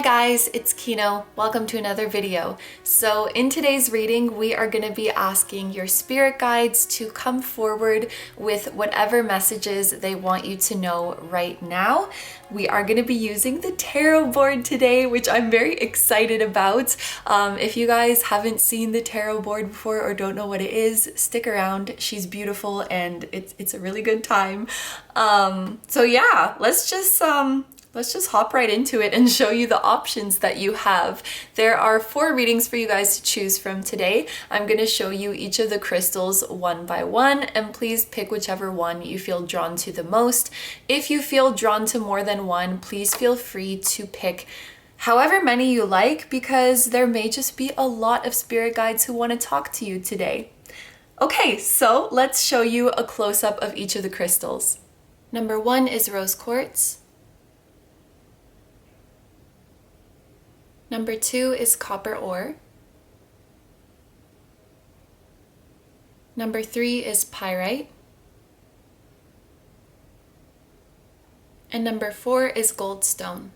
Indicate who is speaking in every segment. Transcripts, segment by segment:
Speaker 1: guys, it's Kino. Welcome to another video. So in today's reading, we are going to be asking your spirit guides to come forward with whatever messages they want you to know right now. We are going to be using the tarot board today, which I'm very excited about. If you guys haven't seen the tarot board before or don't know what it is, stick around. She's beautiful and it's a really good time. So yeah, let's just hop right into it and show you the options that you have. There are 4 readings for you guys to choose from today. I'm going to show you each of the crystals one by one, and please pick whichever one you feel drawn to the most. If you feel drawn to more than one, please feel free to pick however many you like, because there may just be a lot of spirit guides who want to talk to you today. Okay, so let's show you a close-up of each of the crystals. Number 1 is rose quartz. Number 2 is copper ore. Number 3 is pyrite. And number 4 is goldstone.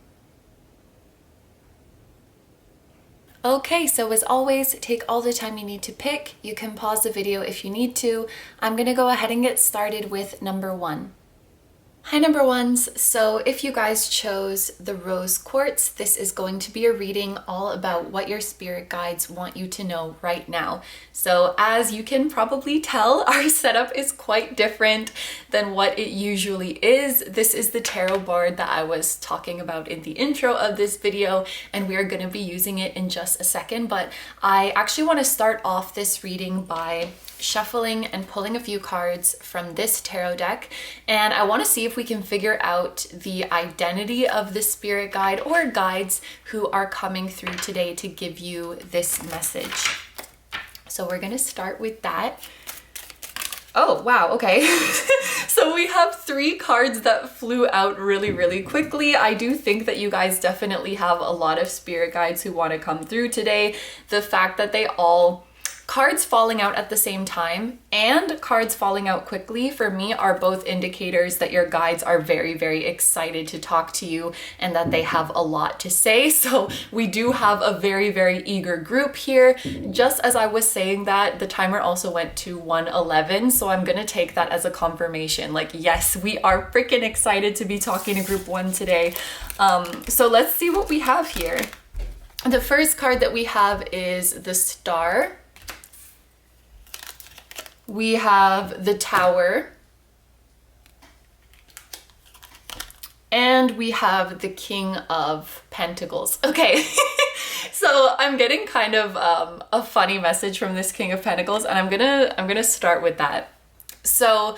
Speaker 1: Okay, so as always, take all the time you need to pick. You can pause the video if you need to. I'm gonna go ahead and get started with number 1. Hi number ones, so if you guys chose the rose quartz, this is going to be a reading all about what your spirit guides want you to know right now. So as you can probably tell, our setup is quite different than what it usually is. This is the tarot board that I was talking about in the intro of this video, and we are going to be using it in just a second, but I actually want to start off this reading by shuffling and pulling a few cards from this tarot deck, and I want to see if we can figure out the identity of the spirit guide or guides who are coming through today to give you this message. So we're going to start with that. Oh wow, okay. So we have 3 cards that flew out really quickly. I do think that you guys definitely have a lot of spirit guides who want to come through today. The fact that they all cards falling out at the same time and cards falling out quickly, for me, are both indicators that your guides are very excited to talk to you and that they have a lot to say. So we do have a very eager group here. Just as I was saying that, the timer also went to 1:11, so I'm gonna take that as a confirmation. Like, yes, we are freaking excited to be talking to group 1 today. So let's see what we have here. The first card that we have is the Star. We have the Tower, and we have the King of Pentacles. Okay, so I'm getting kind of a funny message from this King of Pentacles, and I'm gonna start with that. So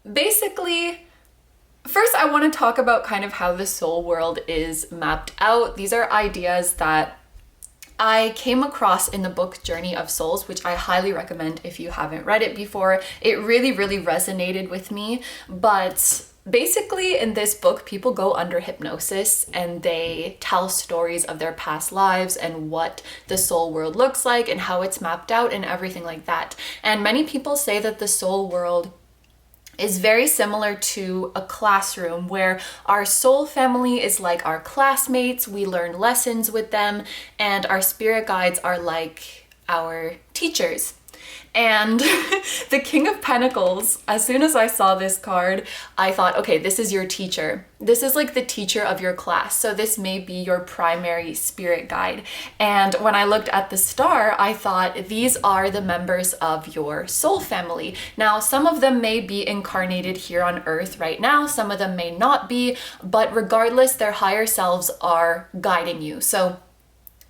Speaker 1: basically, first I want to talk about kind of how the soul world is mapped out. These are ideas that I came across in the book Journey of Souls, which I highly recommend if you haven't read it before. It really resonated with me. But basically in this book, people go under hypnosis and they tell stories of their past lives and what the soul world looks like and how it's mapped out and everything like that. And many people say that the soul world is very similar to a classroom, where our soul family is like our classmates, we learn lessons with them, and our spirit guides are like our teachers. And the King of Pentacles, as soon as I saw this card, I thought, okay, this is your teacher. This is like the teacher of your class. So this may be your primary spirit guide. And when I looked at the Star, I thought these are the members of your soul family. Now, some of them may be incarnated here on Earth right now. Some of them may not be, but regardless, their higher selves are guiding you. So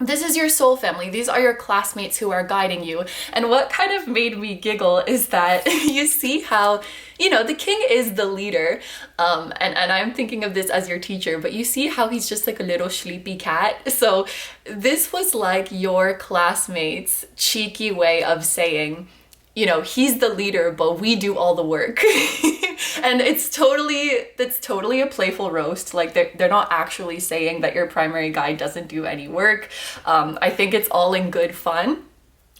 Speaker 1: this is your soul family. These are your classmates who are guiding you. And what kind of made me giggle is that you see how, you know, the king is the leader. And I'm thinking of this as your teacher, but you see how he's just like a little sleepy cat. So this was like your classmates' cheeky way of saying, you know, he's the leader, but we do all the work. And it's totally a playful roast. Like they're not actually saying that your primary guide doesn't do any work. I think it's all in good fun.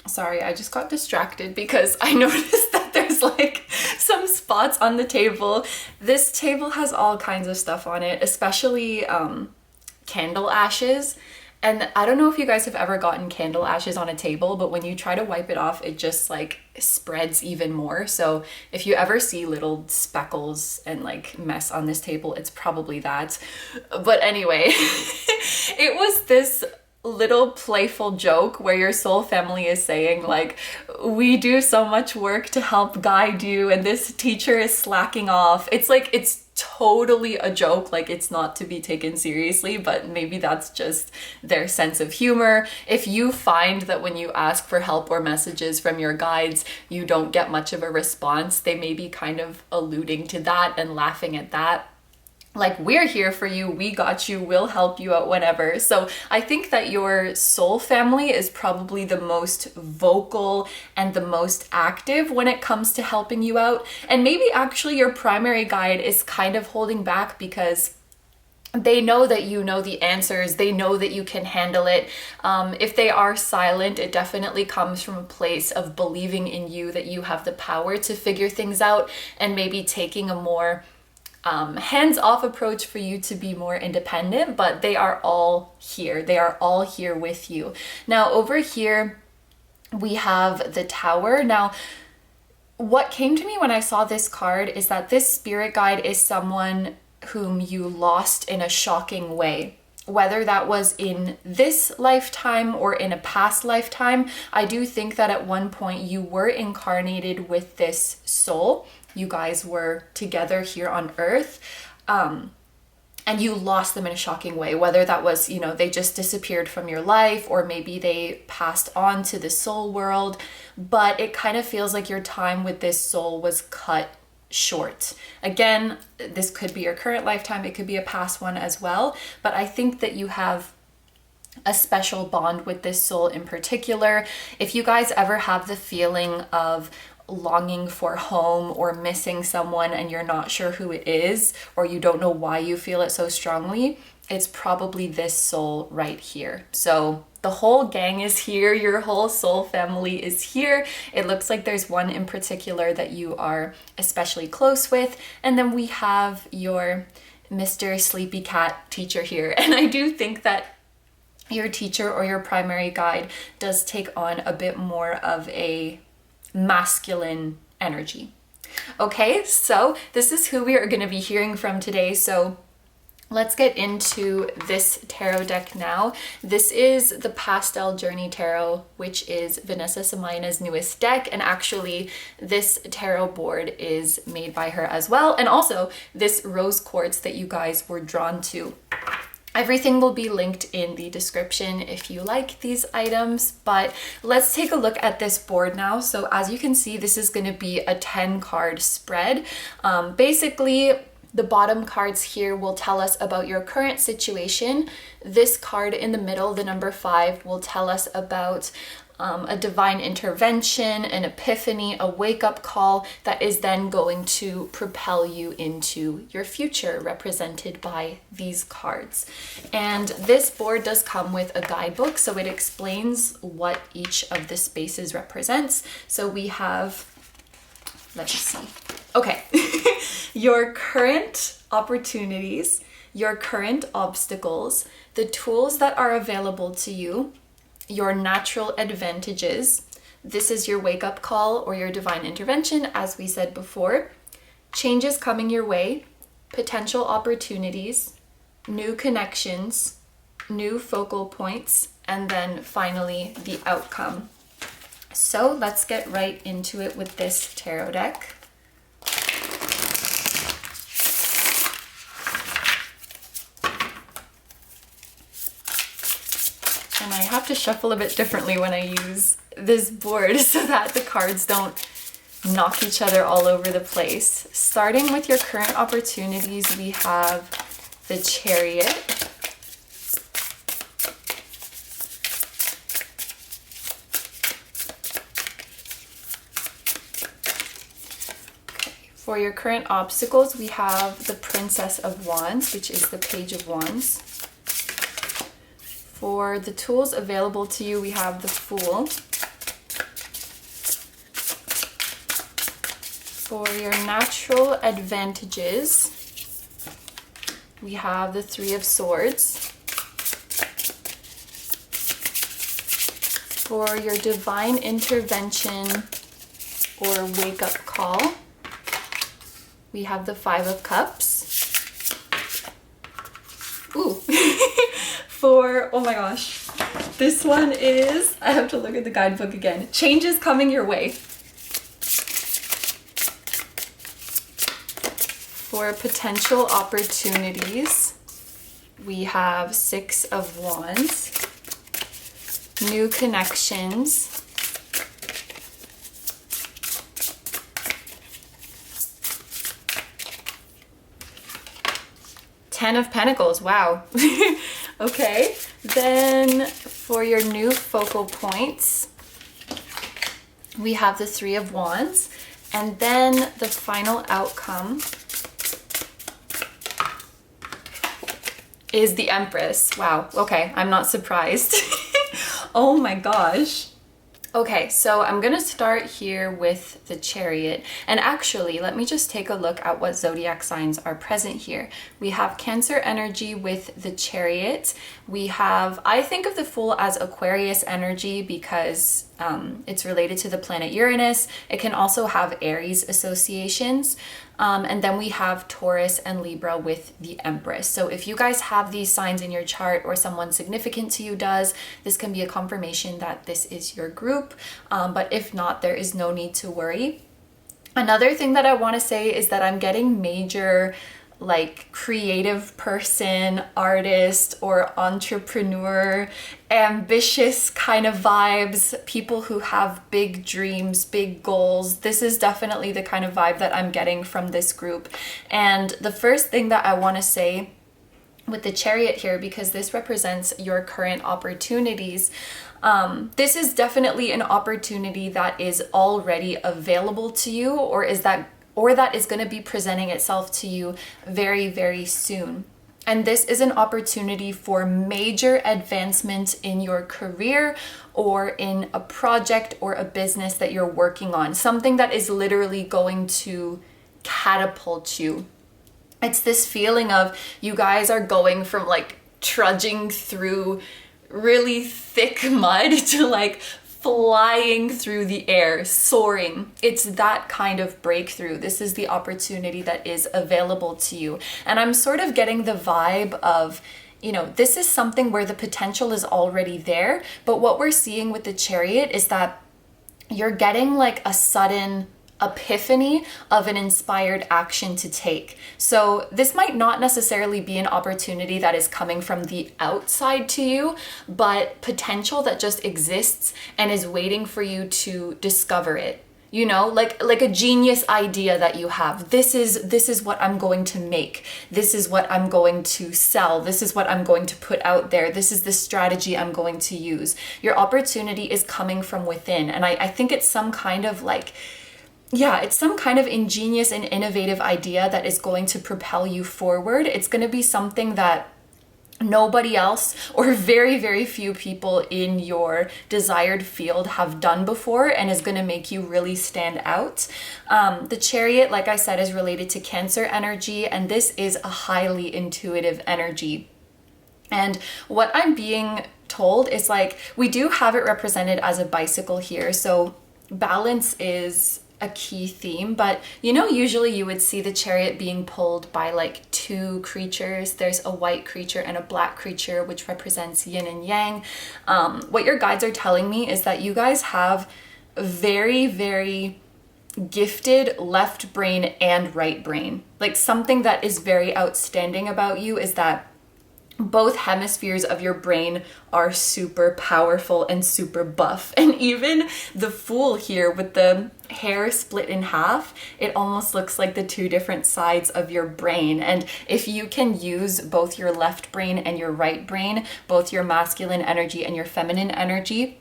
Speaker 1: Sorry, I just got distracted because I noticed that there's like some spots on the table. This table has all kinds of stuff on it, especially candle ashes. And I don't know if you guys have ever gotten candle ashes on a table, but when you try to wipe it off, it just like spreads even more. So if you ever see little speckles and like mess on this table, it's probably that. But anyway, it was this little playful joke where your soul family is saying like, we do so much work to help guide you and this teacher is slacking off. It's like, it's totally a joke, like it's not to be taken seriously, but maybe that's just their sense of humor. If you find that when you ask for help or messages from your guides, you don't get much of a response, they may be kind of alluding to that and laughing at that. Like, we're here for you, we got you, we'll help you out whenever. So I think that your soul family is probably the most vocal and the most active when it comes to helping you out. And maybe actually your primary guide is kind of holding back because they know that you know the answers, they know that you can handle it. If they are silent, it definitely comes from a place of believing in you, that you have the power to figure things out, and maybe taking a more hands-off approach for you to be more independent. But they are all here. They are all here with you. Now over here, we have the Tower. Now, what came to me when I saw this card is that this spirit guide is someone whom you lost in a shocking way. Whether that was in this lifetime or in a past lifetime, I do think that at one point you were incarnated with this soul. You guys were together here on Earth, and you lost them in a shocking way. Whether that was, you know, they just disappeared from your life, or maybe they passed on to the soul world, but it kind of feels like your time with this soul was cut short. Again, this could be your current lifetime, it could be a past one as well, but I think that you have a special bond with this soul in particular. If you guys ever have the feeling of longing for home or missing someone and you're not sure who it is, or you don't know why you feel it so strongly, it's probably this soul right here. So the whole gang is here, your whole soul family is here. It looks like there's one in particular that you are especially close with, and then we have your Mr. Sleepy Cat teacher here. And I do think that your teacher or your primary guide does take on a bit more of a masculine energy. Okay, so this is who we are going to be hearing from today. So let's get into this tarot deck now. This is the Pastel Journey Tarot, which is Vanessa Samaina's newest deck. And actually, this tarot board is made by her as well. And also this rose quartz that you guys were drawn to. Everything will be linked in the description if you like these items, but let's take a look at this board now. So as you can see, this is going to be a 10 card spread. Basically, the bottom cards here will tell us about your current situation. This card in the middle, the number 5, will tell us about a divine intervention, an epiphany, a wake-up call that is then going to propel you into your future, represented by these cards. And this board does come with a guidebook, so it explains what each of the spaces represents. So we have, let's see. Okay, your current opportunities, your current obstacles, the tools that are available to you, your natural advantages. This is your wake-up call or your divine intervention, as we said before. Changes coming your way, potential opportunities, new connections, new focal points, and then finally the outcome. So let's get right into it with this tarot deck. And I have to shuffle a bit differently when I use this board so that the cards don't knock each other all over the place. Starting with your current opportunities, we have the Chariot. Okay. For your current obstacles, we have the Princess of Wands, which is the Page of Wands. For the tools available to you, we have the Fool. For your natural advantages, we have the Three of Swords. For your divine intervention or wake up call, we have the Five of Cups. Ooh. For, oh my gosh, this one is, I have to look at the guidebook again. Change is coming your way. For potential opportunities, we have Six of Wands. New connections. Ten of Pentacles, wow. Okay, then for your new focal points, we have the Three of Wands, and then the final outcome is the Empress. Wow, okay, I'm not surprised. Oh my gosh. Okay, so I'm gonna start here with the Chariot. And actually, let me just take a look at what zodiac signs are present here. We have Cancer energy with the Chariot. We have, I think of the Fool as Aquarius energy because it's related to the planet Uranus. It can also have Aries associations. And then we have Taurus and Libra with the Empress. So if you guys have these signs in your chart or someone significant to you does, this can be a confirmation that this is your group. But if not, there is no need to worry. Another thing that I want to say is that I'm getting major like creative person, artist, or entrepreneur, ambitious kind of vibes, people who have big dreams, big goals. This is definitely the kind of vibe that I'm getting from this group. And the first thing that I want to say with the Chariot here, because this represents your current opportunities, this is definitely an opportunity that is already available to you, or that is going to be presenting itself to you very, very soon. And this is an opportunity for major advancement in your career or in a project or a business that you're working on. Something that is literally going to catapult you. It's this feeling of you guys are going from like trudging through really thick mud to like flying through the air, soaring. It's that kind of breakthrough. This is the opportunity that is available to you. And I'm sort of getting the vibe of, you know, this is something where the potential is already there. But what we're seeing with the Chariot is that you're getting like a sudden epiphany of an inspired action to take. So this might not necessarily be an opportunity that is coming from the outside to you, but potential that just exists and is waiting for you to discover it. You know, like a genius idea that you have. This is what I'm going to make. This is what I'm going to sell. This is what I'm going to put out there. This is the strategy I'm going to use. Your opportunity is coming from within. And I think it's some kind of like, yeah, it's some kind of ingenious and innovative idea that is going to propel you forward. It's going to be something that nobody else or very, very few people in your desired field have done before and is going to make you really stand out. The Chariot, like I said, is related to Cancer energy, and this is a highly intuitive energy. And what I'm being told is like, we do have it represented as a bicycle here. So balance is a key theme, but you know, usually you would see the Chariot being pulled by like two creatures. There's a white creature and a black creature, which represents yin and yang. What your guides are telling me is that you guys have very, very gifted left brain and right brain. Like something that is very outstanding about you is that both hemispheres of your brain are super powerful and super buff. And even the Fool here with the hair split in half, it almost looks like the two different sides of your brain. And if you can use both your left brain and your right brain, both your masculine energy and your feminine energy,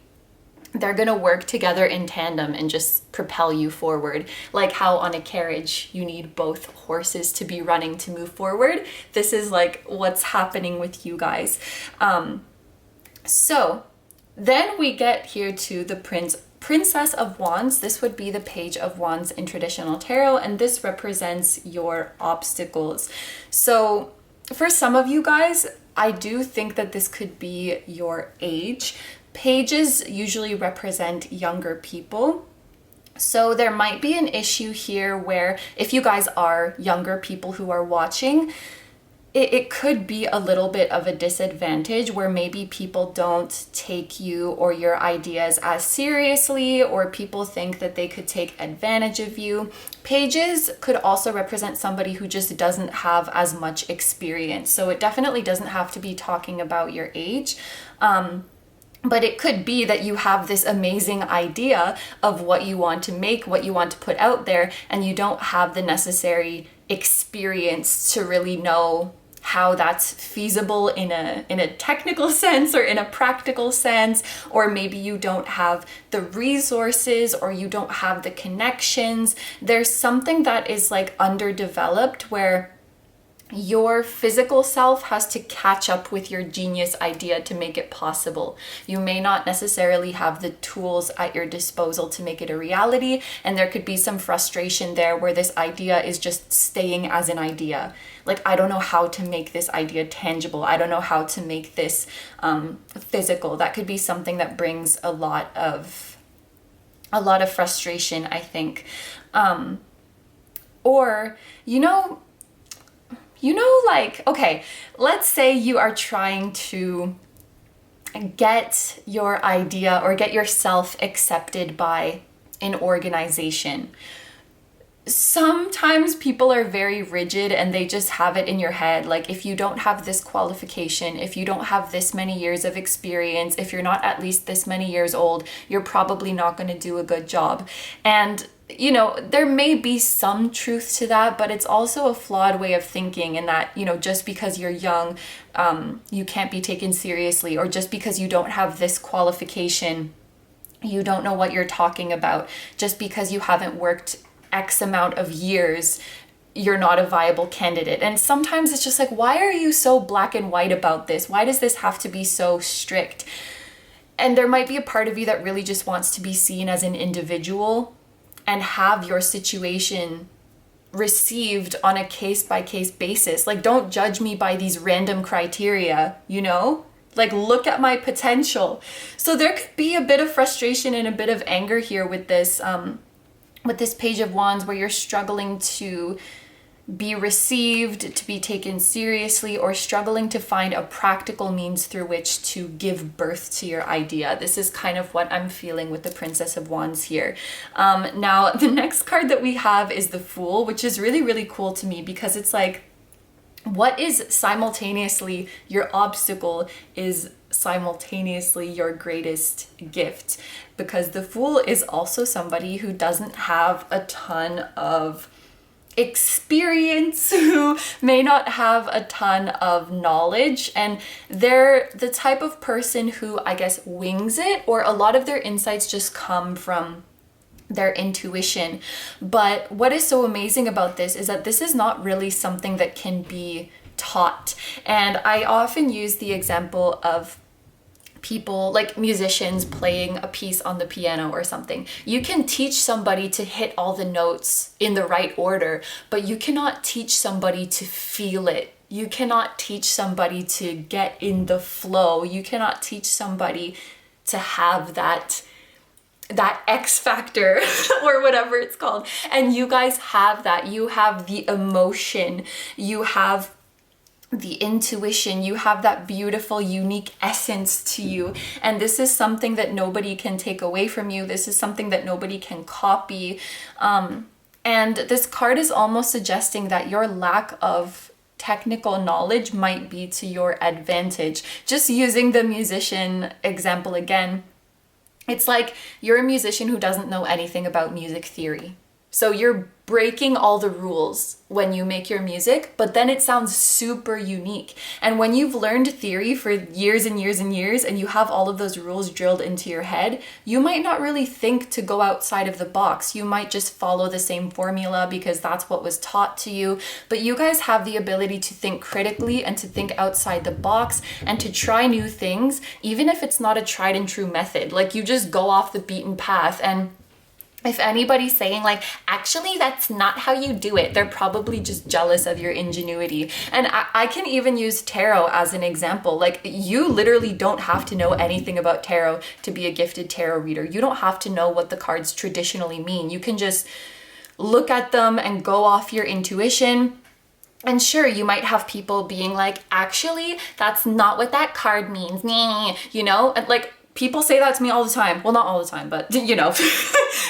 Speaker 1: they're gonna work together in tandem and just propel you forward. Like how on a carriage you need both horses to be running to move forward. This is like what's happening with you guys. So then we get here to the Princess of Wands. This would be the Page of Wands in traditional tarot, and this represents your obstacles. So for some of you guys, I do think that this could be your age. pages usually represent younger people. So there might be an issue here where if you guys are younger people who are watching, it could be a little bit of a disadvantage where maybe people don't take you or your ideas as seriously, or people think that they could take advantage of you. Pages could also represent somebody who just doesn't have as much experience. So it definitely doesn't have to be talking about your age. But it could be that you have this amazing idea of what you want to make, what you want to put out there, and you don't have the necessary experience to really know how that's feasible in a technical sense or in a practical sense, or maybe you don't have the resources or you don't have the connections. There's something that is like underdeveloped where your physical self has to catch up with your genius idea to make it possible. You may not necessarily have the tools at your disposal to make it a reality, and there could be some frustration there where this idea is just staying as an idea. Like, I don't know how to make this idea tangible. I don't know how to make this physical. That could be something that brings a lot of frustration, I think. Or, like, okay, let's say you are trying to get your idea or get yourself accepted by an organization. Sometimes people are very rigid and they just have it in your head. Like, if you don't have this qualification, if you don't have this many years of experience, if you're not at least this many years old, you're probably not going to do a good job. And there may be some truth to that, but it's also a flawed way of thinking in that, just because you're young, you can't be taken seriously, or just because you don't have this qualification, you don't know what you're talking about. Just because you haven't worked X amount of years, you're not a viable candidate. And sometimes it's just like, why are you so black and white about this? Why does this have to be so strict? And there might be a part of you that really just wants to be seen as an individual and have your situation received on a case-by-case basis. Like, don't judge me by these random criteria, Like, look at my potential. So there could be a bit of frustration and a bit of anger here with this Page of Wands, where you're struggling to be received, to be taken seriously, or struggling to find a practical means through which to give birth to your idea. This is kind of what I'm feeling with the Princess of Wands here. Now, the next card that we have is the Fool, which is really, really cool to me because it's like, what is simultaneously your obstacle is simultaneously your greatest gift, because the Fool is also somebody who doesn't have a ton of experience, who may not have a ton of knowledge, and they're the type of person who, I guess, wings it, or a lot of their insights just come from their intuition. But what is so amazing about this is that this is not really something that can be taught. And I often use the example of people, like musicians playing a piece on the piano or something. You can teach somebody to hit all the notes in the right order, but you cannot teach somebody to feel it. You cannot teach somebody to get in the flow. You cannot teach somebody to have that X factor or whatever it's called. And you guys have that. You have the emotion. You have the intuition, you have that beautiful, unique essence to you. And this is something that nobody can take away from you. This is something that nobody can copy. And this card is almost suggesting that your lack of technical knowledge might be to your advantage. Just using the musician example again, it's like you're a musician who doesn't know anything about music theory. So you're breaking all the rules when you make your music, but then it sounds super unique. And when you've learned theory for years and years and years, and you have all of those rules drilled into your head, you might not really think to go outside of the box. You might just follow the same formula because that's what was taught to you. But you guys have the ability to think critically and to think outside the box and to try new things, even if it's not a tried and true method. Like, you just go off the beaten path, and If anybody's saying like, actually, that's not how you do it, they're probably just jealous of your ingenuity. And I can even use tarot as an example. Like, you literally don't have to know anything about tarot to be a gifted tarot reader. You don't have to know what the cards traditionally mean. You can just look at them and go off your intuition. And sure, you might have people being like, actually, that's not what that card means, you know? And like, people say that to me all the time. Well, not all the time, but you know,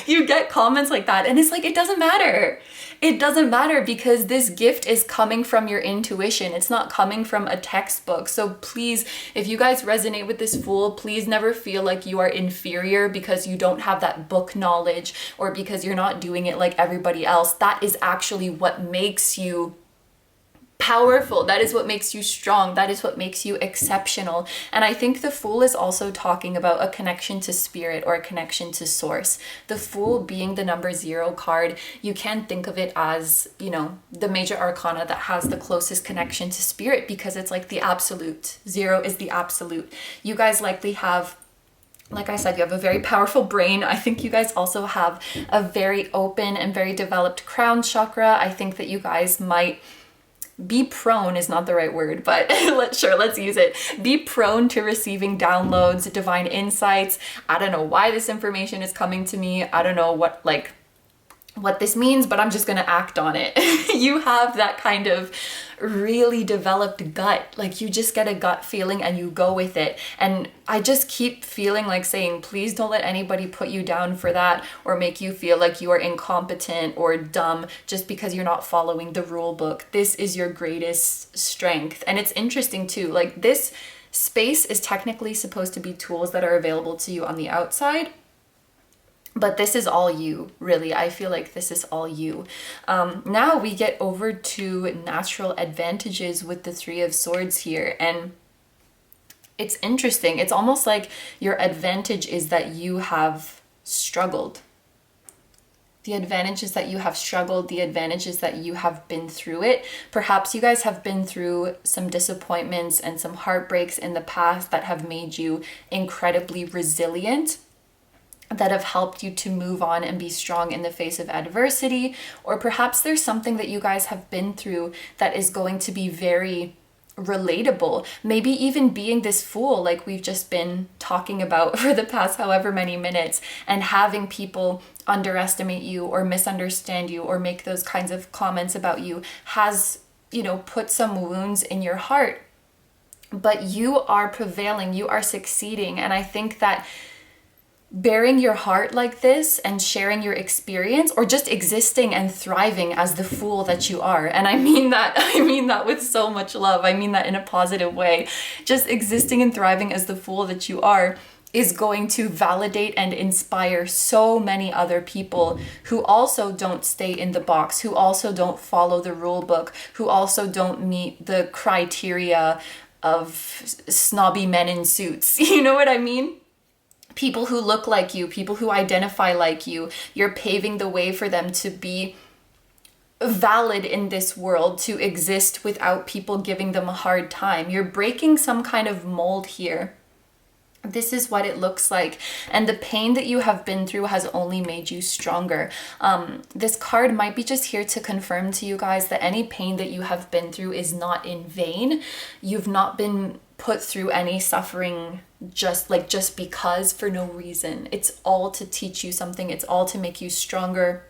Speaker 1: you get comments like that. And it's like, it doesn't matter. It doesn't matter, because this gift is coming from your intuition. It's not coming from a textbook. So please, if you guys resonate with this Fool, please never feel like you are inferior because you don't have that book knowledge or because you're not doing it like everybody else. That is actually what makes you powerful. That is what makes you strong. That is what makes you exceptional. And I think the Fool is also talking about a connection to spirit or a connection to source. The Fool being the number 0 card, you can think of it as, you know, the major arcana that has the closest connection to spirit, because it's like the absolute. 0 is the absolute. You guys likely have, like I said, you have a very powerful brain. I think you guys also have a very open and very developed crown chakra. I think that you guys might be prone, is not the right word, but let's use it. Be prone to receiving downloads, divine insights. I don't know why this information is coming to me. I don't know what this means, but I'm just gonna act on it. You have that kind of really developed gut. Like, you just get a gut feeling and you go with it. And I just keep feeling like saying, please don't let anybody put you down for that or make you feel like you are incompetent or dumb just because you're not following the rule book. This is your greatest strength. And it's interesting too, like, this space is technically supposed to be tools that are available to you on the outside. But this is all you, really. I feel like this is all you. Now we get over to natural advantages with the 3 of Swords here. And it's interesting. It's almost like your advantage is that you have struggled. The advantage is that you have struggled. The advantage is that you have been through it. Perhaps you guys have been through some disappointments and some heartbreaks in the past that have made you incredibly resilient, that have helped you to move on and be strong in the face of adversity. Or perhaps there's something that you guys have been through that is going to be very relatable. Maybe even being this Fool like we've just been talking about for the past however many minutes, and having people underestimate you or misunderstand you or make those kinds of comments about you has, you know, put some wounds in your heart. But you are prevailing, you are succeeding. And I think that bearing your heart like this and sharing your experience, or just existing and thriving as the Fool that you are, and I mean that with so much love, I mean that in a positive way, just existing and thriving as the Fool that you are is going to validate and inspire so many other people who also don't stay in the box, who also don't follow the rule book, who also don't meet the criteria of snobby men in suits. You know what I mean? People who look like you, people who identify like you, you're paving the way for them to be valid in this world, to exist without people giving them a hard time. You're breaking some kind of mold here. This is what it looks like. And the pain that you have been through has only made you stronger. This card might be just here to confirm to you guys that any pain that you have been through is not in vain. You've not been put through any suffering just because, for no reason. It's all to teach you something. It's all to make you stronger.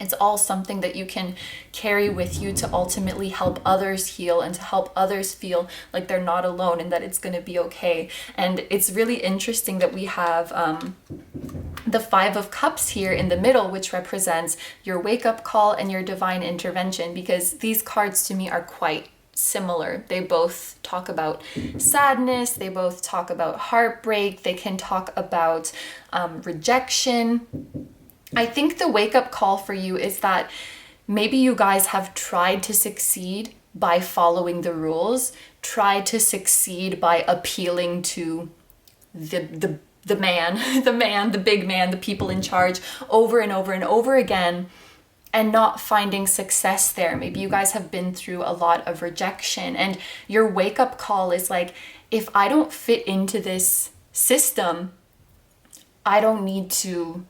Speaker 1: It's all something that you can carry with you to ultimately help others heal and to help others feel like they're not alone and that it's going to be okay. And it's really interesting that we have the 5 of Cups here in the middle, which represents your wake-up call and your divine intervention, because these cards to me are quite similar. They both talk about sadness, they both talk about heartbreak, they can talk about rejection. I think the wake-up call for you is that maybe you guys have tried to succeed by following the rules, tried to succeed by appealing to the big man, the people in charge over and over and over again, and not finding success there. Maybe you guys have been through a lot of rejection, and your wake-up call is like, if I don't fit into this system, I don't need to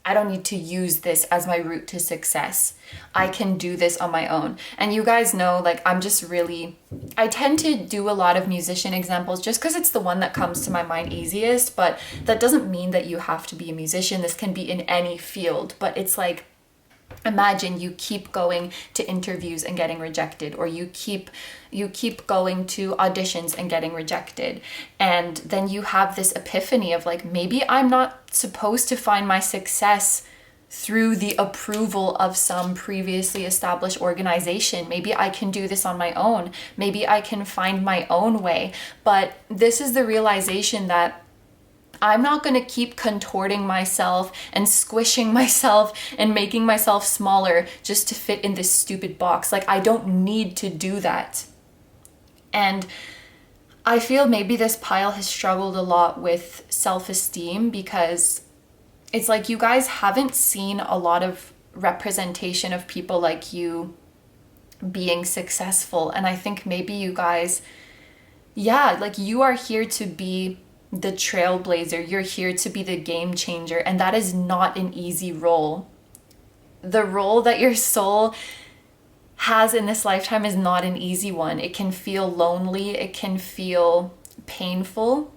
Speaker 1: I don't need to use this as my route to success. I can do this on my own. And you guys know, like, I tend to do a lot of musician examples just because it's the one that comes to my mind easiest, but that doesn't mean that you have to be a musician. This can be in any field, but it's like, imagine you keep going to interviews and getting rejected, or you keep going to auditions and getting rejected. And then you have this epiphany of like, maybe I'm not supposed to find my success through the approval of some previously established organization. Maybe I can do this on my own. Maybe I can find my own way. But this is the realization that I'm not going to keep contorting myself and squishing myself and making myself smaller just to fit in this stupid box. Like, I don't need to do that. And I feel maybe this pile has struggled a lot with self-esteem because it's like you guys haven't seen a lot of representation of people like you being successful. And I think maybe you guys, like you are here to be the trailblazer. You're here to be the game changer. And that is not an easy role. The role that your soul has in this lifetime is not an easy one. It can feel lonely. It can feel painful.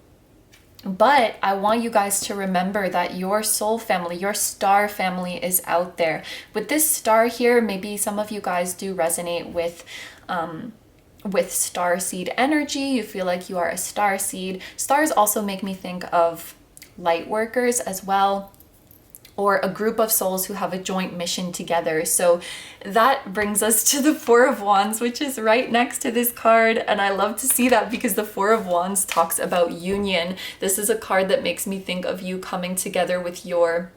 Speaker 1: But I want you guys to remember that your soul family, your star family is out there. With this star here, maybe some of you guys do resonate with starseed energy. You feel like you are a starseed. Stars also make me think of light workers as well, or a group of souls who have a joint mission together. So that brings us to the Four of Wands, which is right next to this card. And I love to see that because the Four of Wands talks about union. This is a card that makes me think of you coming together with your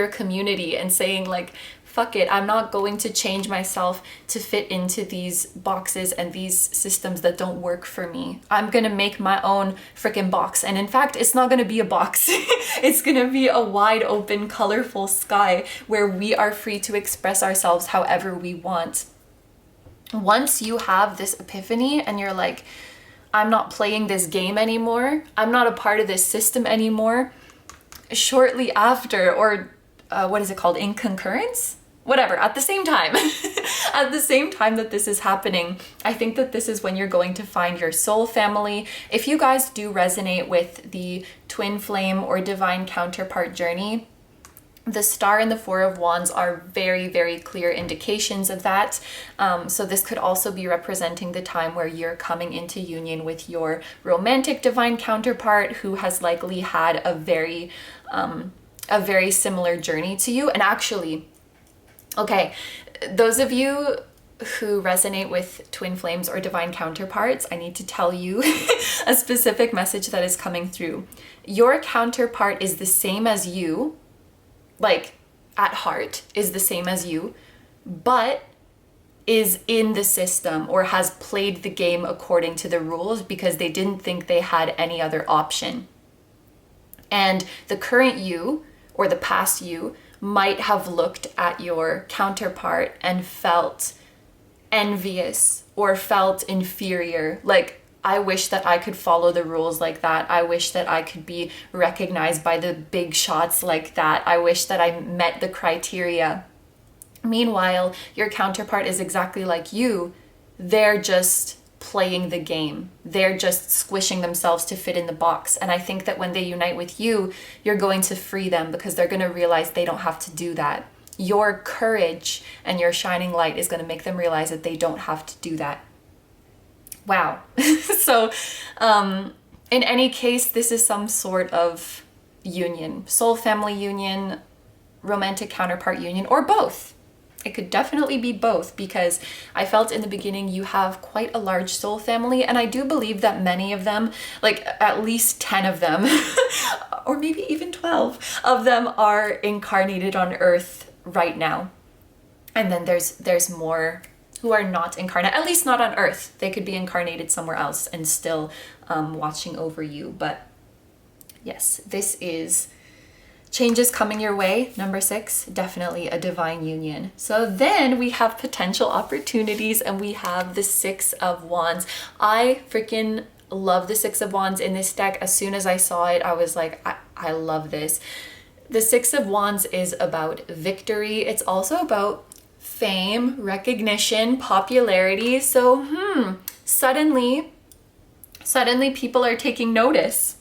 Speaker 1: community and saying like, fuck it, I'm not going to change myself to fit into these boxes and these systems that don't work for me. I'm gonna make my own freaking box. And in fact, it's not gonna be a box. It's gonna be a wide open, colorful sky where we are free to express ourselves however we want. Once you have this epiphany and you're like, I'm not playing this game anymore, I'm not a part of this system anymore, shortly after, or what is it called, in concurrence? Whatever, at the same time, at the same time that this is happening, I think that this is when you're going to find your soul family. If you guys do resonate with the twin flame or divine counterpart journey, the star and the Four of Wands are very, very clear indications of that. So this could also be representing the time where you're coming into union with your romantic divine counterpart who has likely had a very similar journey to you. And actually, okay, those of you who resonate with twin flames or divine counterparts, I need to tell you a specific message that is coming through. Your counterpart is the same as you, like at heart is the same as you, but is in the system or has played the game according to the rules because they didn't think they had any other option. And the current you or the past you might have looked at your counterpart and felt envious or felt inferior. Like, I wish that I could follow the rules like that. I wish that I could be recognized by the big shots like that. I wish that I met the criteria. Meanwhile, your counterpart is exactly like you. They're just playing the game. They're just squishing themselves to fit in the box. And I think that when they unite with you, you're going to free them because they're going to realize they don't have to do that. Your courage and your shining light is going to make them realize that they don't have to do that. Wow. So, in any case, this is some sort of union, soul family union, romantic counterpart union, or both. It could definitely be both because I felt in the beginning you have quite a large soul family, and I do believe that many of them, like at least 10 of them, or maybe even 12 of them are incarnated on Earth right now. And then there's more who are not incarnate, at least not on Earth. They could be incarnated somewhere else and still watching over you. But yes, this is changes coming your way. Number 6, definitely a divine union. So then we have potential opportunities and we have the 6 of Wands. I freaking love the 6 of Wands in this deck. As soon as I saw it, I was like, I love this. The Six of Wands is about victory. It's also about fame, recognition, popularity. So, suddenly people are taking notice.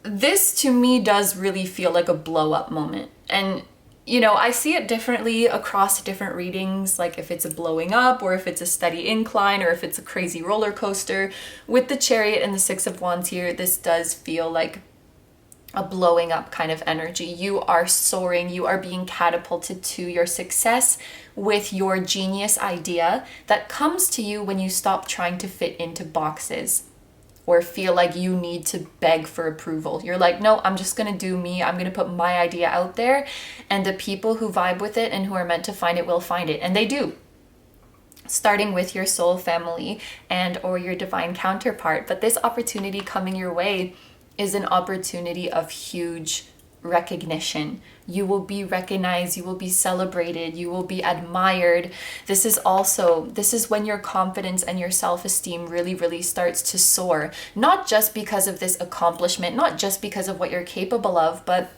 Speaker 1: This to me does really feel like a blow up moment. And you know, I see it differently across different readings, like if it's a blowing up or if it's a steady incline or if it's a crazy roller coaster. With the Chariot and the Six of Wands here, this does feel like a blowing up kind of energy. You are soaring, you are being catapulted to your success with your genius idea that comes to you when you stop trying to fit into boxes or feel like you need to beg for approval. You're like, no, I'm just gonna do me. I'm gonna put my idea out there, and the people who vibe with it and who are meant to find it will find it. And they do. Starting with your soul family and or your divine counterpart. But this opportunity coming your way is an opportunity of huge recognition. You will be recognized, you will be celebrated, you will be admired. This is when your confidence and your self-esteem really starts to soar. Not just because of this accomplishment, not just because of what you're capable of, but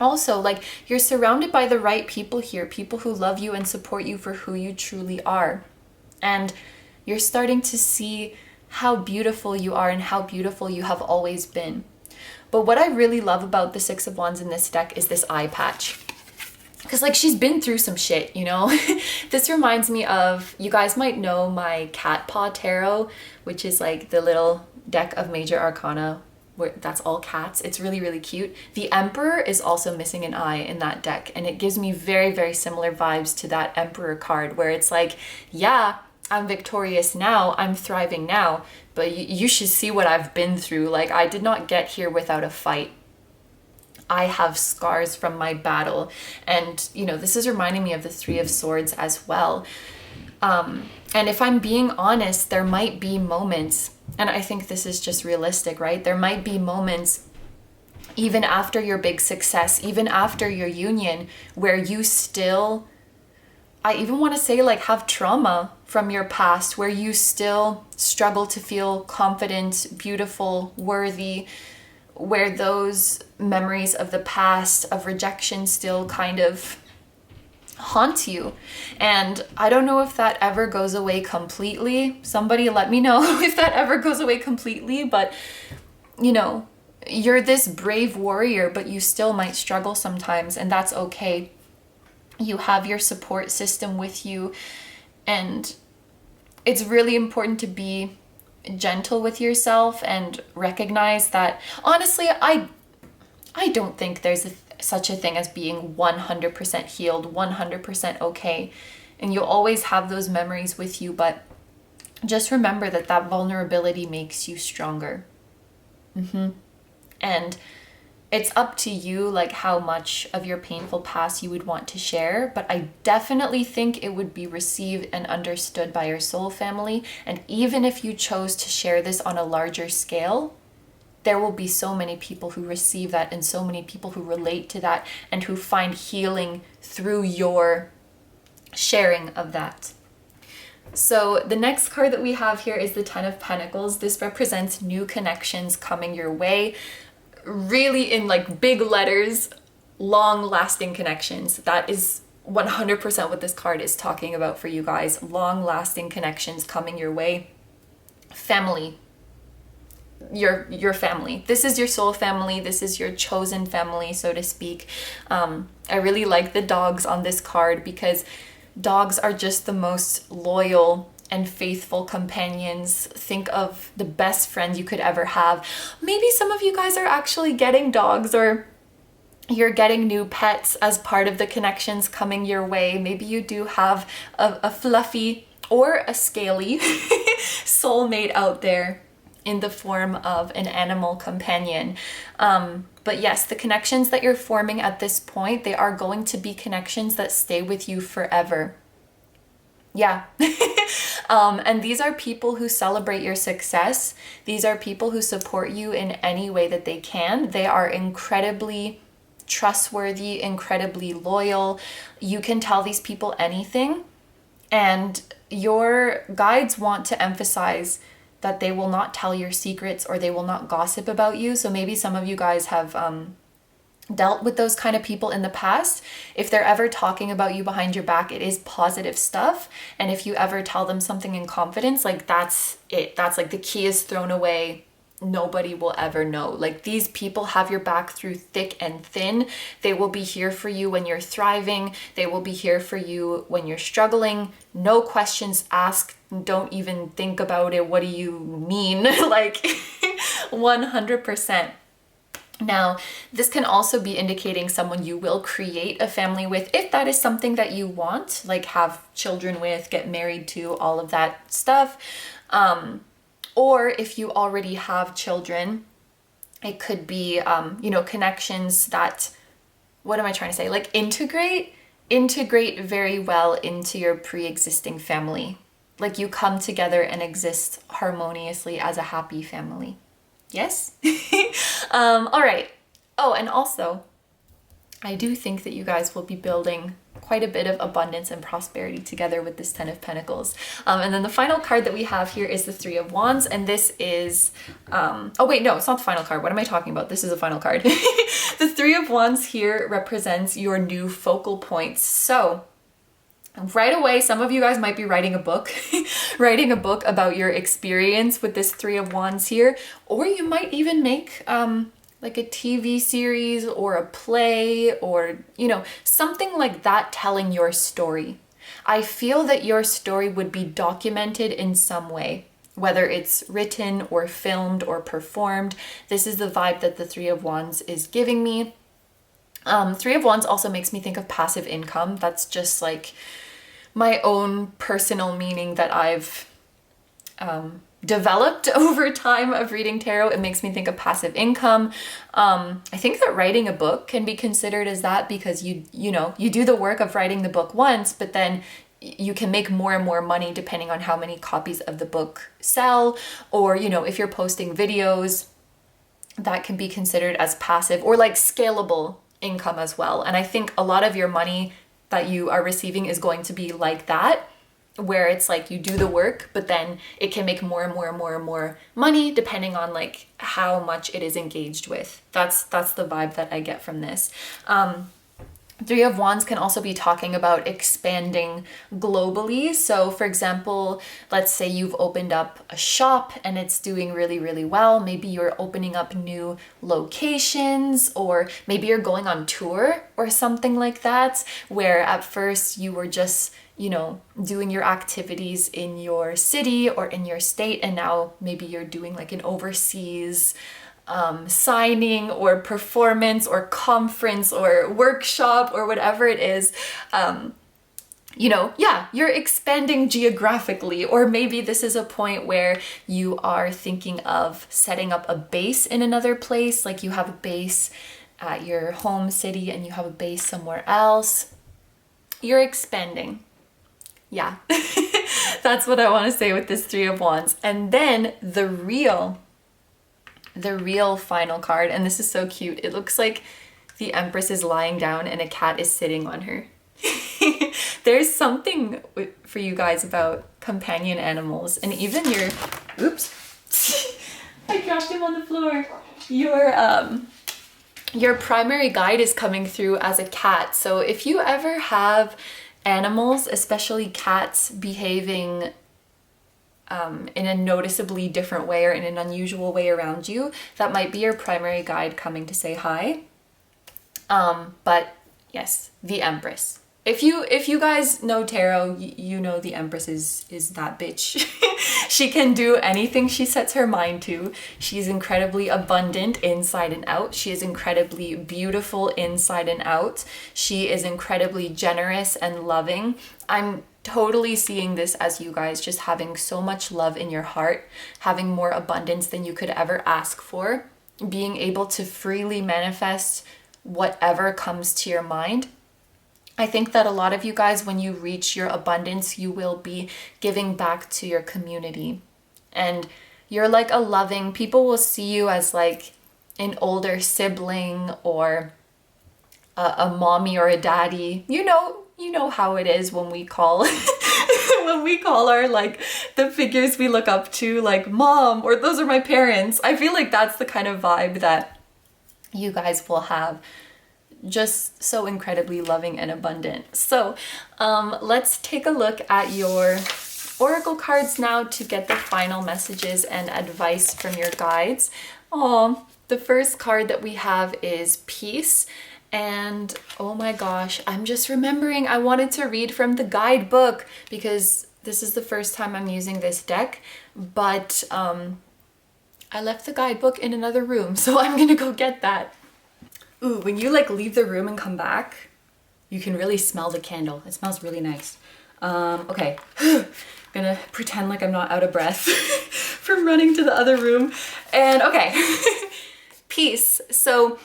Speaker 1: also like you're surrounded by the right people here, people who love you and support you for who you truly are. And you're starting to see how beautiful you are and how beautiful you have always been. But what I really love about the Six of Wands in this deck is this eye patch. Because like she's been through some shit, you know? This reminds me of, you guys might know my cat paw tarot, which is like the little deck of major arcana where that's all cats. It's really cute. The Emperor is also missing an eye in that deck, and it gives me very similar vibes to that Emperor card where it's like, yeah, I'm victorious now, I'm thriving now, but you should see what I've been through. Like, I did not get here without a fight. I have scars from my battle. And, you know, this is reminding me of the Three of Swords as well. And if I'm being honest, there might be moments, and I think this is just realistic, right? There might be moments even after your big success, even after your union, where you still, I even want to say like have trauma from your past, where you still struggle to feel confident, beautiful, worthy, where those memories of the past of rejection still kind of haunt you. And I don't know if that ever goes away completely. Somebody let me know if that ever goes away completely, but you know, you're this brave warrior, but you still might struggle sometimes, and that's okay. You have your support system with you, and it's really important to be gentle with yourself and recognize that, honestly, I don't think there's such a thing as being 100% healed, 100% okay. And you'll always have those memories with you, but just remember that that vulnerability makes you stronger. And it's up to you, like how much of your painful past you would want to share, but I definitely think it would be received and understood by your soul family. And even if you chose to share this on a larger scale, there will be so many people who receive that and so many people who relate to that and who find healing through your sharing of that. So the next card that we have here is the Ten of Pentacles. This represents new connections coming your way. Really in like big letters, long-lasting connections. That is 100% what this card is talking about for you guys. Long-lasting connections coming your way. Family. Your family. This is your soul family. This is your chosen family, so to speak. I really like the dogs on this card because dogs are just the most loyal and faithful companions. Think of the best friend you could ever have. Maybe some of you guys are actually getting dogs, or you're getting new pets as part of the connections coming your way. Maybe you do have a fluffy or a scaly soulmate out there in the form of an animal companion. But yes, the connections that you're forming at this point, they are going to be connections that stay with you forever. Yeah. And these are people who celebrate your success. These are people who support you in any way that they can. They are incredibly trustworthy, incredibly loyal. You can tell these people anything, and your guides want to emphasize that they will not tell your secrets or they will not gossip about you. So maybe some of you guys have dealt with those kind of people in the past, if they're ever talking about you behind your back, it is positive stuff. And if you ever tell them something in confidence, like that's it. That's like the key is thrown away. Nobody will ever know. Like these people have your back through thick and thin. They will be here for you when you're thriving. They will be here for you when you're struggling. No questions asked. Don't even think about it. What do you mean? Like 100%. Now, this can also be indicating someone you will create a family with if that is something that you want, like have children with, get married to, all of that stuff. Or if you already have children, it could be, connections that, what am I trying to say? Like integrate very well into your pre-existing family. Like you come together and exist harmoniously as a happy family. Yes? All right. Oh, and also, I do think that you guys will be building quite a bit of abundance and prosperity together with this Ten of Pentacles. And then the final card that we have here is the Three of Wands. And this is, oh wait, no, it's not the final card. What am I talking about? This is a final card. The Three of Wands here represents your new focal points. So right away, some of you guys might be writing a book, writing a book about your experience with this Three of Wands here, or you might even make like a TV series or a play or, something like that telling your story. I feel that your story would be documented in some way, whether it's written or filmed or performed. This is the vibe that the Three of Wands is giving me. Three of Wands also makes me think of passive income. That's just like my own personal meaning that I've developed over time of reading tarot. It makes me think of passive income. I think that writing a book can be considered as that because you do the work of writing the book once, but then you can make more and more money depending on how many copies of the book sell. Or, if you're posting videos, that can be considered as passive or like scalable income as well. And I think a lot of your money that you are receiving is going to be like that, where it's like you do the work, but then it can make more and more and more and more money depending on like how much it is engaged with. That's the vibe that I get from this. Three of Wands can also be talking about expanding globally. So for example, let's say you've opened up a shop and it's doing really, really well. Maybe you're opening up new locations, or maybe you're going on tour or something like that, where at first you were just, doing your activities in your city or in your state, and now maybe you're doing like an overseas signing or performance or conference or workshop or whatever it is. You're expanding geographically, or maybe this is a point where you are thinking of setting up a base in another place, like you have a base at your home city and you have a base somewhere else. You're expanding. Yeah, that's what I want to say with this Three of Wands. And then the real final card, and this is so cute. It looks like the Empress is lying down and a cat is sitting on her. There's something for you guys about companion animals, and even oops, I dropped him on the floor. Your primary guide is coming through as a cat. So if you ever have animals, especially cats, behaving in a noticeably different way or in an unusual way around you, that might be your primary guide coming to say hi. But yes, the Empress. If you guys know tarot, you know the Empress is that bitch. She can do anything she sets her mind to. She's incredibly abundant inside and out. She is incredibly beautiful inside and out. She is incredibly generous and loving. I'm totally seeing this as you guys just having so much love in your heart, having more abundance than you could ever ask for, being able to freely manifest whatever comes to your mind. I think that a lot of you guys, when you reach your abundance, you will be giving back to your community. And you're like a loving, people will see you as like an older sibling or a mommy or a daddy. You know how it is when we call when we call our like the figures we look up to like mom, or those are my parents. I feel like that's the kind of vibe that you guys will have just so incredibly loving and abundant. So let's take a look at your oracle cards now to get the final messages and advice from your guides. Oh, the first card that we have is peace. And oh my gosh, I'm just remembering I wanted to read from the guidebook because this is the first time I'm using this deck, but I left the guidebook in another room, so I'm gonna go get that. Ooh, when you like leave the room and come back, you can really smell the candle. It smells really nice. Okay, gonna pretend like I'm not out of breath from running to the other room. And okay, peace. So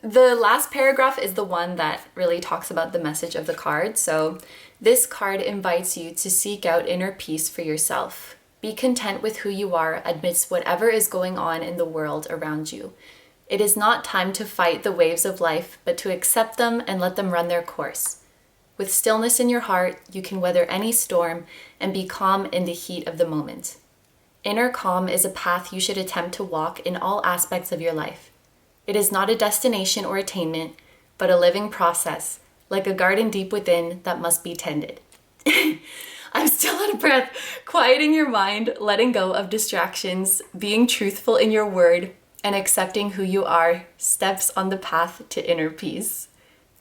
Speaker 1: the last paragraph is the one that really talks about the message of the card. So this card invites you to seek out inner peace for yourself. Be content with who you are amidst whatever is going on in the world around you. It is not time to fight the waves of life, but to accept them and let them run their course. With stillness in your heart, you can weather any storm and be calm in the heat of the moment. Inner calm is a path you should attempt to walk in all aspects of your life. It is not a destination or attainment, but a living process, like a garden deep within that must be tended. I'm still out of breath. Quieting your mind, letting go of distractions, being truthful in your word, and accepting who you are, steps on the path to inner peace.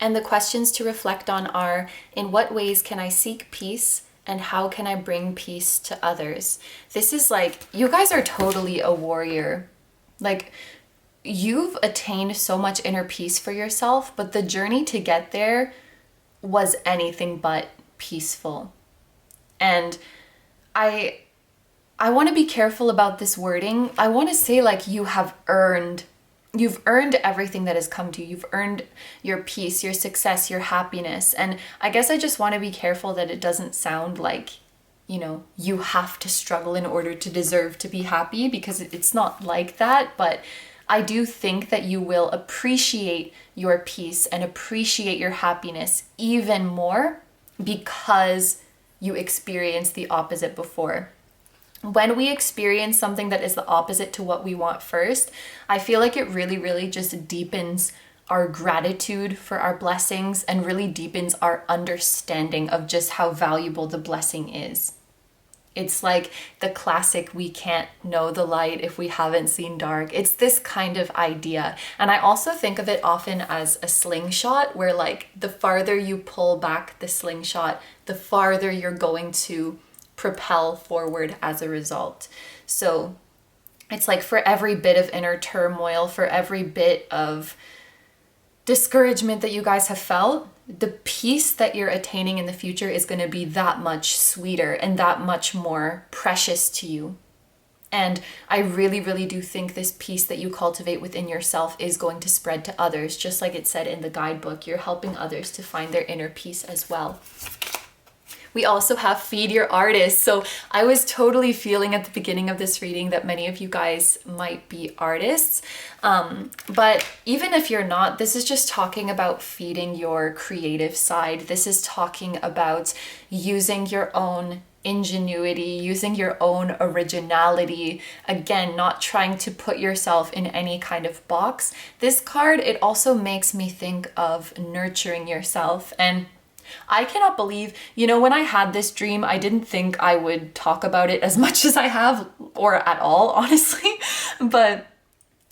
Speaker 1: And the questions to reflect on are, in what ways can I seek peace? And how can I bring peace to others? This is like, you guys are totally a warrior. Like, you've attained so much inner peace for yourself, but the journey to get there was anything but peaceful. And I want to be careful about this wording. I want to say like you've earned everything that has come to you. You've earned your peace, your success, your happiness. And I guess I just want to be careful that it doesn't sound like, you know, you have to struggle in order to deserve to be happy, because it's not like that. But I do think that you will appreciate your peace and appreciate your happiness even more because you experienced the opposite before. When we experience something that is the opposite to what we want first, I feel like it really, really just deepens our gratitude for our blessings and really deepens our understanding of just how valuable the blessing is. It's like the classic, we can't know the light if we haven't seen dark. It's this kind of idea. And I also think of it often as a slingshot, where like the farther you pull back the slingshot, the farther you're going to propel forward as a result. So it's like for every bit of inner turmoil, for every bit of discouragement that you guys have felt, the peace that you're attaining in the future is going to be that much sweeter and that much more precious to you. And I really, really do think this peace that you cultivate within yourself is going to spread to others. Just like it said in the guidebook, you're helping others to find their inner peace as well. We also have feed your artist. So I was totally feeling at the beginning of this reading that many of you guys might be artists. But even if you're not, this is just talking about feeding your creative side. This is talking about using your own ingenuity, using your own originality. Again, not trying to put yourself in any kind of box. This card, it also makes me think of nurturing yourself. And I cannot believe, you know, when I had this dream, I didn't think I would talk about it as much as I have, or at all, honestly. But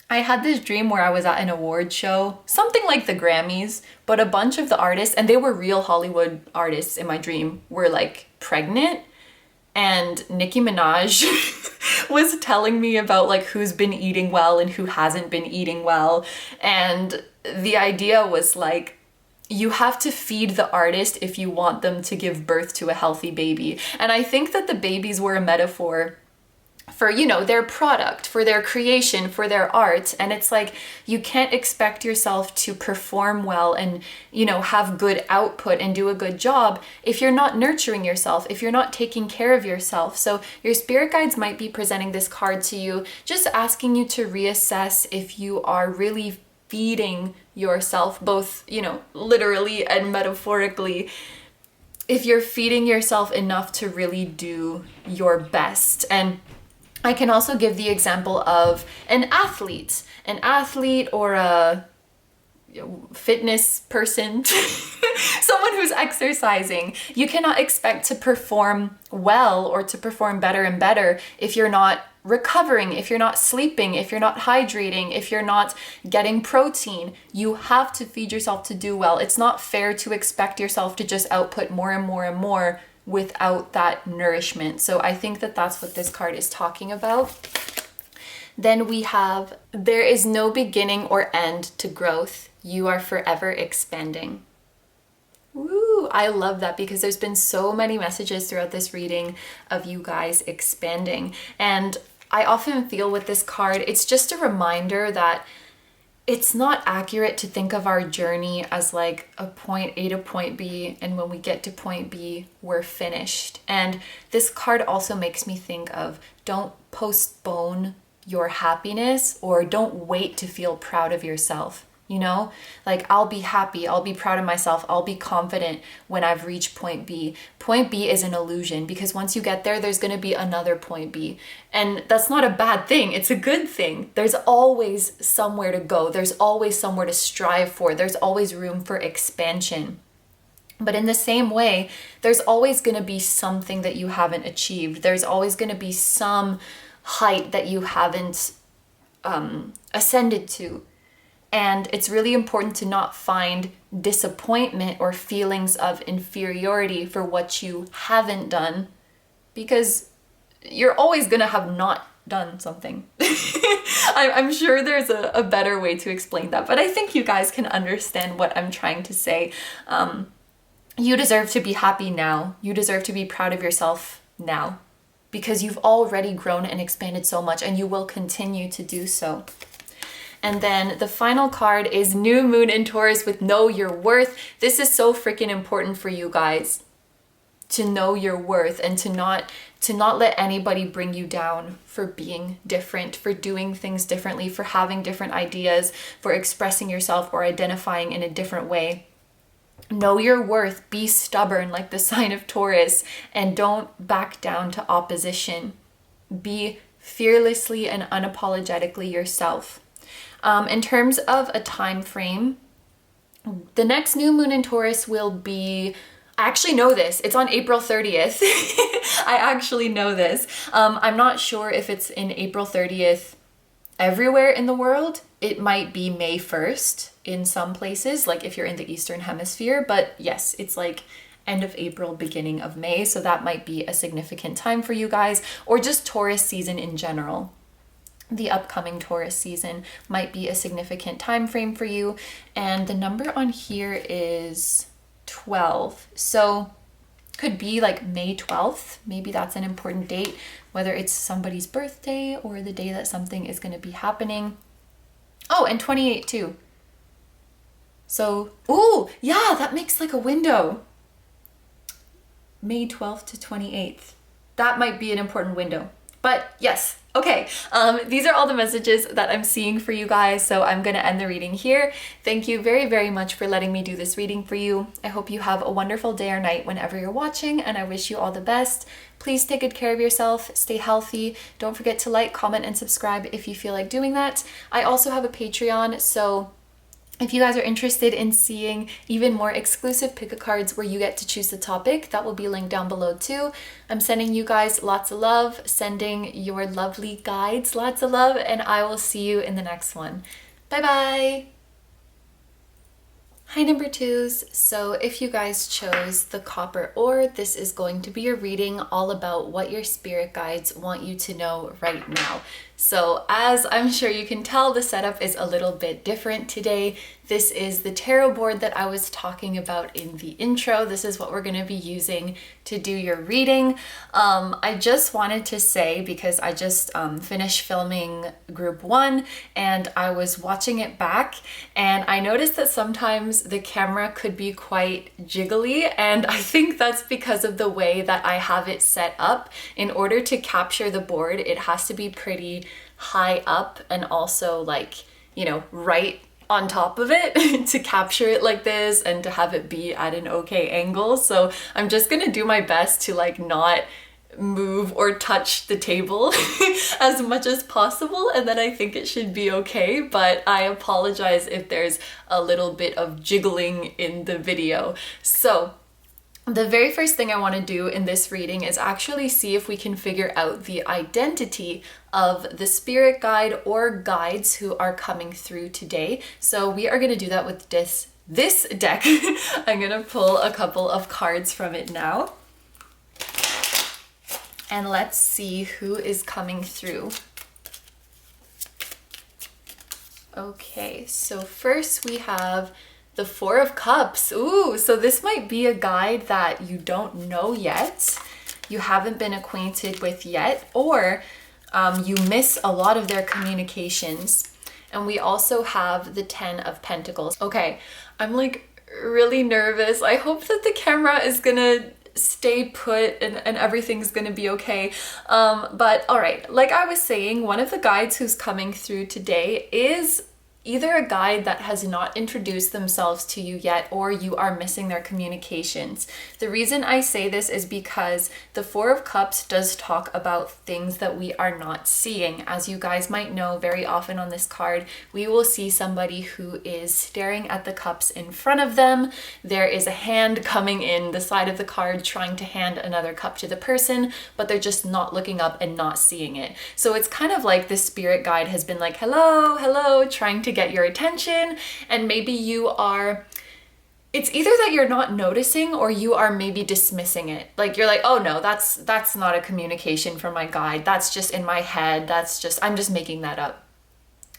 Speaker 1: I had this dream where I was at an award show, something like the Grammys, but a bunch of the artists, and they were real Hollywood artists in my dream, were like pregnant. And Nicki Minaj was telling me about like who's been eating well and who hasn't been eating well. And the idea was like, you have to feed the artist if you want them to give birth to a healthy baby. And I think that the babies were a metaphor for, you know, their product, for their creation, for their art. And it's like, you can't expect yourself to perform well and, you know, have good output and do a good job if you're not nurturing yourself, if you're not taking care of yourself. So your spirit guides might be presenting this card to you, just asking you to reassess if you are really feeding yourself, both, you know, literally and metaphorically, if you're feeding yourself enough to really do your best. And I can also give the example of an athlete or a fitness person, someone who's exercising, you cannot expect to perform well or to perform better and better if you're not recovering, if you're not sleeping, if you're not hydrating, if you're not getting protein. You have to feed yourself to do well. It's not fair to expect yourself to just output more and more and more without that nourishment. So I think that that's what this card is talking about. Then we have, there is no beginning or end to growth. You are forever expanding. Woo! I love that because there's been so many messages throughout this reading of you guys expanding. And I often feel with this card, it's just a reminder that it's not accurate to think of our journey as like a point A to point B, and when we get to point B, we're finished. And this card also makes me think of, don't postpone your happiness, or don't wait to feel proud of yourself. You know, like, I'll be happy, I'll be proud of myself, I'll be confident when I've reached point B. Point B is an illusion, because once you get there, there's going to be another point B. And that's not a bad thing, it's a good thing. There's always somewhere to go, there's always somewhere to strive for, there's always room for expansion. But in the same way, there's always going to be something that you haven't achieved. There's always going to be some height that you haven't ascended to. And it's really important to not find disappointment or feelings of inferiority for what you haven't done, because you're always going to have not done something. I'm sure there's a better way to explain that, but I think you guys can understand what I'm trying to say. You deserve to be happy now. You deserve to be proud of yourself now, because you've already grown and expanded so much, and you will continue to do so. And then the final card is New Moon in Taurus with Know Your Worth. This is so freaking important for you guys, to know your worth and to not let anybody bring you down for being different, for doing things differently, for having different ideas, for expressing yourself or identifying in a different way. Know your worth, be stubborn like the sign of Taurus, and don't back down to opposition. Be fearlessly and unapologetically yourself. In terms of a time frame, the next new moon in Taurus will be, I actually know this, it's on April 30th. I actually know this. I'm not sure if it's in April 30th everywhere in the world. It might be May 1st in some places, like if you're in the Eastern Hemisphere, but yes, it's like end of April, beginning of May, so that might be a significant time for you guys, or just Taurus season in general. The upcoming Taurus season might be a significant time frame for you. And the number on here is 12. So could be like May 12th. Maybe that's an important date, whether it's somebody's birthday or the day that something is going to be happening. Oh, and 28 too. So, ooh, yeah, that makes like a window. May 12th to 28th. That might be an important window. But yes, okay, these are all the messages that I'm seeing for you guys, so I'm gonna end the reading here. Thank you very, very much for letting me do this reading for you. I hope you have a wonderful day or night whenever you're watching, and I wish you all the best. Please take good care of yourself, stay healthy. Don't forget to like, comment, and subscribe if you feel like doing that. I also have a Patreon, so if you guys are interested in seeing even more exclusive pick-a-cards where you get to choose the topic, that will be linked down below too. I'm sending you guys lots of love, sending your lovely guides lots of love, and I will see you in the next one. Bye-bye! Hi number twos. So if you guys chose the copper ore, this is going to be a reading all about what your spirit guides want you to know right now. So as I'm sure you can tell, the setup is a little bit different today. This is the tarot board that I was talking about in the intro. This is what we're going to be using to do your reading. I just wanted to say, because I just finished filming group 1 and I was watching it back, and I noticed that sometimes the camera could be quite jiggly, and I think that's because of the way that I have it set up. In order to capture the board, it has to be pretty high up and also, like, you know, right on top of it to capture it like this and to have it be at an okay angle. So I'm just gonna do my best to like not move or touch the table as much as possible, and then I think it should be okay, but I apologize if there's a little bit of jiggling in the video. So the very first thing I want to do in this reading is actually see if we can figure out the identity of the spirit guide or guides who are coming through today. So we are going to do that with this deck. I'm going to pull a couple of cards from it now. And let's see who is coming through. Okay, so first we have the Four of Cups. Ooh, so this might be a guide that you don't know yet, you haven't been acquainted with yet, or you miss a lot of their communications. And we also have the Ten of Pentacles. Okay, I'm like really nervous. I hope that the camera is gonna stay put and everything's gonna be okay. But all right, like I was saying, one of the guides who's coming through today is either a guide that has not introduced themselves to you yet, or you are missing their communications. The reason I say this is because the Four of Cups does talk about things that we are not seeing. As you guys might know, very often on this card, we will see somebody who is staring at the cups in front of them. There is a hand coming in the side of the card trying to hand another cup to the person, but they're just not looking up and not seeing it. So it's kind of like this spirit guide has been like, hello, hello, trying to get your attention, and maybe you are, it's either that you're not noticing or you are maybe dismissing it. Like you're like, oh no, that's not a communication from my guide, that's just in my head, I'm just making that up.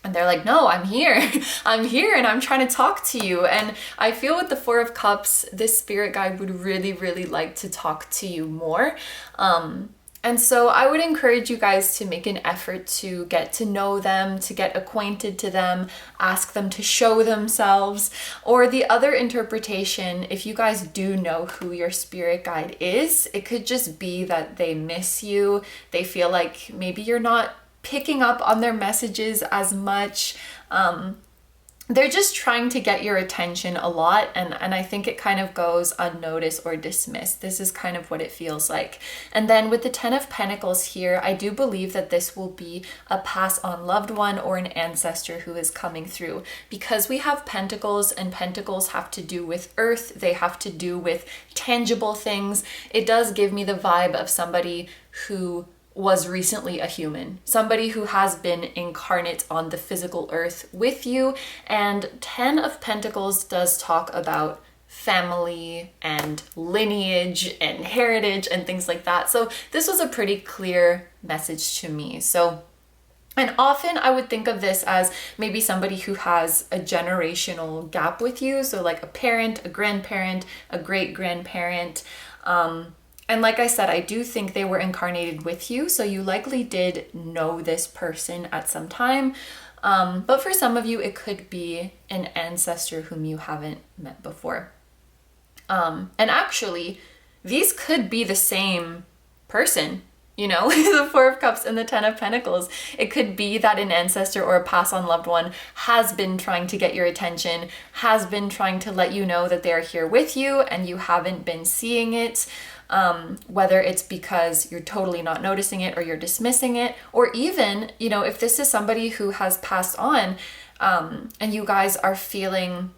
Speaker 1: And they're like, no, I'm here. I'm here and I'm trying to talk to you. And I feel with the Four of Cups, this spirit guide would really, really like to talk to you more. And so I would encourage you guys to make an effort to get to know them, to get acquainted to them, ask them to show themselves. Or the other interpretation, if you guys do know who your spirit guide is, it could just be that they miss you. They feel like maybe you're not picking up on their messages as much. They're just trying to get your attention a lot, and I think it kind of goes unnoticed or dismissed. This is kind of what it feels like. And then with the Ten of Pentacles here, I do believe that this will be a pass-on loved one or an ancestor who is coming through. Because we have pentacles, and pentacles have to do with earth, they have to do with tangible things. It does give me the vibe of somebody who was recently a human, somebody who has been incarnate on the physical earth with you. And Ten of Pentacles does talk about family and lineage and heritage and things like that. So this was a pretty clear message to me. So, and often I would think of this as maybe somebody who has a generational gap with you. So like a parent, a grandparent, a great-grandparent. And like I said, I do think they were incarnated with you, so you likely did know this person at some time. But for some of you, it could be an ancestor whom you haven't met before. And actually, these could be the same person, you know, the Four of Cups and the Ten of Pentacles. It could be that an ancestor or a pass-on loved one has been trying to get your attention, has been trying to let you know that they're here with you and you haven't been seeing it. Whether it's because you're totally not noticing it or you're dismissing it, or even, you know, if this is somebody who has passed on, and you guys are feeling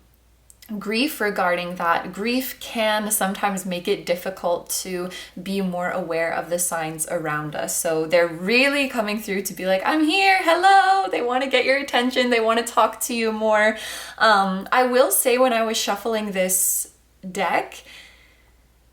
Speaker 1: grief regarding that. Grief can sometimes make it difficult to be more aware of the signs around us. So they're really coming through to be like, I'm here, hello. They want to get your attention. They want to talk to you more. I will say, when I was shuffling this deck,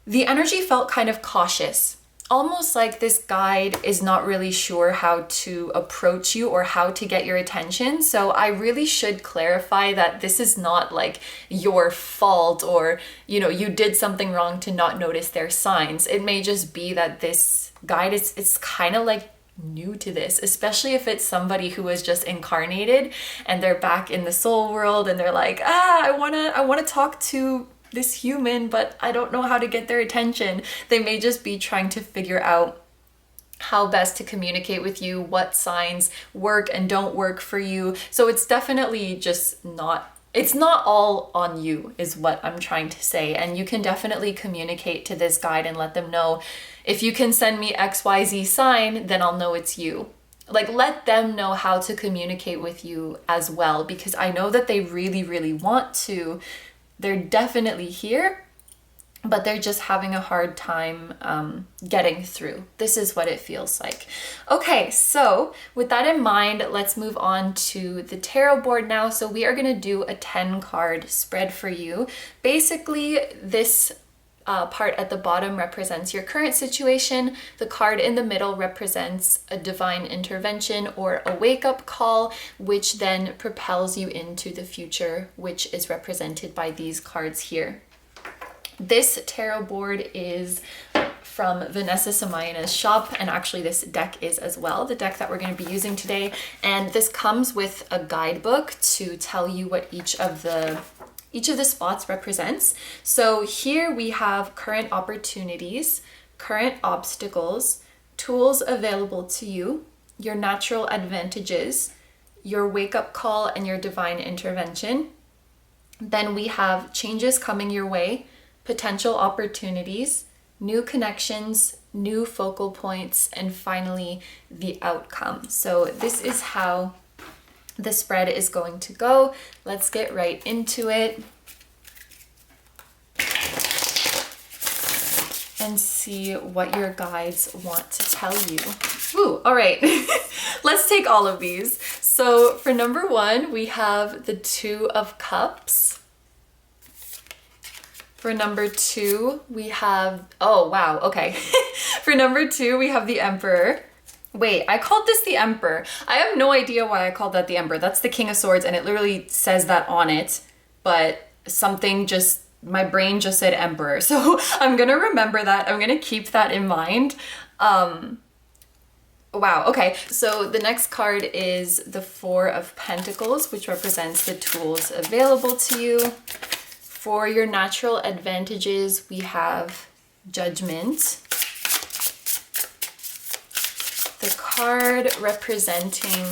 Speaker 1: the energy felt kind of cautious, almost like this guide is not really sure how to approach you or how to get your attention. So I really should clarify that this is not like your fault, or, you know, you did something wrong to not notice their signs. It may just be that this guide is kind of like new to this, especially if it's somebody who was just incarnated and they're back in the soul world and they're like, I want to talk to this human, but I don't know how to get their attention. They may just be trying to figure out how best to communicate with you, what signs work and don't work for you. So it's definitely just not, it's not all on you is what I'm trying to say. And you can definitely communicate to this guide and let them know, If you can send me XYZ sign, then I'll know it's you. Like, let them know how to communicate with you as well, because I know that they really, really want to. They're definitely here, but they're just having a hard time getting through. This is what it feels like. Okay, so with that in mind, let's move on to the tarot board now. So we are gonna do a 10 card spread for you. Basically, this part at the bottom represents your current situation. The card in the middle represents a divine intervention or a wake-up call, which then propels you into the future, which is represented by these cards here. This tarot board is from Vanessa Samayana's shop, and actually this deck is as well, the deck that we're going to be using today. And this comes with a guidebook to tell you what each of the spots represents. So here we have current opportunities, current obstacles, tools available to you, your natural advantages, your wake-up call, and your divine intervention. Then we have changes coming your way, potential opportunities, new connections, new focal points, and finally the outcome. So this is how the spread is going to go. Let's get right into it and see what your guides want to tell you. Ooh, all right. Let's take all of these. So for number 1, we have the 2 of Cups. For number 2, we have, oh wow, okay. For number 2, we have the Emperor. Wait, I called this the Emperor. I have no idea why I called that the Emperor. That's the King of Swords, and it literally says that on it, but something just, my brain just said Emperor. So I'm gonna remember that. I'm gonna keep that in mind. Wow, okay. So the next card is the 4 of Pentacles, which represents the tools available to you. For your natural advantages, we have Judgment. The card representing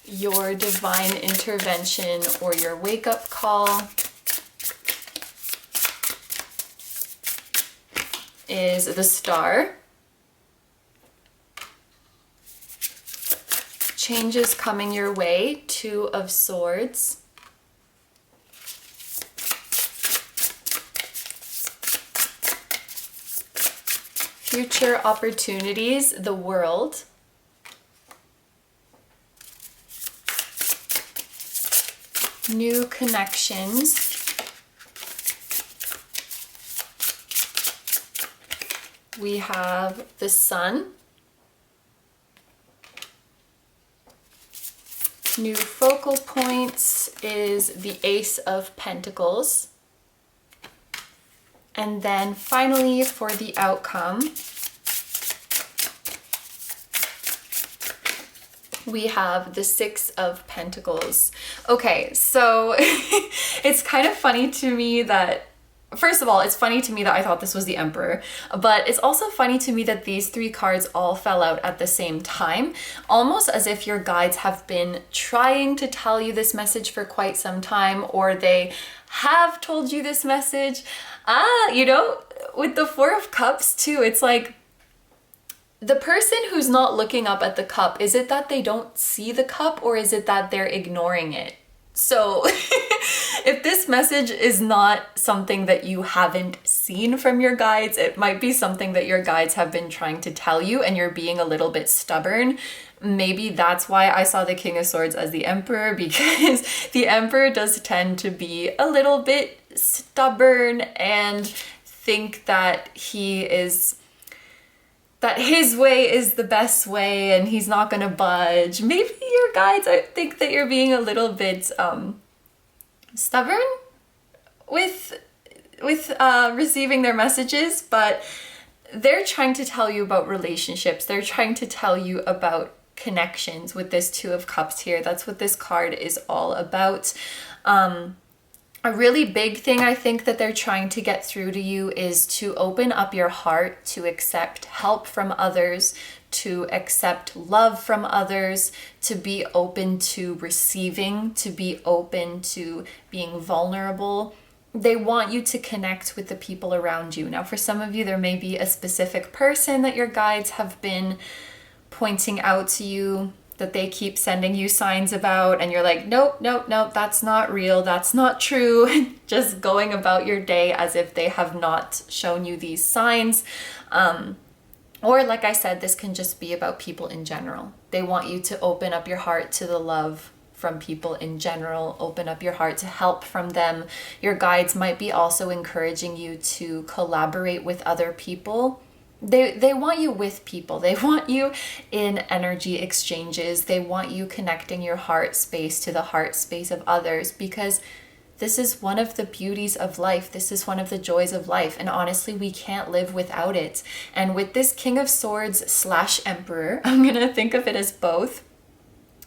Speaker 1: your divine intervention or your wake-up call is the Star. Changes coming your way, 2 of Swords. Future opportunities, the World. New connections. We have the Sun. New focal points is the Ace of Pentacles. And then finally, for the outcome, we have the 6 of Pentacles. Okay, so it's kind of funny to me that, first of all, it's funny to me that I thought this was the Emperor, but it's also funny to me that these 3 cards all fell out at the same time, almost as if your guides have been trying to tell you this message for quite some time, or they have told you this message. You know, with the 4 of Cups too, it's like the person who's not looking up at the cup, is it that they don't see the cup, or is it that they're ignoring it? So if this message is not something that you haven't seen from your guides, it might be something that your guides have been trying to tell you and you're being a little bit stubborn. Maybe that's why I saw the King of Swords as the Emperor, because the Emperor does tend to be a little bit stubborn and think that his way is the best way and he's not gonna budge. Maybe your guides think that you're being a little bit stubborn with receiving their messages, but they're trying to tell you about relationships. They're trying to tell you about connections with this 2 of Cups here. That's what this card is all about. A really big thing I think that they're trying to get through to you is to open up your heart, to accept help from others, to accept love from others, to be open to receiving, to be open to being vulnerable. they want you to connect with the people around you. Now, for some of you, there may be a specific person that your guides have been pointing out to you, that they keep sending you signs about, and you're like, nope, nope, nope, that's not real, that's not true. Just going about your day as if they have not shown you these signs. Or like I said, this can just be about people in general. They want you to open up your heart to the love from people in general, open up your heart to help from them. Your guides might be also encouraging you to collaborate with other people. They want you with people. They want you in energy exchanges. They want you connecting your heart space to the heart space of others, because this is one of the beauties of life. This is one of the joys of life. And honestly, we can't live without it. And with this King of Swords / Emperor, I'm going to think of it as both.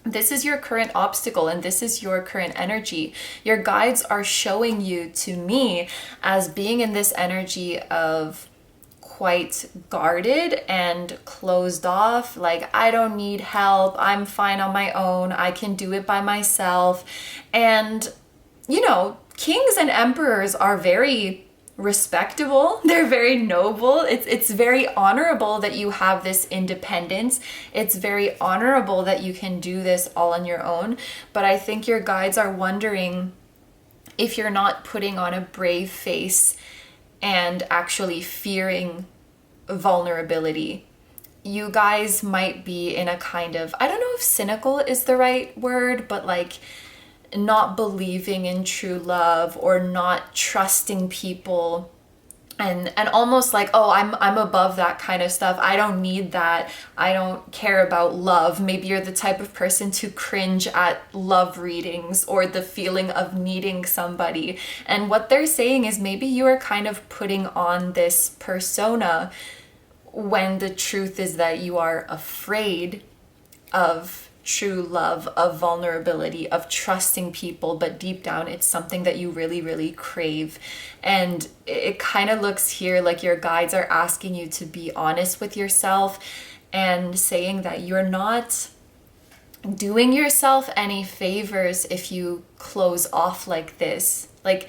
Speaker 1: This is your current obstacle and this is your current energy. Your guides are showing you to me as being in this energy of quite guarded and closed off. Like, I don't need help. I'm fine on my own. I can do it by myself. And, you know, kings and emperors are very respectable. They're very noble. It's very honorable that you have this independence. It's very honorable that you can do this all on your own. But I think your guides are wondering if you're not putting on a brave face and actually fearing vulnerability. You guys might be in a kind of, I don't know if cynical is the right word, but like not believing in true love or not trusting people, and almost like, oh, I'm above that kind of stuff. I don't need that. I don't care about love. Maybe you're the type of person to cringe at love readings or the feeling of needing somebody. And what they're saying is maybe you are kind of putting on this persona when the truth is that you are afraid of true love, of vulnerability, of trusting people, but deep down it's something that you really, really crave. And it kind of looks here like your guides are asking you to be honest with yourself and saying that you're not doing yourself any favors if you close off like this. Like,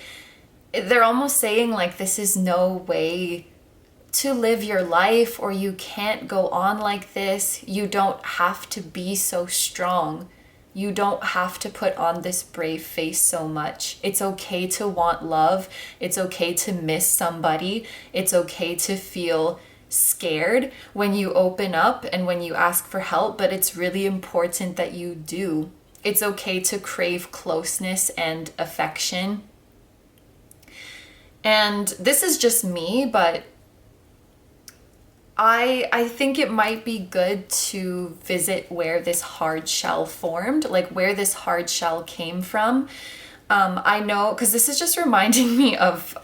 Speaker 1: they're almost saying like this is no way to live your life, or you can't go on like this. You don't have to be so strong. You don't have to put on this brave face so much. It's okay to want love. It's okay to miss somebody. It's okay to feel scared when you open up and when you ask for help, but it's really important that you do. It's okay to crave closeness and affection. And this is just me, but I think it might be good to visit where this hard shell formed, like where this hard shell came from. I know, because this is just reminding me of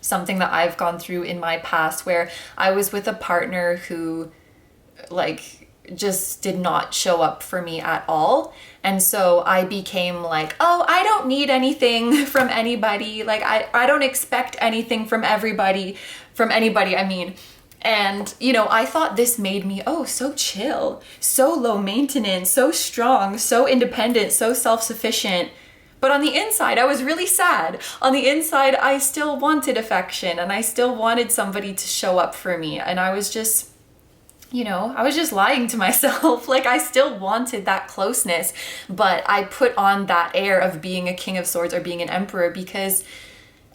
Speaker 1: something that I've gone through in my past, where I was with a partner who like just did not show up for me at all. And so I became like, oh, I don't need anything from anybody. Like I don't expect anything from anybody, I mean. And, you know, I thought this made me, oh, so chill, so low maintenance, so strong, so independent, so self-sufficient. But on the inside, I was really sad. On the inside, I still wanted affection and I still wanted somebody to show up for me. And I was just, you know, I was just lying to myself. Like, I still wanted that closeness, but I put on that air of being a King of Swords or being an Emperor because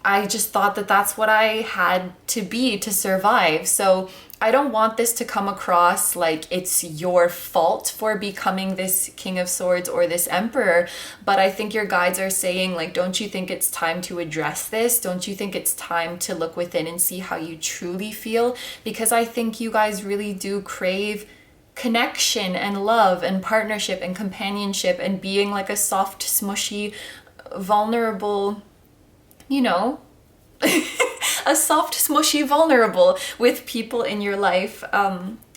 Speaker 1: I just thought that that's what I had to be to survive. So I don't want this to come across like it's your fault for becoming this King of Swords or this Emperor. But I think your guides are saying, like, don't you think it's time to address this? Don't you think it's time to look within and see how you truly feel? Because I think you guys really do crave connection and love and partnership and companionship and being like a soft, smushy, vulnerable, you know, a soft, smushy, vulnerable with people in your life,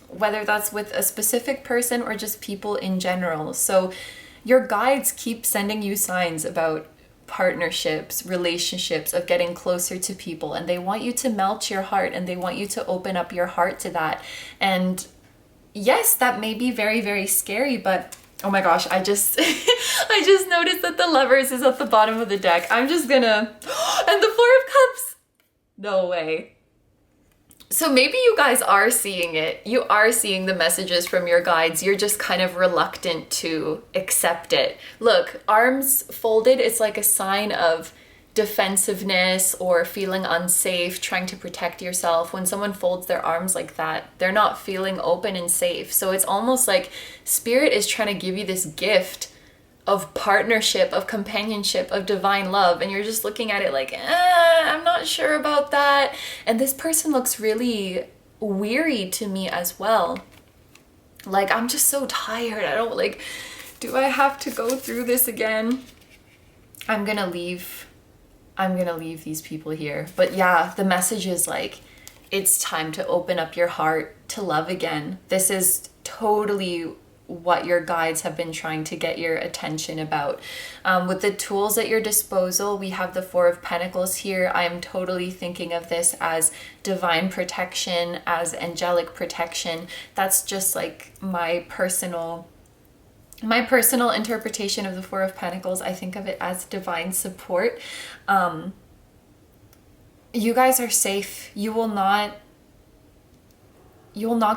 Speaker 1: whether that's with a specific person or just people in general. So your guides keep sending you signs about partnerships, relationships, of getting closer to people, and they want you to melt your heart and they want you to open up your heart to that. And yes, that may be very, very scary, but Oh my gosh, I just I just noticed that the Lovers is at the bottom of the deck. I'm just gonna and the Four of Cups. No way. So maybe you guys are seeing it. You are seeing the messages from your guides. You're just kind of reluctant to accept it. Look, arms folded, it's like a sign of defensiveness or feeling unsafe, trying to protect yourself. When someone folds their arms like that, they're not feeling open and safe. So it's almost like Spirit is trying to give you this gift of partnership, of companionship, of divine love, and you're just looking at it like, I'm not sure about that. And this person looks really weary to me as well. Like, I'm just so tired. I don't like, do I have to go through this again? I'm gonna leave these people here. But yeah, the message is like, it's time to open up your heart to love again. This is totally what your guides have been trying to get your attention about. With the tools at your disposal, we have the Four of Pentacles here. I am totally thinking of this as divine protection, as angelic protection. That's just like my personal interpretation of the Four of Pentacles. I think of it as divine support. You guys are safe. You will not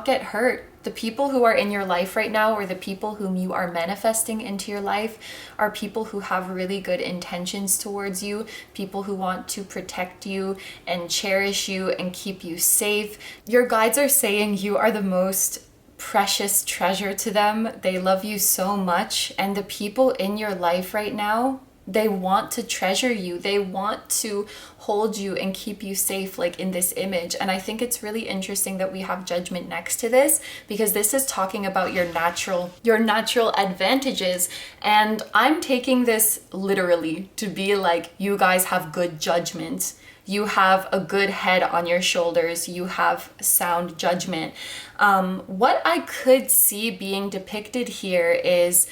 Speaker 1: get hurt. The people who are in your life right now, or the people whom you are manifesting into your life, are people who have really good intentions towards you, people who want to protect you and cherish you and keep you safe. Your guides are saying you are the most precious treasure to them. They love you so much, and the people in your life right now, they want to treasure you. They want to hold you and keep you safe, like in this image. And I think it's really interesting that we have Judgment next to this, because this is talking about your natural advantages. And I'm taking this literally to be like, you guys have good judgment. You have a good head on your shoulders. You have sound judgment. What I could see being depicted here is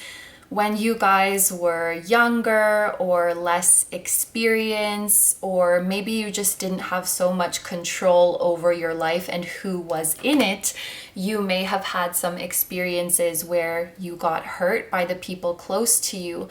Speaker 1: when you guys were younger or less experienced, or maybe you just didn't have so much control over your life and who was in it, you may have had some experiences where you got hurt by the people close to you.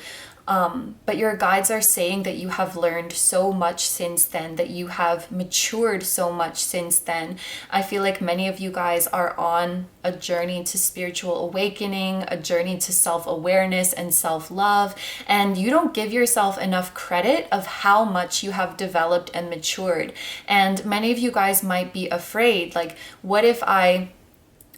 Speaker 1: But your guides are saying that you have learned so much since then, that you have matured so much since then. I feel like many of you guys are on a journey to spiritual awakening, a journey to self-awareness and self-love, and you don't give yourself enough credit of how much you have developed and matured. And many of you guys might be afraid, like, what if I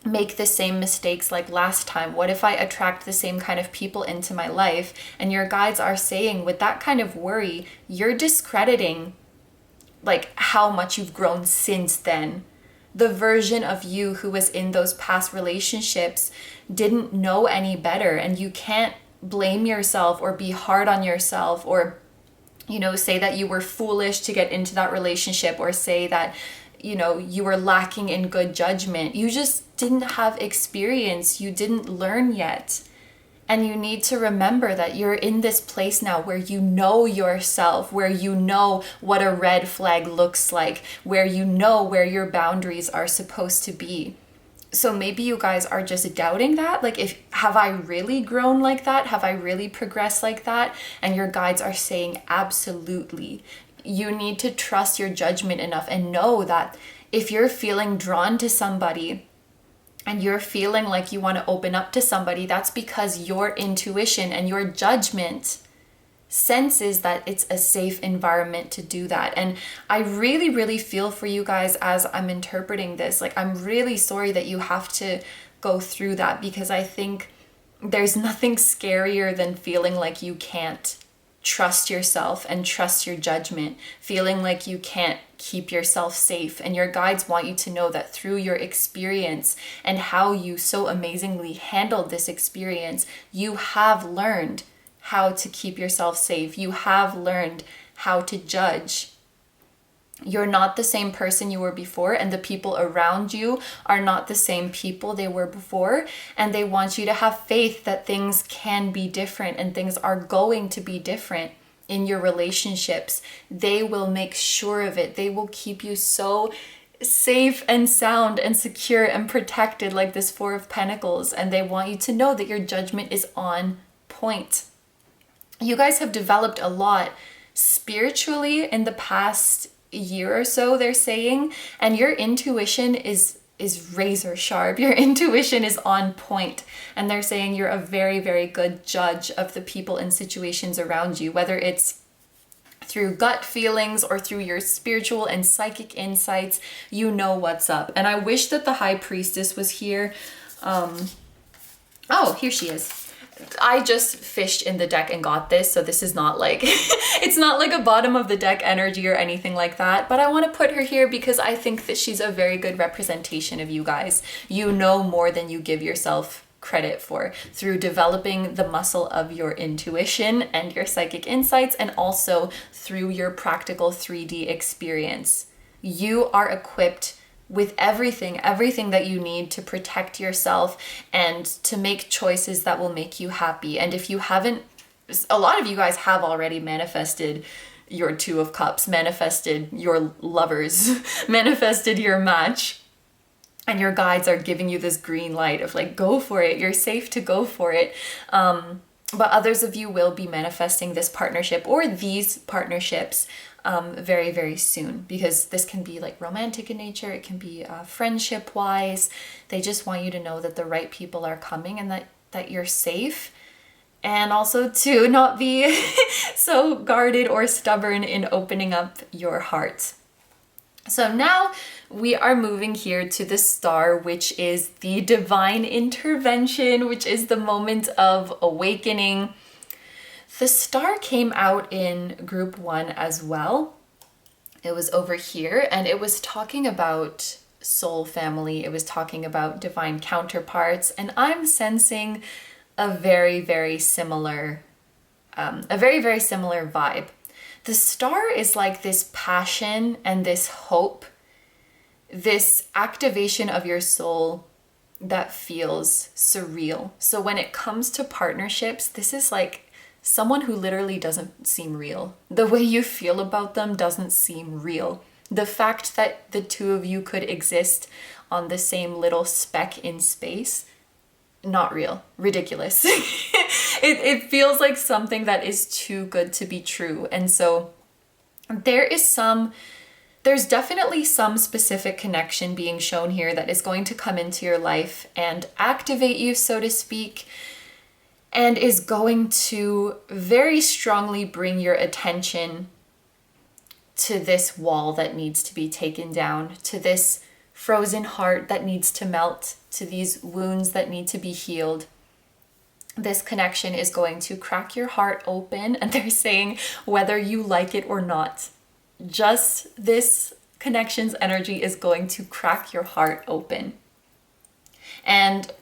Speaker 1: make the same mistakes like last time? What if I attract the same kind of people into my life? And your guides are saying, with that kind of worry, you're discrediting like how much you've grown since then. The version of you who was in those past relationships didn't know any better, and you can't blame yourself or be hard on yourself, or, you know, say that you were foolish to get into that relationship, or say that, you know, you were lacking in good judgment. You just didn't have experience. You didn't learn yet. And you need to remember that you're in this place now where you know yourself, where you know what a red flag looks like, where you know where your boundaries are supposed to be. So maybe you guys are just doubting that. Like, have I really grown like that? Have I really progressed like that? And your guides are saying, absolutely. You need to trust your judgment enough and know that if you're feeling drawn to somebody and you're feeling like you want to open up to somebody, that's because your intuition and your judgment senses that it's a safe environment to do that. And I really, really feel for you guys as I'm interpreting this. Like, I'm really sorry that you have to go through that, because I think there's nothing scarier than feeling like you can't trust yourself and trust your judgment, feeling like you can't keep yourself safe. And your guides want you to know that through your experience and how you so amazingly handled this experience, you have learned how to keep yourself safe. You have learned how to judge. You're not the same person you were before, and the people around you are not the same people they were before. And they want you to have faith that things can be different and things are going to be different in your relationships. They will make sure of it. They will keep you so safe and sound and secure and protected, like this Four of Pentacles, and they want you to know that your judgment is on point. You guys have developed a lot spiritually in the past year or so, they're saying, and your intuition is razor sharp. Your intuition is on point, and they're saying you're a very, very good judge of the people and situations around you, whether it's through gut feelings or through your spiritual and psychic insights. You know what's up. And I wish that the High Priestess was here. Oh, here she is. I just fished in the deck and got this, so this is not like, it's not like a bottom of the deck energy or anything like that, but I want to put her here because I think that she's a very good representation of you guys. You know more than you give yourself credit for through developing the muscle of your intuition and your psychic insights, and also through your practical 3D experience. You are equipped with everything that you need to protect yourself and to make choices that will make you happy. And if you haven't, a lot of you guys have already manifested your Two of Cups, manifested your lovers, manifested your match, and your guides are giving you this green light of like, go for it, you're safe to go for it. But others of you will be manifesting this partnership or these partnerships very, very soon, because this can be like romantic in nature. It can be friendship wise. They just want you to know that the right people are coming and that you're safe, and also to not be so guarded or stubborn in opening up your heart. So now we are moving here to the star, which is the divine intervention, which is the moment of awakening. The star came out in group 1 as well. It was over here, and it was talking about soul family. It was talking about divine counterparts, and I'm sensing a very, very similar vibe. The star is like this passion and this hope, this activation of your soul that feels surreal. So when it comes to partnerships, this is like someone who literally doesn't seem real. The way you feel about them doesn't seem real. The fact that the two of you could exist on the same little speck in space, not real, ridiculous. It feels like something that is too good to be true. And so there's definitely some specific connection being shown here that is going to come into your life and activate you, so to speak, and is going to very strongly bring your attention to this wall that needs to be taken down, to this frozen heart that needs to melt, to these wounds that need to be healed. This connection is going to crack your heart open, and they're saying whether you like it or not, just this connection's energy is going to crack your heart open. And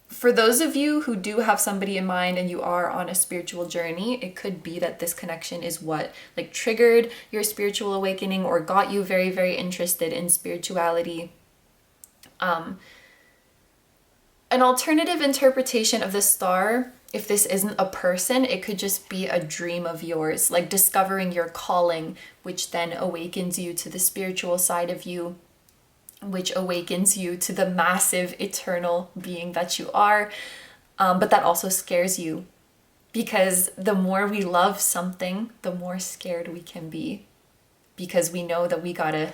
Speaker 1: for those of you who do have somebody in mind and you are on a spiritual journey, it could be that this connection is what like triggered your spiritual awakening or got you very, very interested in spirituality. An alternative interpretation of the star, if this isn't a person, it could just be a dream of yours, like discovering your calling, which then awakens you to the spiritual side of you, which awakens you to the massive eternal being that you are. But that also scares you, because the more we love something, the more scared we can be, because we know that we gotta,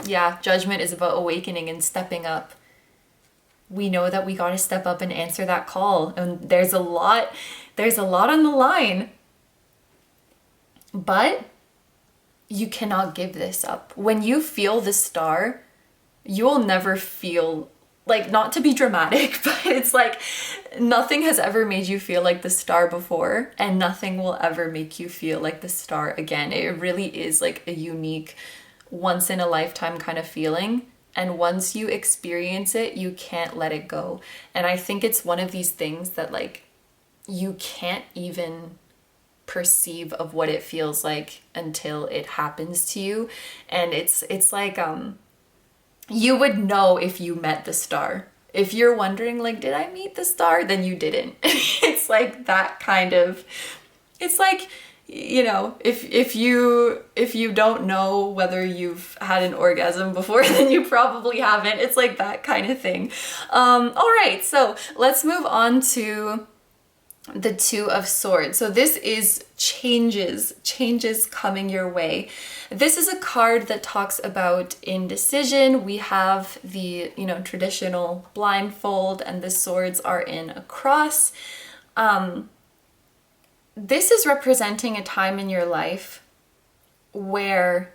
Speaker 1: judgment is about awakening and stepping up. We know that we got to step up and answer that call. And there's a lot on the line. But you cannot give this up. When you feel the star, you will never feel, like, not to be dramatic, but it's like nothing has ever made you feel like the star before, and nothing will ever make you feel like the star again. It really is like a unique, once in a lifetime kind of feeling. And once you experience it, you can't let it go. And I think it's one of these things that like you can't even perceive of what it feels like until it happens to you. And it's like you would know if you met the star. If you're wondering like, did I meet the star? Then you didn't. It's like that kind of, it's like you know, if you don't know whether you've had an orgasm before, then you probably haven't. It's like that kind of thing. All right, so let's move on to the Two of Swords. So this is changes coming your way. This is a card that talks about indecision. We have the, you know, traditional blindfold, and the swords are in a cross. This is representing a time in your life where,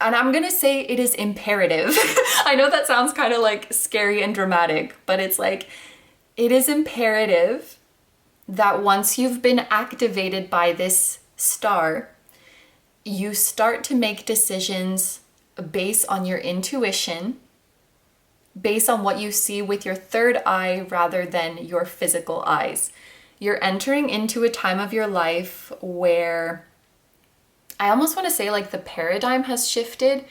Speaker 1: and I'm gonna say it is imperative. I know that sounds kind of like scary and dramatic, but it's like, it is imperative that once you've been activated by this star, you start to make decisions based on your intuition, based on what you see with your third eye rather than your physical eyes. You're entering into a time of your life where I almost want to say like the paradigm has shifted,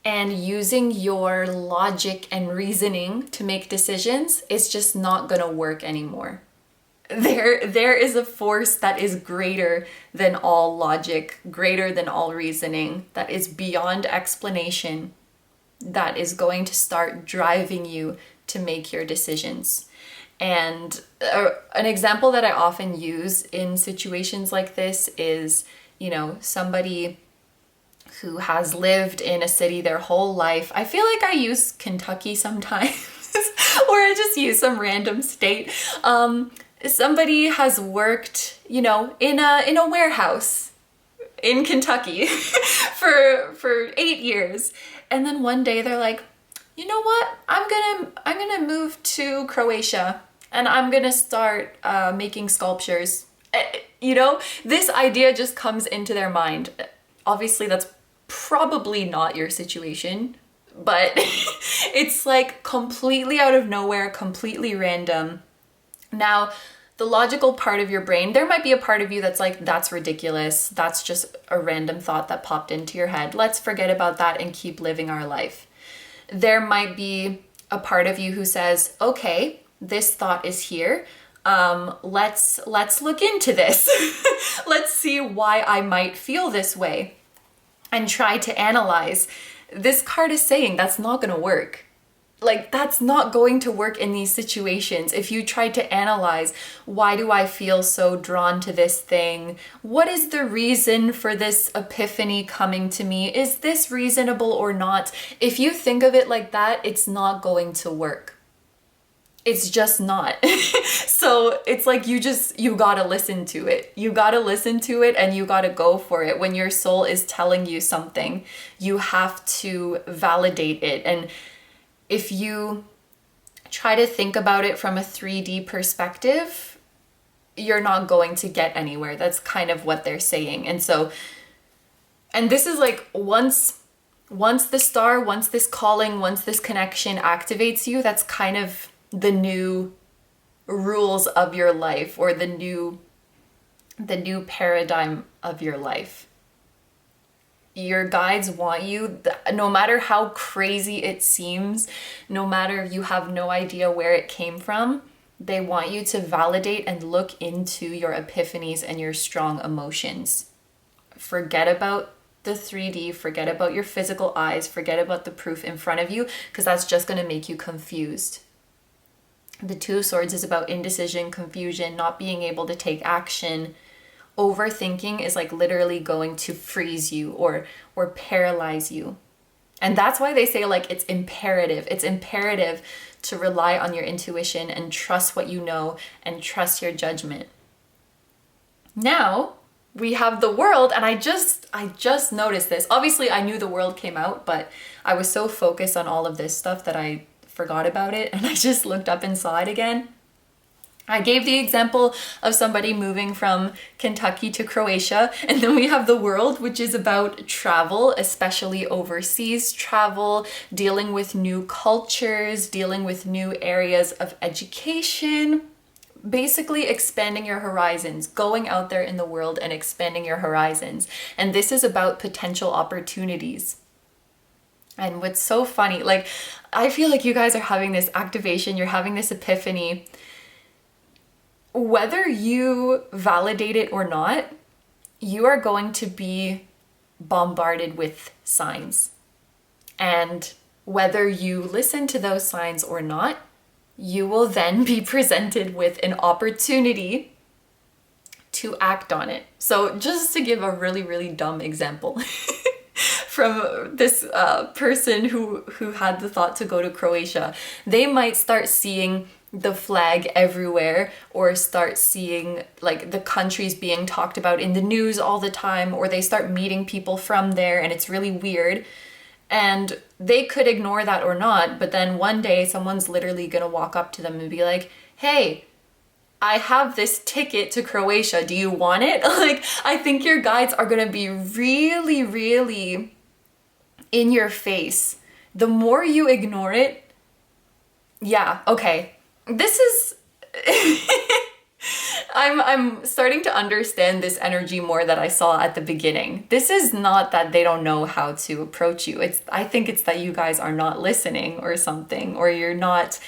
Speaker 1: and using your logic and reasoning to make decisions is just not going to work anymore. There is a force that is greater than all logic, greater than all reasoning, that is beyond explanation, that is going to start driving you to make your decisions. And an example that I often use in situations like this is, you know, somebody who has lived in a city their whole life. I feel like I use Kentucky sometimes, or I just use some random state. Somebody has worked, you know, in a warehouse in Kentucky for 8 years, and then one day they're like, you know what? I'm gonna move to Croatia, and I'm gonna start making sculptures. You know, this idea just comes into their mind. Obviously, that's probably not your situation, but it's like completely out of nowhere, completely random. Now, the logical part of your brain, there might be a part of you that's like, that's ridiculous. That's just a random thought that popped into your head. Let's forget about that and keep living our life. There might be a part of you who says, okay, this thought is here. Let's look into this. Let's see why I might feel this way and try to analyze. This card is saying that's not going to work. Like, that's not going to work in these situations. If you try to analyze, why do I feel so drawn to this thing? What is the reason for this epiphany coming to me? Is this reasonable or not? If you think of it like that, it's not going to work. It's just not. So it's like you gotta listen to it. You gotta listen to it and you gotta go for it. When your soul is telling you something, you have to validate it. And if you try to think about it from a 3D perspective, you're not going to get anywhere. That's kind of what they're saying. And this is like once this calling, once this connection activates you, that's kind of the new rules of your life, or the new paradigm of your life. Your guides want you, no matter how crazy it seems, no matter you have no idea where it came from, they want you to validate and look into your epiphanies and your strong emotions. Forget about the 3D, forget about your physical eyes, forget about the proof in front of you, because that's just going to make you confused. The Two of Swords is about indecision, confusion, not being able to take action. Overthinking is like literally going to freeze you or paralyze you. And that's why they say like it's imperative. It's imperative to rely on your intuition and trust what you know and trust your judgment. Now we have the World, and I just noticed this. Obviously I knew the World came out, but I was so focused on all of this stuff that I forgot about it, and I just looked up and saw it again. I gave the example of somebody moving from Kentucky to Croatia, and then we have the World, which is about travel, especially overseas travel, dealing with new cultures, dealing with new areas of education, basically expanding your horizons, going out there in the world and expanding your horizons. And this is about potential opportunities. And what's so funny, like, I feel like you guys are having this activation, you're having this epiphany. Whether you validate it or not, you are going to be bombarded with signs. And whether you listen to those signs or not, you will then be presented with an opportunity to act on it. So just to give a really, really dumb example from this person who had the thought to go to Croatia, they might start seeing the flag everywhere, or start seeing like the countries being talked about in the news all the time, or they start meeting people from there and it's really weird. And they could ignore that or not, but then one day someone's literally gonna walk up to them and be like, hey, I have this ticket to Croatia, do you want it? Like, I think your guides are gonna be really, really in your face. The more you ignore it, yeah, okay. This is... I'm starting to understand this energy more that I saw at the beginning. This is not that they don't know how to approach you. I think it's that you guys are not listening or something, or you're not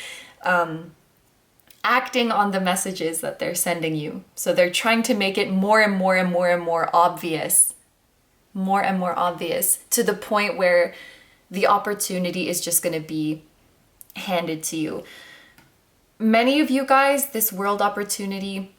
Speaker 1: acting on the messages that they're sending you. So they're trying to make it more and more and more and more obvious. More and more obvious, to the point where the opportunity is just going to be handed to you. Many of you guys, this world opportunity,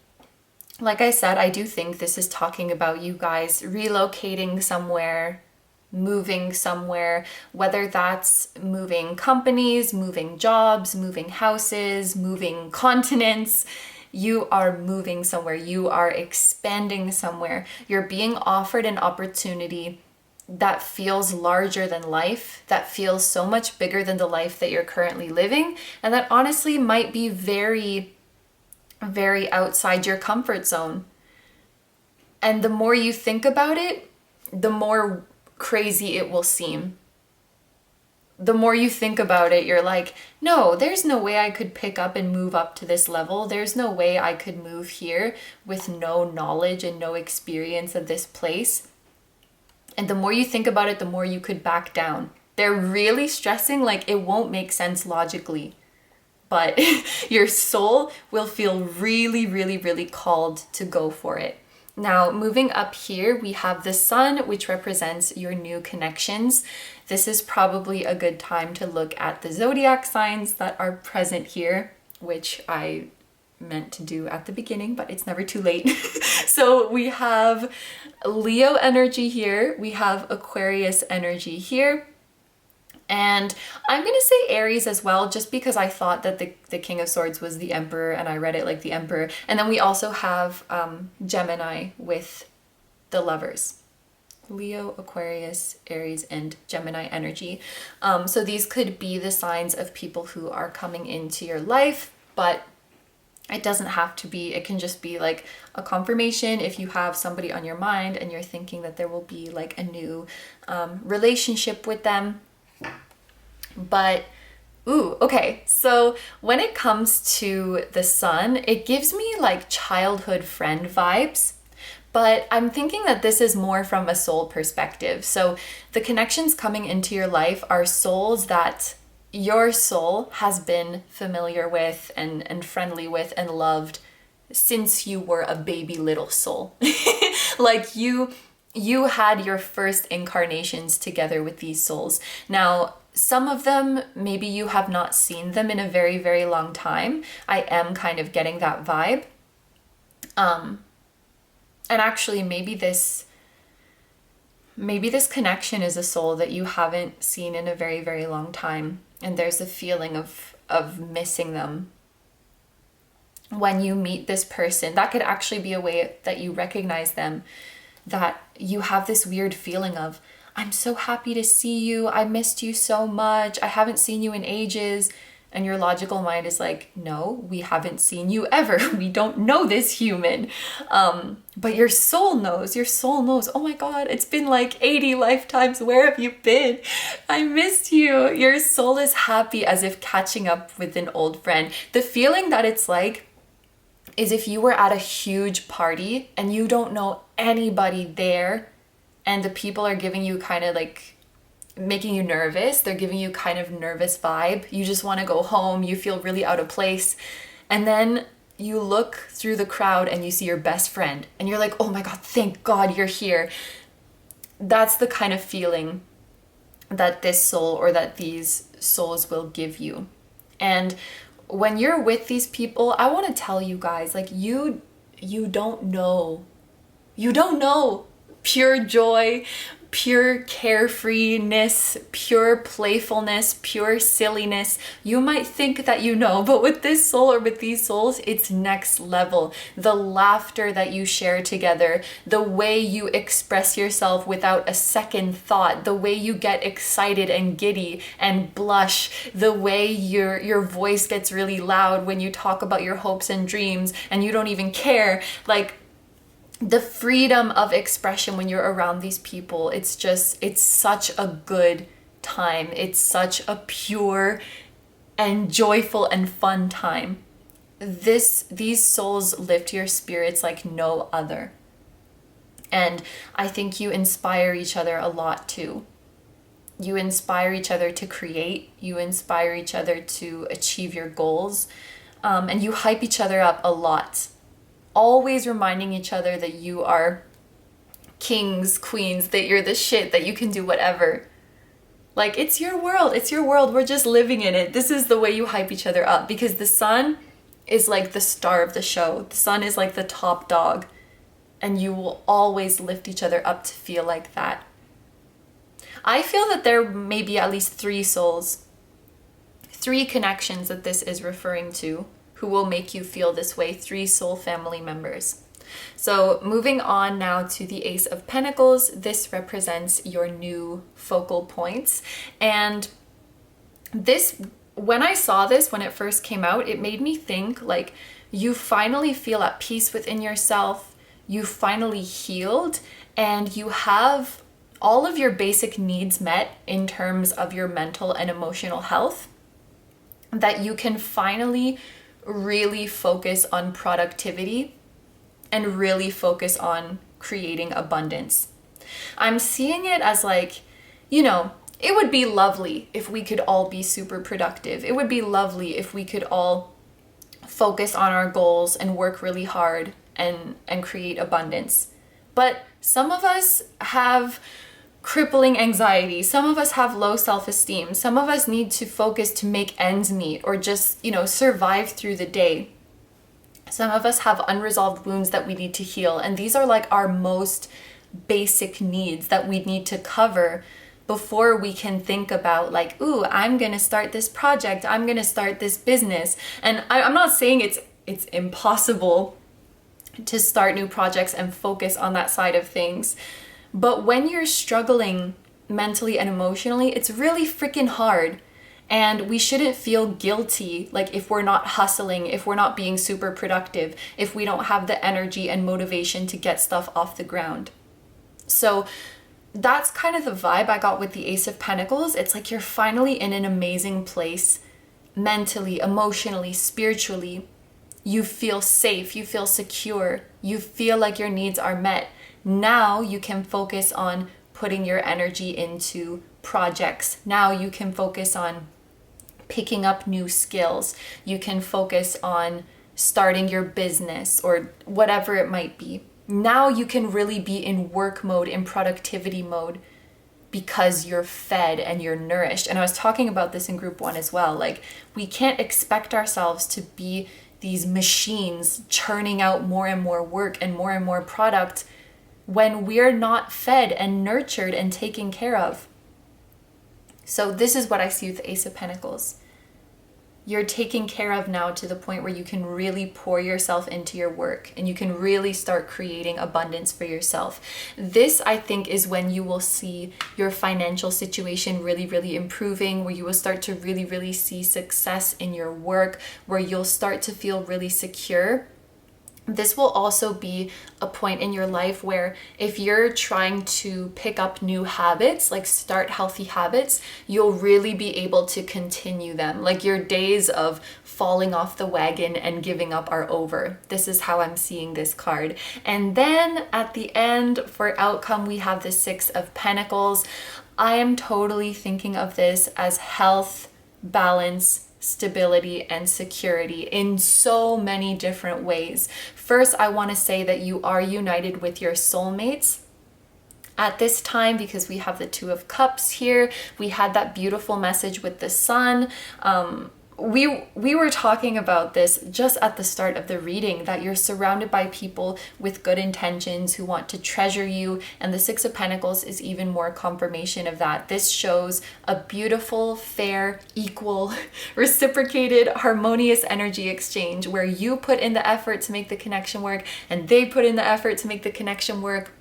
Speaker 1: like I said, I do think this is talking about you guys relocating somewhere, moving somewhere, whether that's moving companies, moving jobs, moving houses, moving continents. You are moving somewhere, you are expanding somewhere. You're being offered an opportunity that feels larger than life, that feels so much bigger than the life that you're currently living, and that honestly might be very, very outside your comfort zone. And the more you think about it, the more crazy it will seem. The more you think about it, you're like, no, there's no way I could pick up and move up to this level. There's no way I could move here with no knowledge and no experience of this place. And the more you think about it, the more you could back down. They're really stressing like it won't make sense logically, but your soul will feel really, really, really called to go for it. Now, moving up here, we have the sun, which represents your new connections. This is probably a good time to look at the zodiac signs that are present here, which I meant to do at the beginning, but it's never too late. So we have Leo energy here, we have Aquarius energy here, and I'm gonna say Aries as well, just because I thought that the King of Swords was the Emperor and I read it like the Emperor. And then we also have Gemini with the Lovers. Leo, Aquarius, Aries, and Gemini energy. So these could be the signs of people who are coming into your life, but it doesn't have to be. It can just be like a confirmation if you have somebody on your mind and you're thinking that there will be like a new relationship with them. But ooh, okay, so when it comes to the sun, it gives me like childhood friend vibes, but I'm thinking that this is more from a soul perspective. So the connections coming into your life are souls that your soul has been familiar with and friendly with and loved since you were a baby little soul. Like you had your first incarnations together with these souls. Now, some of them, maybe you have not seen them in a very, very long time. I am kind of getting that vibe. And actually, maybe this connection is a soul that you haven't seen in a very, very long time. And there's a feeling of missing them. When you meet this person, that could actually be a way that you recognize them, that you have this weird feeling of, I'm so happy to see you. I missed you so much. I haven't seen you in ages. And your logical mind is like, no, we haven't seen you ever. We don't know this human. But your soul knows. Your soul knows. Oh my God, it's been like 80 lifetimes. Where have you been? I missed you. Your soul is happy as if catching up with an old friend. The feeling that it's like is if you were at a huge party and you don't know anybody there, and the people are giving you kind of like making you nervous. They're giving you kind of nervous vibe. You just want to go home. You feel really out of place. And then you look through the crowd and you see your best friend and you're like, oh my God, thank God you're here. That's the kind of feeling that this soul or that these souls will give you. And when you're with these people, I want to tell you guys, like, you don't know. You don't know pure joy, pure carefreeness, pure playfulness, pure silliness. You might think that you know, but with this soul or with these souls, it's next level. The laughter that you share together, the way you express yourself without a second thought, the way you get excited and giddy and blush, the way your voice gets really loud when you talk about your hopes and dreams and you don't even care. Like, the freedom of expression when you're around these people, it's such a good time. It's such a pure and joyful and fun time. These souls lift your spirits like no other. And I think you inspire each other a lot too. You inspire each other to create. You inspire each other to achieve your goals. And you hype each other up a lot. Always reminding each other that you are kings, queens, that you're the shit, that you can do whatever. Like, it's your world. It's your world. We're just living in it. This is the way you hype each other up, because the sun is like the star of the show. The sun is like the top dog. And you will always lift each other up to feel like that. I feel that there may be at least 3 souls, 3 connections that this is referring to, who will make you feel this way. 3 soul family members. So moving on now to the Ace of Pentacles, this represents your new focal points. And this, when I saw this, when it first came out, it made me think like you finally feel at peace within yourself, you finally healed, and you have all of your basic needs met in terms of your mental and emotional health, that you can finally really focus on productivity and really focus on creating abundance. I'm seeing it as like, you know, it would be lovely if we could all be super productive. It would be lovely if we could all focus on our goals and work really hard and create abundance. But some of us have crippling anxiety. Some of us have low self-esteem. Some of us need to focus to make ends meet or just, you know, survive through the day. Some of us have unresolved wounds that we need to heal. And these are like our most basic needs that we need to cover before we can think about like, ooh, I'm going to start this project. I'm going to start this business. And I'm not saying it's impossible to start new projects and focus on that side of things. But when you're struggling mentally and emotionally, it's really freaking hard. And we shouldn't feel guilty, like if we're not hustling, if we're not being super productive, if we don't have the energy and motivation to get stuff off the ground. So that's kind of the vibe I got with the Ace of Pentacles. It's like you're finally in an amazing place, mentally, emotionally, spiritually. You feel safe, you feel secure, you feel like your needs are met. Now you can focus on putting your energy into projects. Now you can focus on picking up new skills. You can focus on starting your business or whatever it might be. Now you can really be in work mode, in productivity mode, because you're fed and you're nourished. And I was talking about this in group 1 as well. Like, we can't expect ourselves to be these machines churning out more and more work and more product when we're not fed and nurtured and taken care of. So this is what I see with the Ace of Pentacles. You're taken care of now to the point where you can really pour yourself into your work and you can really start creating abundance for yourself. This, I think, is when you will see your financial situation really improving, where you will start to really see success in your work, where you'll start to feel really secure. This will also be a point in your life where if you're trying to pick up new habits, like start healthy habits, you'll really be able to continue them. Like, your days of falling off the wagon and giving up are over. This is how I'm seeing this card. And then at the end, for outcome, we have the 6 of Pentacles. I am totally thinking of this as health, balance, stability, and security in so many different ways. First, I want to say that you are united with your soulmates at this time, because we have the Two of Cups here. We had that beautiful message with the sun. We were talking about this just at the start of the reading, that you're surrounded by people with good intentions who want to treasure you, and the Six of Pentacles is even more confirmation of that. This shows a beautiful, fair, equal, reciprocated, harmonious energy exchange where you put in the effort to make the connection work and they put in the effort to make the connection work.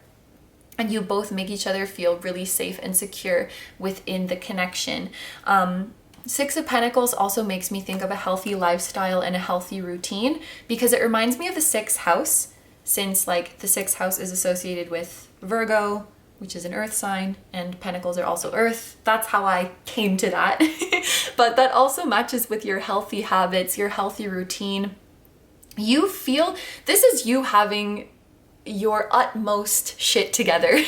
Speaker 1: And you both make each other feel really safe and secure within the connection. Six of Pentacles also makes me think of a healthy lifestyle and a healthy routine, because it reminds me of the sixth house, since like the sixth house is associated with Virgo, which is an earth sign, and Pentacles are also earth. That's how I came to that. But that also matches with your healthy habits, your healthy routine. You feel, this is you having your utmost shit together.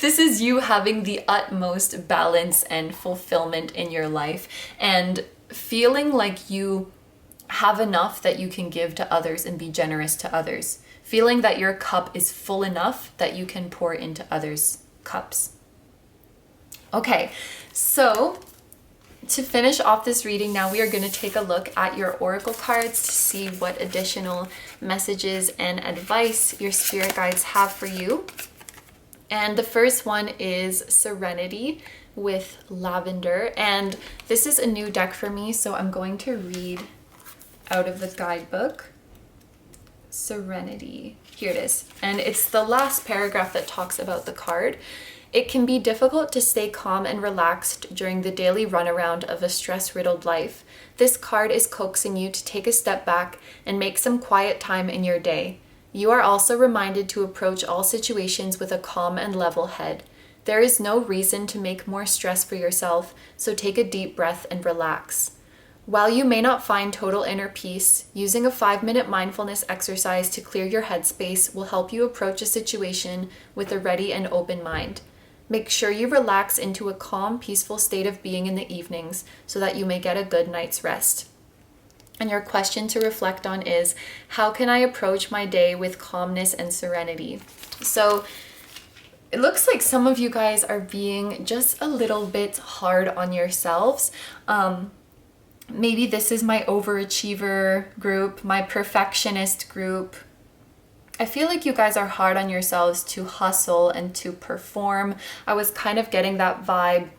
Speaker 1: This is you having the utmost balance and fulfillment in your life, and feeling like you have enough that you can give to others and be generous to others. Feeling that your cup is full enough that you can pour into others' cups. Okay, so to finish off this reading now, we are going to take a look at your oracle cards to see what additional messages and advice your spirit guides have for you. And the first one is Serenity with Lavender. And this is a new deck for me, so I'm going to read out of the guidebook. Serenity. Here it is. And it's the last paragraph that talks about the card. It can be difficult to stay calm and relaxed during the daily runaround of a stress-riddled life. This card is coaxing you to take a step back and make some quiet time in your day. You are also reminded to approach all situations with a calm and level head. There is no reason to make more stress for yourself, so take a deep breath and relax. While you may not find total inner peace, using a 5-minute mindfulness exercise to clear your headspace will help you approach a situation with a ready and open mind. Make sure you relax into a calm, peaceful state of being in the evenings so that you may get a good night's rest. And your question to reflect on is, how can I approach my day with calmness and serenity? So it looks like some of you guys are being just a little bit hard on yourselves. Maybe this is my overachiever group, my perfectionist group. I feel like you guys are hard on yourselves to hustle and to perform. I was kind of getting that vibe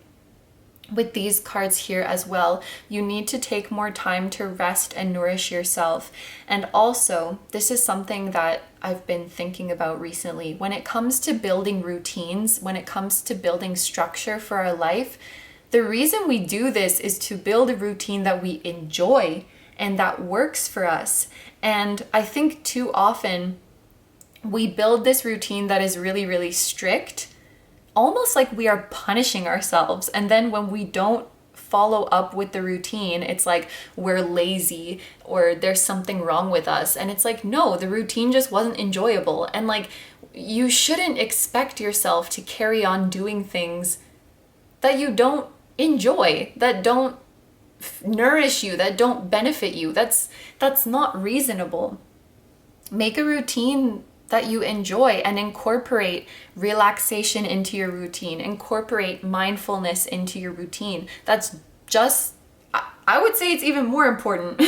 Speaker 1: with these cards here as well. You need to take more time to rest and nourish yourself. And also, this is something that I've been thinking about recently. When it comes to building routines, when it comes to building structure for our life, the reason we do this is to build a routine that we enjoy and that works for us. And I think too often we build this routine that is really, really strict, almost like we are punishing ourselves. And then when we don't follow up with the routine, it's like we're lazy or there's something wrong with us. And it's like, no, the routine just wasn't enjoyable. And like, you shouldn't expect yourself to carry on doing things that you don't enjoy, that don't nourish you, that don't benefit you. That's not reasonable. Make a routine that you enjoy and incorporate relaxation into your routine, incorporate mindfulness into your routine. That's just, I would say it's even more important.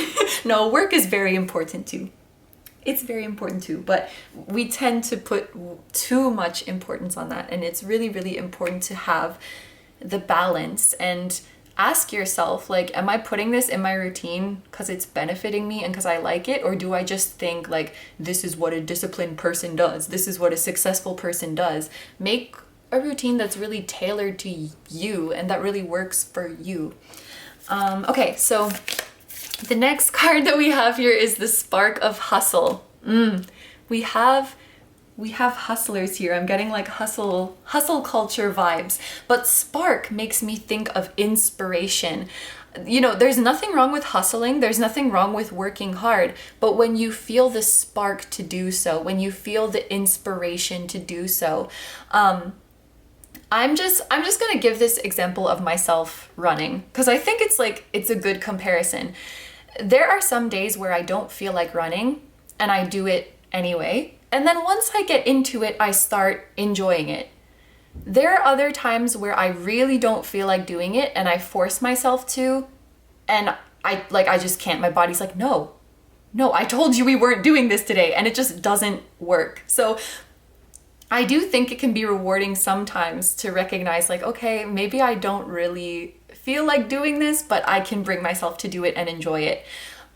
Speaker 1: No, work is very important too. It's very important too, but we tend to put too much importance on that. And it's really, really important to have the balance and ask yourself, like, am I putting this in my routine because it's benefiting me and because I like it? Or do I just think like, this is what a disciplined person does, this is what a successful person does? Make a routine that's really tailored to you and that really works for you. Okay, so the next card that we have here is the Spark of Hustle. We have hustlers here. I'm getting like hustle culture vibes. But spark makes me think of inspiration. You know, there's nothing wrong with hustling. There's nothing wrong with working hard. But when you feel the spark to do so, when you feel the inspiration to do so, I'm just gonna give this example of myself running because I think it's a good comparison. There are some days where I don't feel like running and I do it anyway. And then once I get into it, I start enjoying it. There are other times where I really don't feel like doing it and I force myself to, and I just can't. My body's like, no, I told you we weren't doing this today, and it just doesn't work. So I do think it can be rewarding sometimes to recognize like, okay, maybe I don't really feel like doing this, but I can bring myself to do it and enjoy it.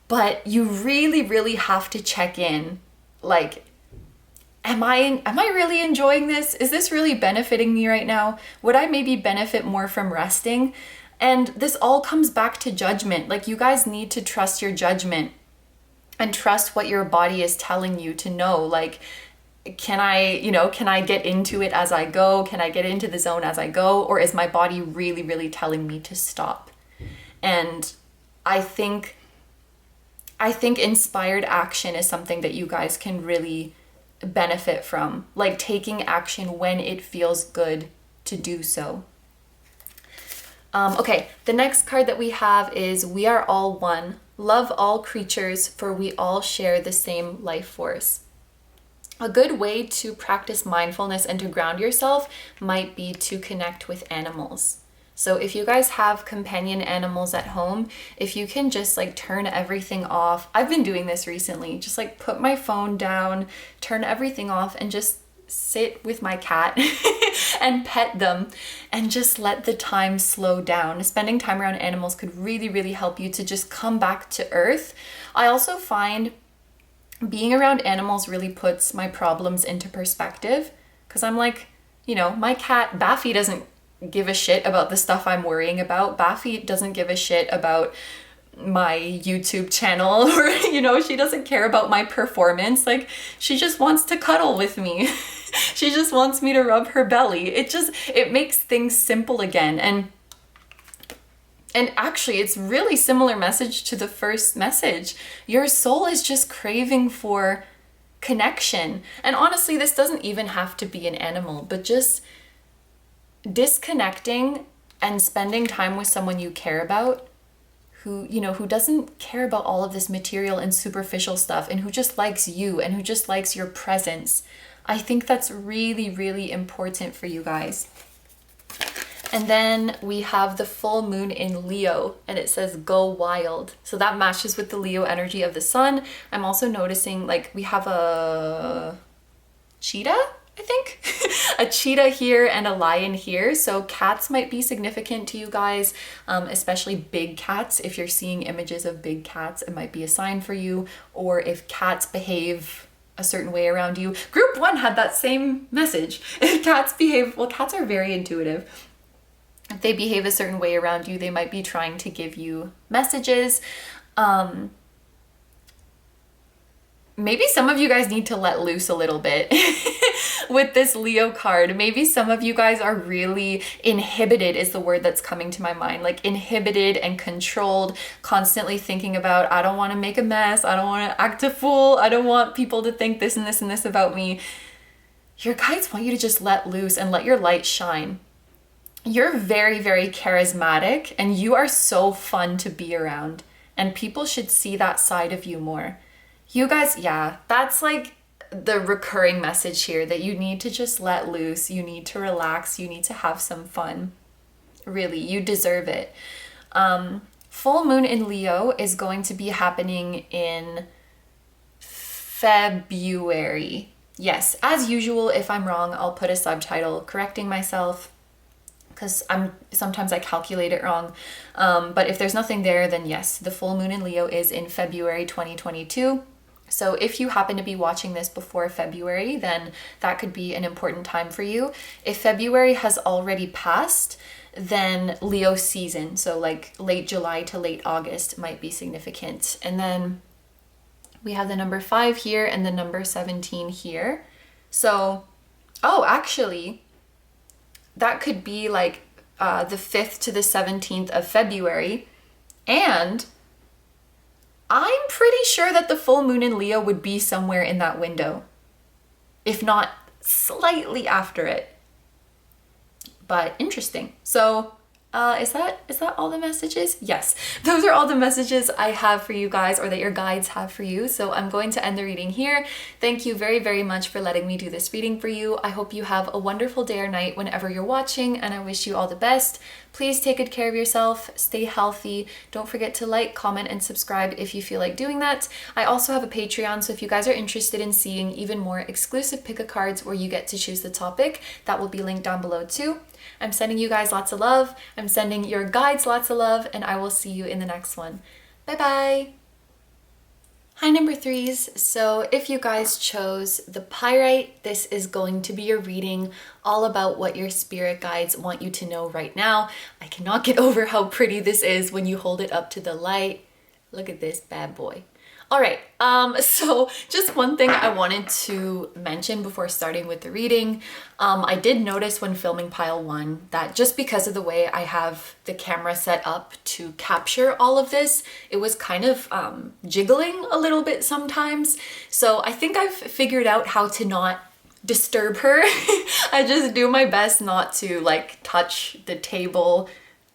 Speaker 1: But you really, really have to check in. Like, am I really enjoying this? Is this really benefiting me right now? Would I maybe benefit more from resting? And this all comes back to judgment. Like, you guys need to trust your judgment and trust what your body is telling you to know. Like, can I get into it as I go? Can I get into the zone as I go? Or is my body really, really telling me to stop? And I think inspired action is something that you guys can really benefit from. Like, taking action when it feels good to do so. Okay, the next card that we have is We Are All One. Love all creatures, for we all share the same life force. A good way to practice mindfulness and to ground yourself might be to connect with animals. So if you guys have companion animals at home, if you can just like turn everything off. I've been doing this recently, just like put my phone down, turn everything off, and just sit with my cat and pet them and just let the time slow down. Spending time around animals could really, really help you to just come back to earth. I also find being around animals really puts my problems into perspective, because I'm like, my cat Baffy doesn't give a shit about the stuff I'm worrying about. Baffy doesn't give a shit about my YouTube channel, or she doesn't care about my performance. Like, she just wants to cuddle with me. She just wants me to rub her belly. It makes things simple again. And actually, it's really similar message to the first message. Your soul is just craving for connection. And honestly, this doesn't even have to be an animal, but just disconnecting and spending time with someone you care about, who doesn't care about all of this material and superficial stuff, and who just likes you and who just likes your presence. I think that's really, really important for you guys. And then we have the full moon in Leo, and it says go wild. So that matches with the Leo energy of the sun. I'm also noticing like we have a cheetah, I think. A cheetah here and a lion here. So cats might be significant to you guys, especially big cats. If you're seeing images of big cats, it might be a sign for you. Or if cats behave a certain way around you. Group 1 had that same message. Cats are very intuitive. If they behave a certain way around you, they might be trying to give you messages. Maybe some of you guys need to let loose a little bit with this Leo card. Maybe some of you guys are really inhibited is the word that's coming to my mind. Like inhibited and controlled, constantly thinking about, I don't want to make a mess. I don't want to act a fool. I don't want people to think this and this and this about me. Your guides want you to just let loose and let your light shine. You're very, very charismatic and you are so fun to be around, and people should see that side of you more. You guys, that's like the recurring message here, that you need to just let loose, you need to relax, you need to have some fun. Really, you deserve it. Full moon in Leo is going to be happening in February. Yes, as usual, if I'm wrong, I'll put a subtitle correcting myself, because sometimes I calculate it wrong. But if there's nothing there, then yes, the full moon in Leo is in February 2022. So if you happen to be watching this before February, then that could be an important time for you. If February has already passed, then Leo season, so like late July to late August, might be significant. And then we have the number 5 here and the number 17 here. So, actually, that could be like the 5th to the 17th of February. And I'm pretty sure that the full moon in Leo would be somewhere in that window, if not slightly after it. but interesting. So is that all the messages? Yes, those are all the messages I have for you guys, or that your guides have for you. So I'm going to end the reading here. Thank you very, very much for letting me do this reading for you. I hope you have a wonderful day or night whenever you're watching, and I wish you all the best. Please take good care of yourself, stay healthy. Don't forget to like, comment, and subscribe if you feel like doing that. I also have a Patreon, so if you guys are interested in seeing even more exclusive pick a cards where you get to choose the topic, that will be linked down below too. I'm sending you guys lots of love. I'm sending your guides lots of love, and I will see you in the next one. Bye bye. Hi, number threes. So if you guys chose the Pyrite, this is going to be your reading all about what your spirit guides want you to know right now. I cannot get over how pretty this is when you hold it up to the light. Look at this bad boy. All right, so just one thing I wanted to mention before starting with the reading. I did notice when filming pile 1 that just because of the way I have the camera set up to capture all of this, it was kind of jiggling a little bit sometimes. So I think I've figured out how to not disturb her. I just do my best not to like touch the table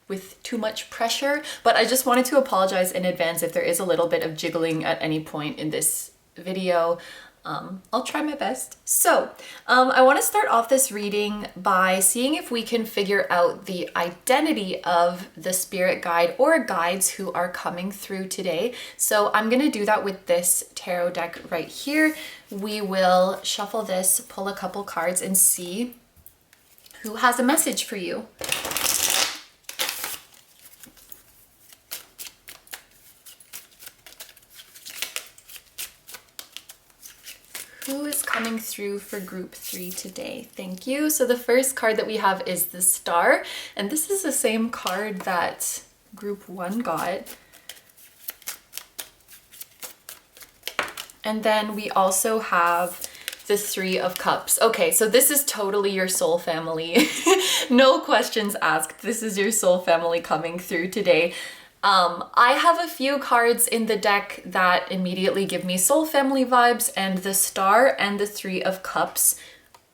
Speaker 1: with too much pressure, but I just wanted to apologize in advance if there is a little bit of jiggling at any point in this video. I'll try my best. So I want to start off this reading by seeing if we can figure out the identity of the spirit guide or guides who are coming through today. So I'm going to do that with this tarot deck right here. We will shuffle this, pull a couple cards, and see who has a message for you. Who is coming through for group 3 today? Thank you. So the first card that we have is the Star, and this is the same card that group 1 got. And then we also have the 3 of Cups. Okay, so this is totally your soul family. No questions asked. This is your soul family coming through today. I have a few cards in the deck that immediately give me soul family vibes, and the Star and the 3 of Cups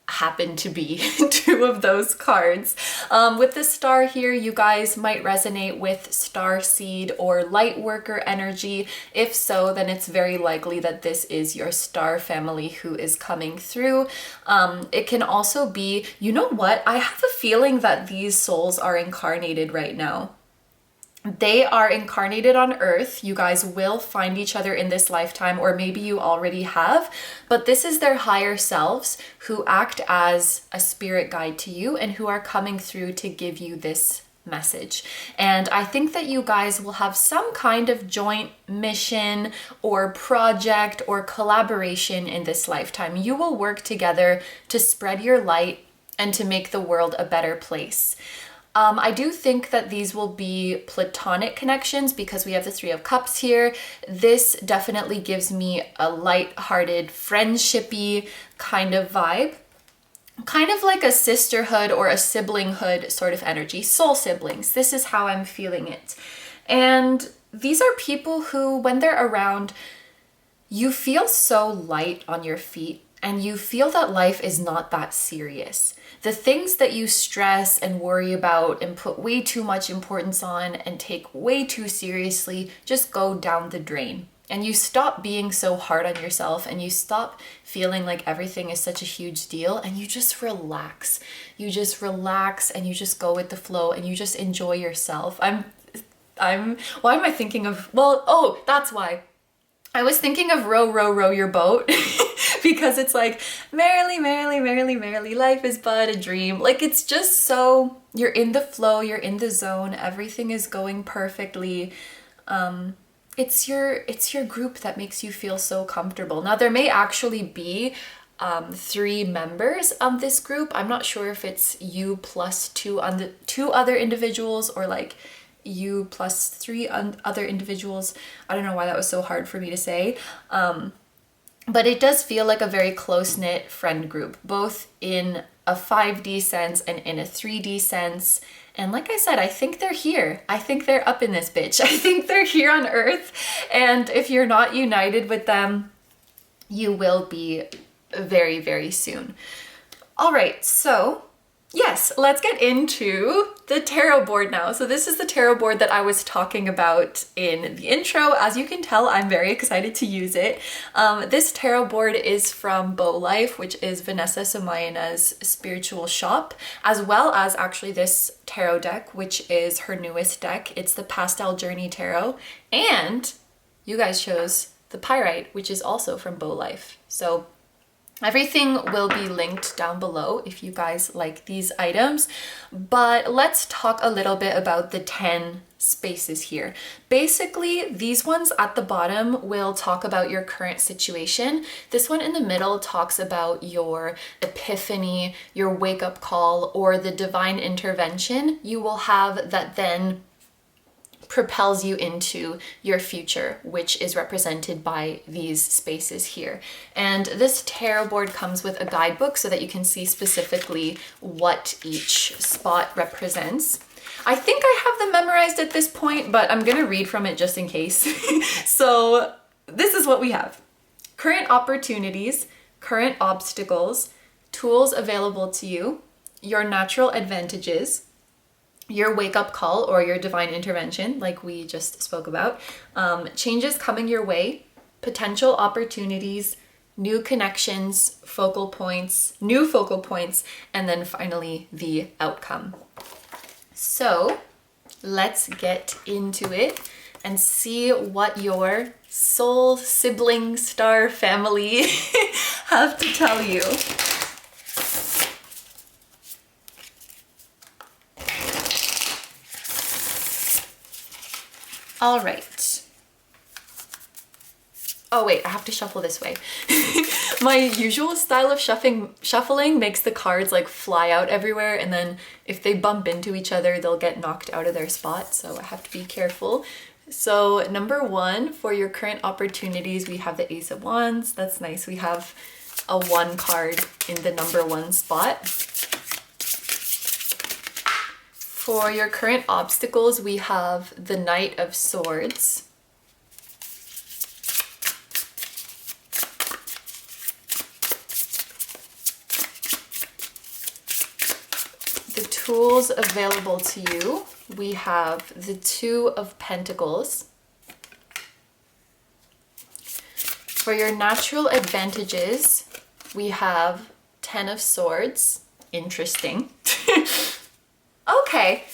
Speaker 1: happen to be 2 of those cards. With the Star here, you guys might resonate with star seed or light worker energy. If so, then it's very likely that this is your Star family who is coming through. It can also be, you know what? I have a feeling that these souls are incarnated right now. They are incarnated on Earth. You guys will find each other in this lifetime, or maybe you already have, but this is their higher selves who act as a spirit guide to you and who are coming through to give you this message. And I think that you guys will have some kind of joint mission or project or collaboration in this lifetime. You will work together to spread your light and to make the world a better place. I do think that these will be platonic connections because we have the 3 of Cups here. This definitely gives me a light-hearted, friendshipy kind of vibe. Kind of like a sisterhood or a siblinghood sort of energy. Soul siblings. This is how I'm feeling it. And these are people who, when they're around, you feel so light on your feet and you feel that life is not that serious. The things that you stress and worry about and put way too much importance on and take way too seriously just go down the drain. And you stop being so hard on yourself and you stop feeling like everything is such a huge deal and you just relax. You just relax and you just go with the flow and you just enjoy yourself. Why am I thinking of, that's why. I was thinking of row, row, row your boat because it's like, merrily, merrily, merrily, merrily, life is but a dream. Like, it's just so, you're in the flow, you're in the zone, everything is going perfectly. It's your group that makes you feel so comfortable. Now, there may actually be 3 members of this group. I'm not sure if it's you plus 2 other individuals or like you plus 3 other individuals. I don't know why that was so hard for me to say. But it does feel like a very close-knit friend group, both in a 5D sense and in a 3D sense. And like I said, I think they're here. I think they're up in this bitch. I think they're here on Earth. And if you're not united with them, you will be very, very soon. All right, so Yes, let's get into the tarot board now. So this is the tarot board that I was talking about in the intro. As you can tell, I'm very excited to use it. This tarot board is from Boland, which is Vanessa Somaya's spiritual shop, as well as actually this tarot deck, which is her newest deck. It's the Pastel Journey Tarot, and you guys chose the Pyrite, which is also from Boland. So everything will be linked down below if you guys like these items, but let's talk a little bit about the 10 spaces here. Basically, these ones at the bottom will talk about your current situation. This one in the middle talks about your epiphany, your wake-up call, or the divine intervention you will have that then propels you into your future, which is represented by these spaces here. And this tarot board comes with a guidebook so that you can see specifically what each spot represents. I think I have them memorized at this point, but I'm gonna read from it just in case. So this is what we have. Current opportunities, current obstacles, tools available to you, your natural advantages, your wake-up call or your divine intervention, like we just spoke about, changes coming your way, potential opportunities, new connections, new focal points, and then finally the outcome. So let's get into it and see what your soul sibling star family have to tell you. All right. Oh wait, I have to shuffle this way. My usual style of shuffling makes the cards like fly out everywhere, and then if they bump into each other, they'll get knocked out of their spot, so I have to be careful. So number 1, for your current opportunities, we have the Ace of Wands. That's nice. We have a 1 card in the number 1 spot. For your current obstacles, we have the Knight of Swords. The tools available to you, we have the 2 of Pentacles. For your natural advantages, we have 10 of Swords. Interesting. Okay,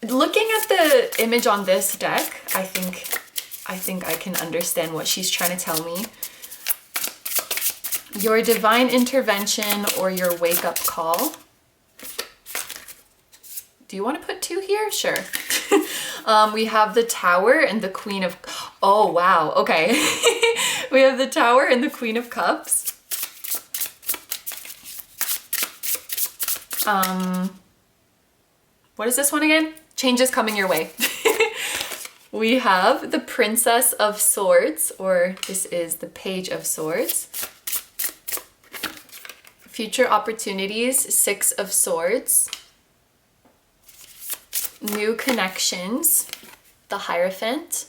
Speaker 1: looking at the image on this deck, I think I can understand what she's trying to tell me. Your divine intervention or your wake-up call. Do you want to put 2 here? Sure. We have the Tower and the Queen of... Oh, wow. Okay. We have the Tower and the Queen of Cups. What is this one again? Changes coming your way. We have the Princess of Swords, or this is the Page of Swords. Future opportunities, 6 of Swords. New connections, the Hierophant.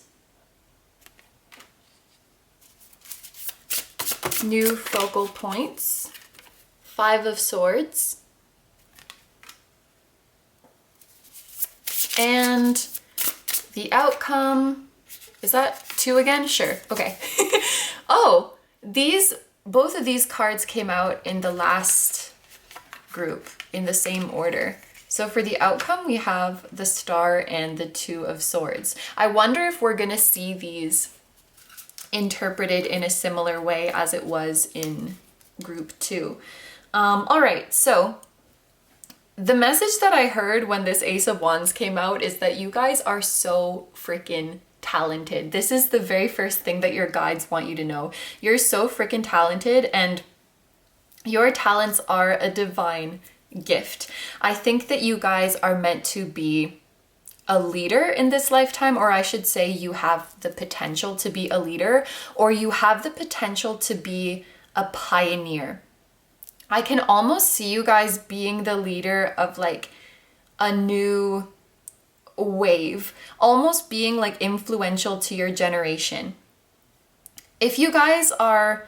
Speaker 1: New focal points, 5 of Swords. And the outcome, is that 2 again? Sure, okay. Oh, both of these cards came out in the last group in the same order. So for the outcome, we have the Star and the 2 of Swords. I wonder if we're gonna see these interpreted in a similar way as it was in group 2. All right, so the message that I heard when this Ace of Wands came out is that you guys are so freaking talented. This is the very first thing that your guides want you to know. You're so freaking talented, and your talents are a divine gift. I think that you guys are meant to be a leader in this lifetime, or I should say you have the potential to be a leader, or you have the potential to be a pioneer. I can almost see you guys being the leader of like a new wave, almost being like influential to your generation. If you guys are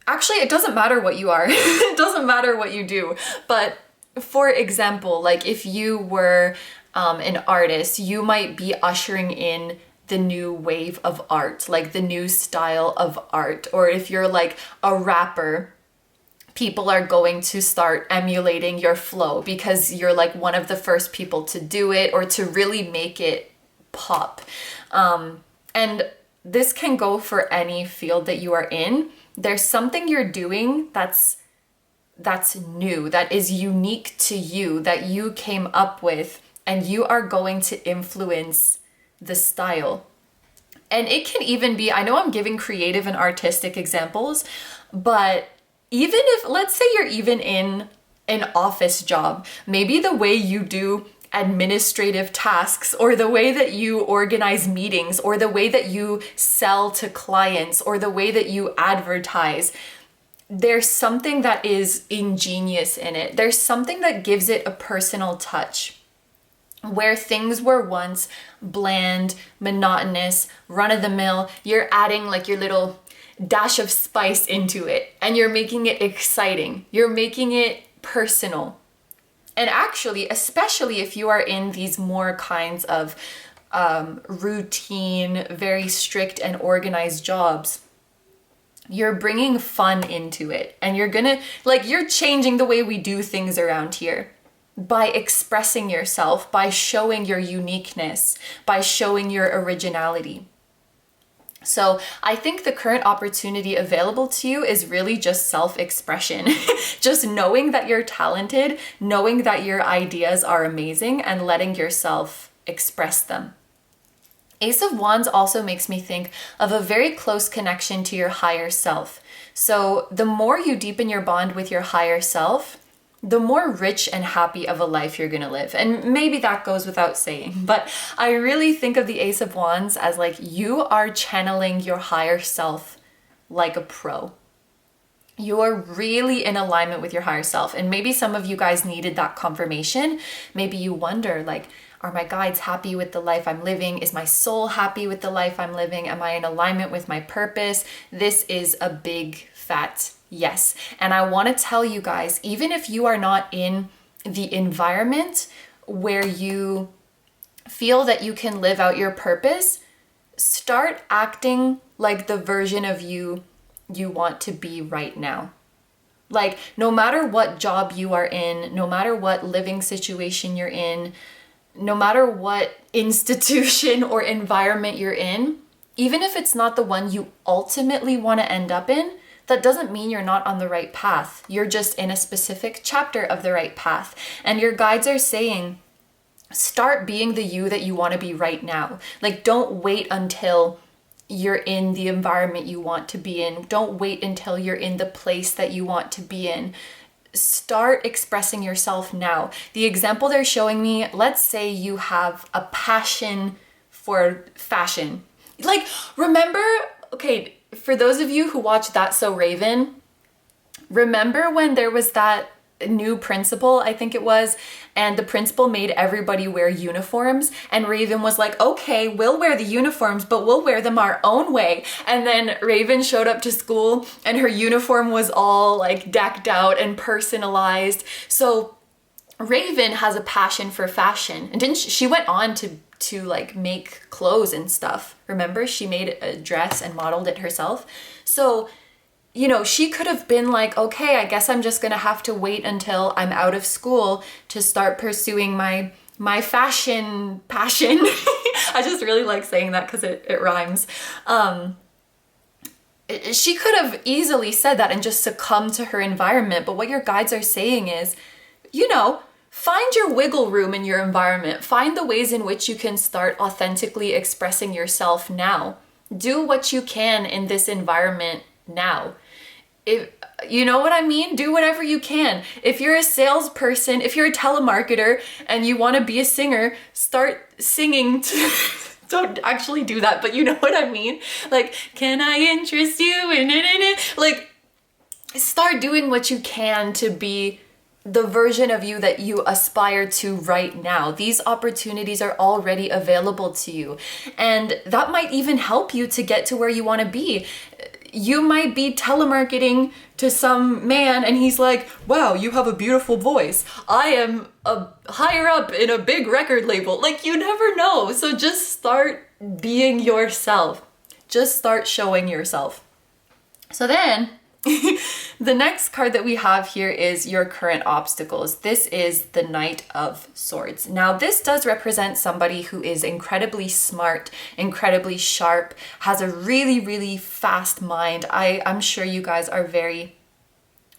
Speaker 1: actually, it doesn't matter what you are. It doesn't matter what you do. But for example, like if you were an artist, you might be ushering in the new wave of art, like the new style of art. Or if you're like a rapper, people are going to start emulating your flow because you're like one of the first people to do it or to really make it pop. And this can go for any field that you are in. There's something you're doing that's new, that is unique to you, that you came up with, and you are going to influence the style. And it can even be, I know I'm giving creative and artistic examples, but even if, let's say you're even in an office job, maybe the way you do administrative tasks, or the way that you organize meetings, or the way that you sell to clients, or the way that you advertise, there's something that is ingenious in it. There's something that gives it a personal touch. Where things were once bland, monotonous, run-of-the-mill, you're adding like your little dash of spice into it, and you're making it exciting. You're making it personal. And actually, especially if you are in these more kinds of routine, very strict and organized jobs, you're bringing fun into it. And you're gonna, like, you're changing the way we do things around here by expressing yourself, by showing your uniqueness, by showing your originality. So I think the current opportunity available to you is really just self-expression. Just knowing that you're talented, knowing that your ideas are amazing, and letting yourself express them. Ace of Wands also makes me think of a very close connection to your higher self. So the more you deepen your bond with your higher self, the more rich and happy of a life you're gonna live. And maybe that goes without saying, but I really think of the Ace of Wands as like you are channeling your higher self like a pro. You're really in alignment with your higher self. And maybe some of you guys needed that confirmation. Maybe you wonder, like, are my guides happy with the life I'm living? Is my soul happy with the life I'm living? Am I in alignment with my purpose? This is a big fat yes. And I want to tell you guys, even if you are not in the environment where you feel that you can live out your purpose, start acting like the version of you want to be right now. Like, no matter what job you are in, no matter what living situation you're in, no matter what institution or environment you're in, even if it's not the one you ultimately want to end up in, that doesn't mean you're not on the right path. You're just in a specific chapter of the right path. And your guides are saying, start being the you that you want to be right now. Like, don't wait until you're in the environment you want to be in. Don't wait until you're in the place that you want to be in. Start expressing yourself now. The example they're showing me, let's say you have a passion for fashion. Like, remember, okay, for those of you who watch That's So Raven, remember when there was that new principal, I think it was, and the principal made everybody wear uniforms, and Raven was like, okay, we'll wear the uniforms, but we'll wear them our own way. And then Raven showed up to school and her uniform was all like decked out and personalized. So Raven has a passion for fashion, and she went on to like make clothes and stuff. Remember, she made a dress and modeled it herself. So, you know, she could have been like, okay, I guess I'm just gonna have to wait until I'm out of school to start pursuing my fashion passion. I just really like saying that because it rhymes. She could have easily said that and just succumbed to her environment. But what your guides are saying is, you know, find your wiggle room in your environment. Find the ways in which you can start authentically expressing yourself now. Do what you can in this environment now. If you know what I mean, do whatever you can. If you're a salesperson, if you're a telemarketer and you want to be a singer, start singing to don't actually do that, but you know what I mean? Like, can I interest you in it? Like, start doing what you can to be the version of you that you aspire to right now. These opportunities are already available to you. And that might even help you to get to where you want to be. you might be telemarketing to some man and he's like, wow, you have a beautiful voice. I am a higher up in a big record label. Like, you never know. So just start being yourself. Just start showing yourself. So then the next card that we have here is your current obstacles. This is the Knight of Swords. Now, this does represent somebody who is incredibly smart, incredibly sharp, has a really, really fast mind. I'm sure you guys are very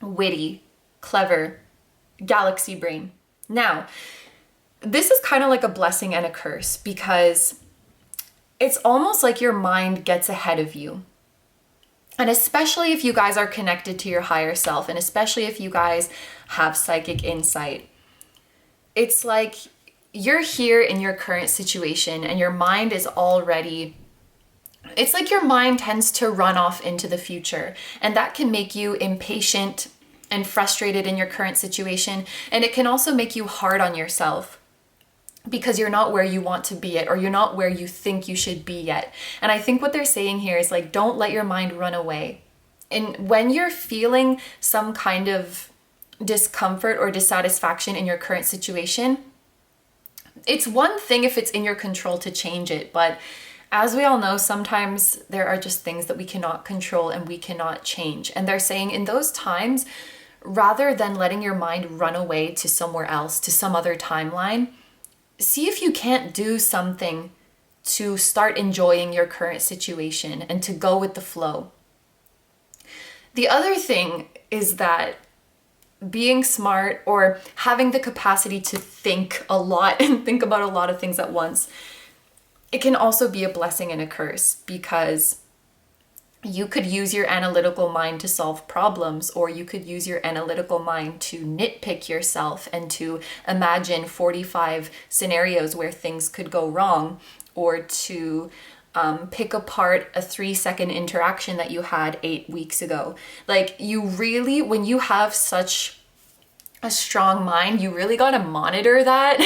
Speaker 1: witty, clever, galaxy brain. Now, this is kind of like a blessing and a curse because it's almost like your mind gets ahead of you. And especially if you guys are connected to your higher self, and especially if you guys have psychic insight, it's like you're here in your current situation and your mind is already, it's like your mind tends to run off into the future, and that can make you impatient and frustrated in your current situation. And it can also make you hard on yourself because you're not where you want to be yet, or you're not where you think you should be yet. And I think what they're saying here is like, don't let your mind run away. And when you're feeling some kind of discomfort or dissatisfaction in your current situation, it's one thing if it's in your control to change it. But as we all know, sometimes there are just things that we cannot control and we cannot change. And they're saying in those times, rather than letting your mind run away to somewhere else, to some other timeline, see if you can't do something to start enjoying your current situation and to go with the flow. The other thing is that being smart or having the capacity to think a lot and think about a lot of things at once, it can also be a blessing and a curse, because you could use your analytical mind to solve problems, or you could use your analytical mind to nitpick yourself and to imagine 45 scenarios where things could go wrong, or to pick apart a 3-second interaction that you had 8 weeks ago. Like, you really, when you have such a strong mind, you really got to monitor that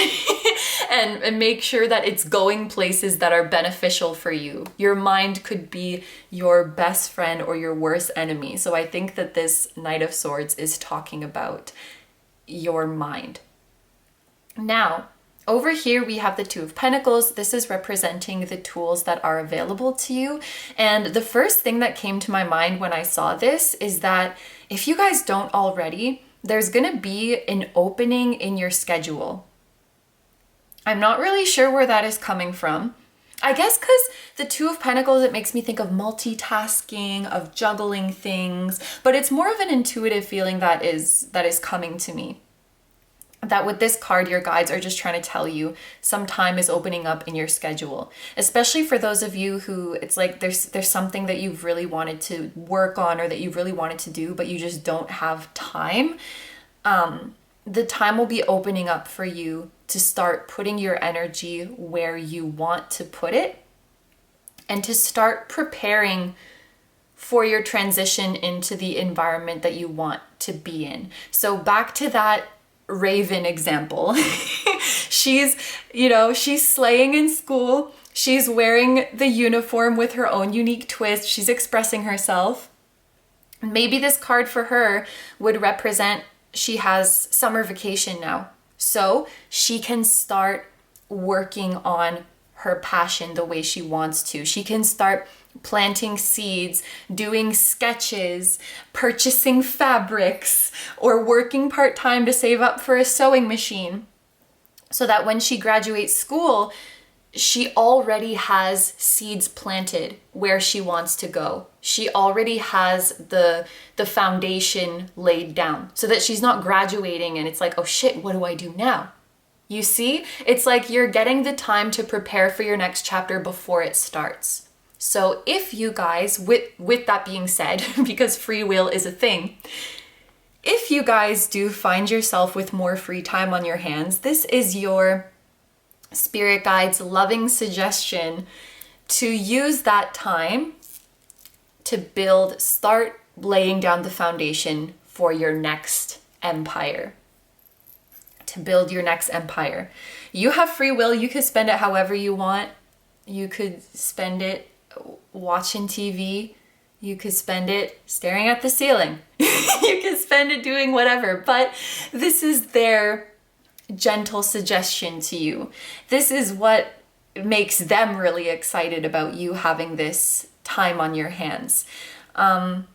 Speaker 1: and make sure that it's going places that are beneficial for you. Your mind could be your best friend or your worst enemy. So I think that this Knight of Swords is talking about your mind. Now, over here we have the Two of Pentacles. This is representing the tools that are available to you. And the first thing that came to my mind when I saw this is that if you guys don't already, there's gonna be an opening in your schedule. I'm not really sure where that is coming from. I guess because the Two of Pentacles, it makes me think of multitasking, of juggling things, but it's more of an intuitive feeling that is coming to me. That with this card, your guides are just trying to tell you some time is opening up in your schedule. Especially for those of you who it's like there's something that you've really wanted to work on or that you've really wanted to do, but you just don't have time. The time will be opening up for you to start putting your energy where you want to put it and to start preparing for your transition into the environment that you want to be in. So back to that Raven example. she's slaying in school. She's wearing the uniform with her own unique twist. She's expressing herself. Maybe this card for her would represent she has summer vacation now. So she can start working on her passion the way she wants to. She can start planting seeds, doing sketches, purchasing fabrics, or working part-time to save up for a sewing machine, so that when she graduates school, she already has seeds planted where she wants to go. She already has the foundation laid down, so that she's not graduating and it's like, oh shit, what do I do now? You see, it's like you're getting the time to prepare for your next chapter before it starts. So if you guys, with that being said, because free will is a thing, if you guys do find yourself with more free time on your hands, this is your spirit guide's loving suggestion to use that time to start laying down the foundation for your next empire. To build your next empire. You have free will. You could spend it however you want. You could spend it watching TV. You could spend it staring at the ceiling. You could spend it doing whatever, but this is their gentle suggestion to you. This is what makes them really excited about you having this time on your hands. Don't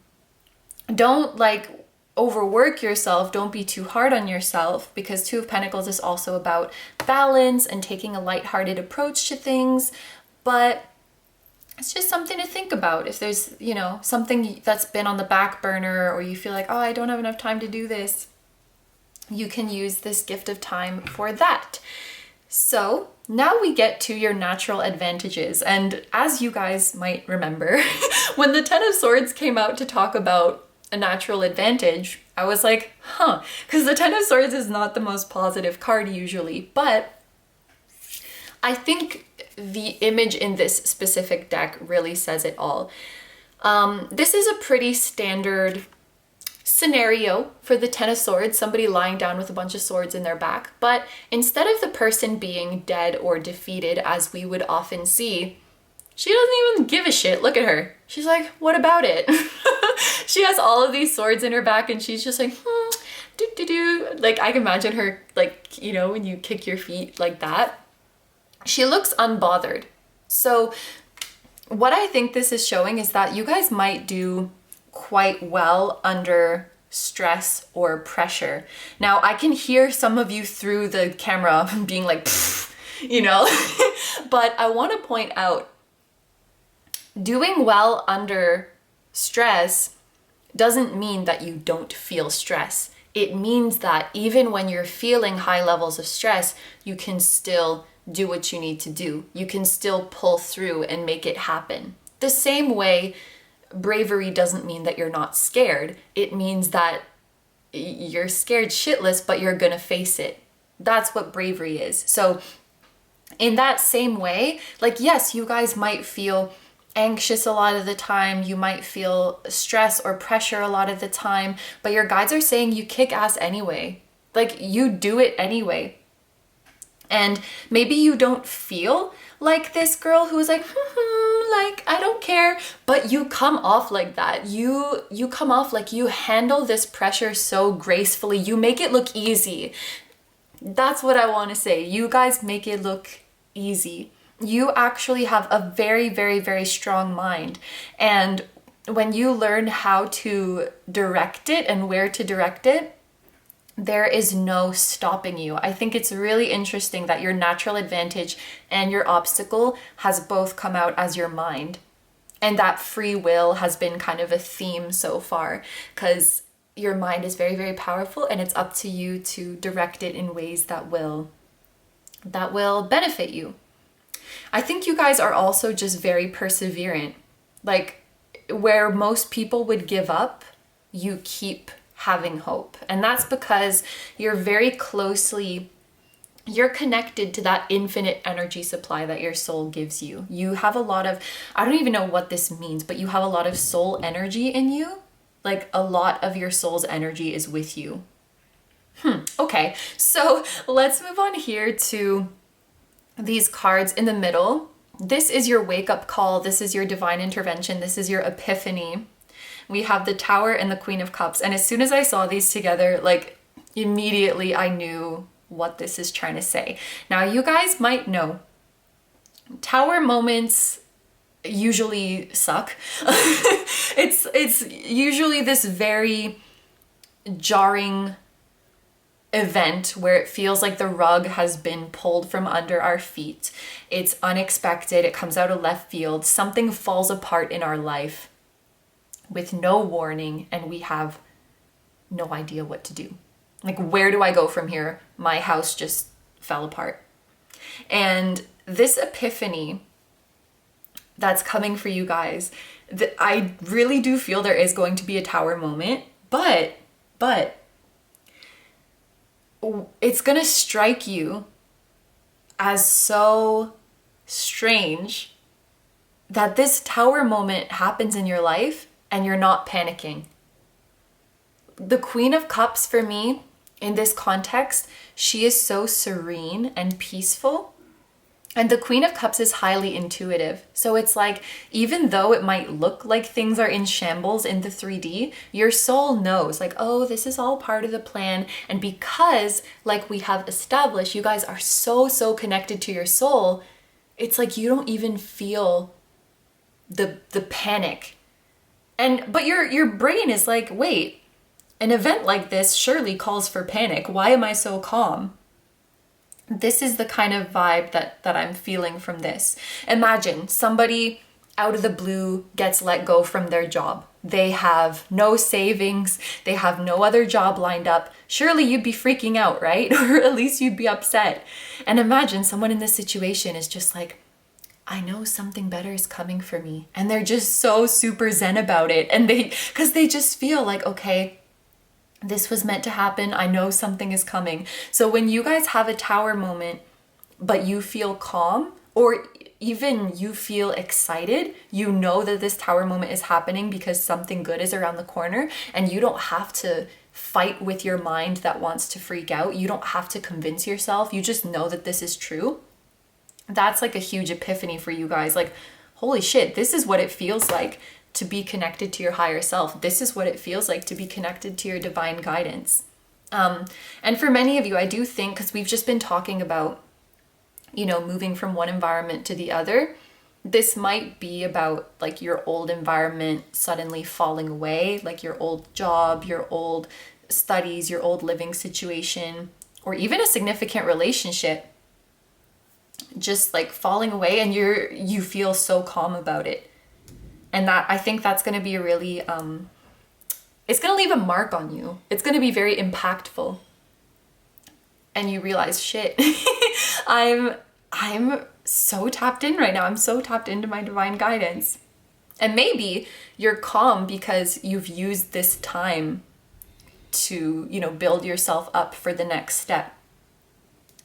Speaker 1: like overwork yourself. Don't be too hard on yourself, because Two of Pentacles is also about balance and taking a lighthearted approach to things. But it's just something to think about. If there's, you know, something that's been on the back burner, or you feel like, oh, I don't have enough time to do this, you can use this gift of time for that. So now we get to your natural advantages. And as you guys might remember, when the Ten of Swords came out to talk about a natural advantage, I was like, huh, because the Ten of Swords is not the most positive card usually, but I think the image in this specific deck really says it all. This is a pretty standard scenario for the Ten of Swords, somebody lying down with a bunch of swords in their back, but instead of the person being dead or defeated as we would often see, she doesn't even give a shit. Look at her. She's like, what about it? She has all of these swords in her back and she's just like, do. Like, I can imagine her, like, you know, when you kick your feet like that. She looks unbothered. So what I think this is showing is that you guys might do quite well under stress or pressure. Now, I can hear some of you through the camera being like, you know, but I want to point out, doing well under stress doesn't mean that you don't feel stress. It means that even when you're feeling high levels of stress, you can still do what you need to do. You can still pull through and make it happen. The same way, bravery doesn't mean that you're not scared. It means that you're scared shitless, but you're gonna face it. That's what bravery is. So in that same way, like, yes, you guys might feel anxious a lot of the time, you might feel stress or pressure a lot of the time, but your guides are saying you kick ass anyway. Like, you do it anyway. And maybe you don't feel like this girl who's like, like, I don't care, but you come off like that. You come off like you handle this pressure so gracefully. You make it look easy. That's what I want to say. You guys make it look easy. You actually have a very, very, very strong mind. And when you learn how to direct it and where to direct it, there is no stopping you. I think it's really interesting that your natural advantage and your obstacle has both come out as your mind. And that free will has been kind of a theme so far, because your mind is very, very powerful, and it's up to you to direct it in ways that will benefit you. I think you guys are also just very perseverant. Like, where most people would give up, you keep having hope. And that's because you're connected to that infinite energy supply that your soul gives you. You have a lot of, I don't even know what this means, but you have a lot of soul energy in you. Like, a lot of your soul's energy is with you. Okay, so let's move on here to these cards in the middle. This is your wake-up call. This is your divine intervention. This is your epiphany. We have the Tower and the Queen of Cups. And as soon as I saw these together, like, immediately I knew what this is trying to say. Now, you guys might know, Tower moments usually suck. It's usually this very jarring event where it feels like the rug has been pulled from under our feet. It's unexpected. It comes out of left field. Something falls apart in our life with no warning, and we have no idea what to do. Like, where do I go from here? My house just fell apart. And this epiphany that's coming for you guys, I really do feel there is going to be a Tower moment, but it's gonna strike you as so strange that this Tower moment happens in your life and you're not panicking. The Queen of Cups, for me, in this context, she is so serene and peaceful. And the Queen of Cups is highly intuitive. So it's like, even though it might look like things are in shambles in the 3D, your soul knows like, oh, this is all part of the plan. And because, like we have established, you guys are so connected to your soul, it's like you don't even feel the panic. But your brain is like, wait, an event like this surely calls for panic. Why am I so calm? This is the kind of vibe that I'm feeling from this. Imagine somebody out of the blue gets let go from their job. They have no savings. They have no other job lined up. Surely you'd be freaking out, right? Or at least you'd be upset. And imagine someone in this situation is just like, I know something better is coming for me. And they're just so super zen about it. And because they just feel like, okay, this was meant to happen. I know something is coming. So when you guys have a tower moment, but you feel calm, or even you feel excited, you know that this tower moment is happening because something good is around the corner, and you don't have to fight with your mind that wants to freak out. You don't have to convince yourself. You just know that this is true. That's like a huge epiphany for you guys. Like, holy shit, this is what it feels like to be connected to your higher self. This is what it feels like to be connected to your divine guidance. And for many of you, I do think, because we've just been talking about, moving from one environment to the other, this might be about like your old environment suddenly falling away, like your old job, your old studies, your old living situation, or even a significant relationship just like falling away, and you feel so calm about it. And that, I think that's going to be a really, it's going to leave a mark on you. It's going to be very impactful. And you realize, shit, I'm so tapped in right now. I'm so tapped into my divine guidance. And maybe you're calm because you've used this time to, build yourself up for the next step.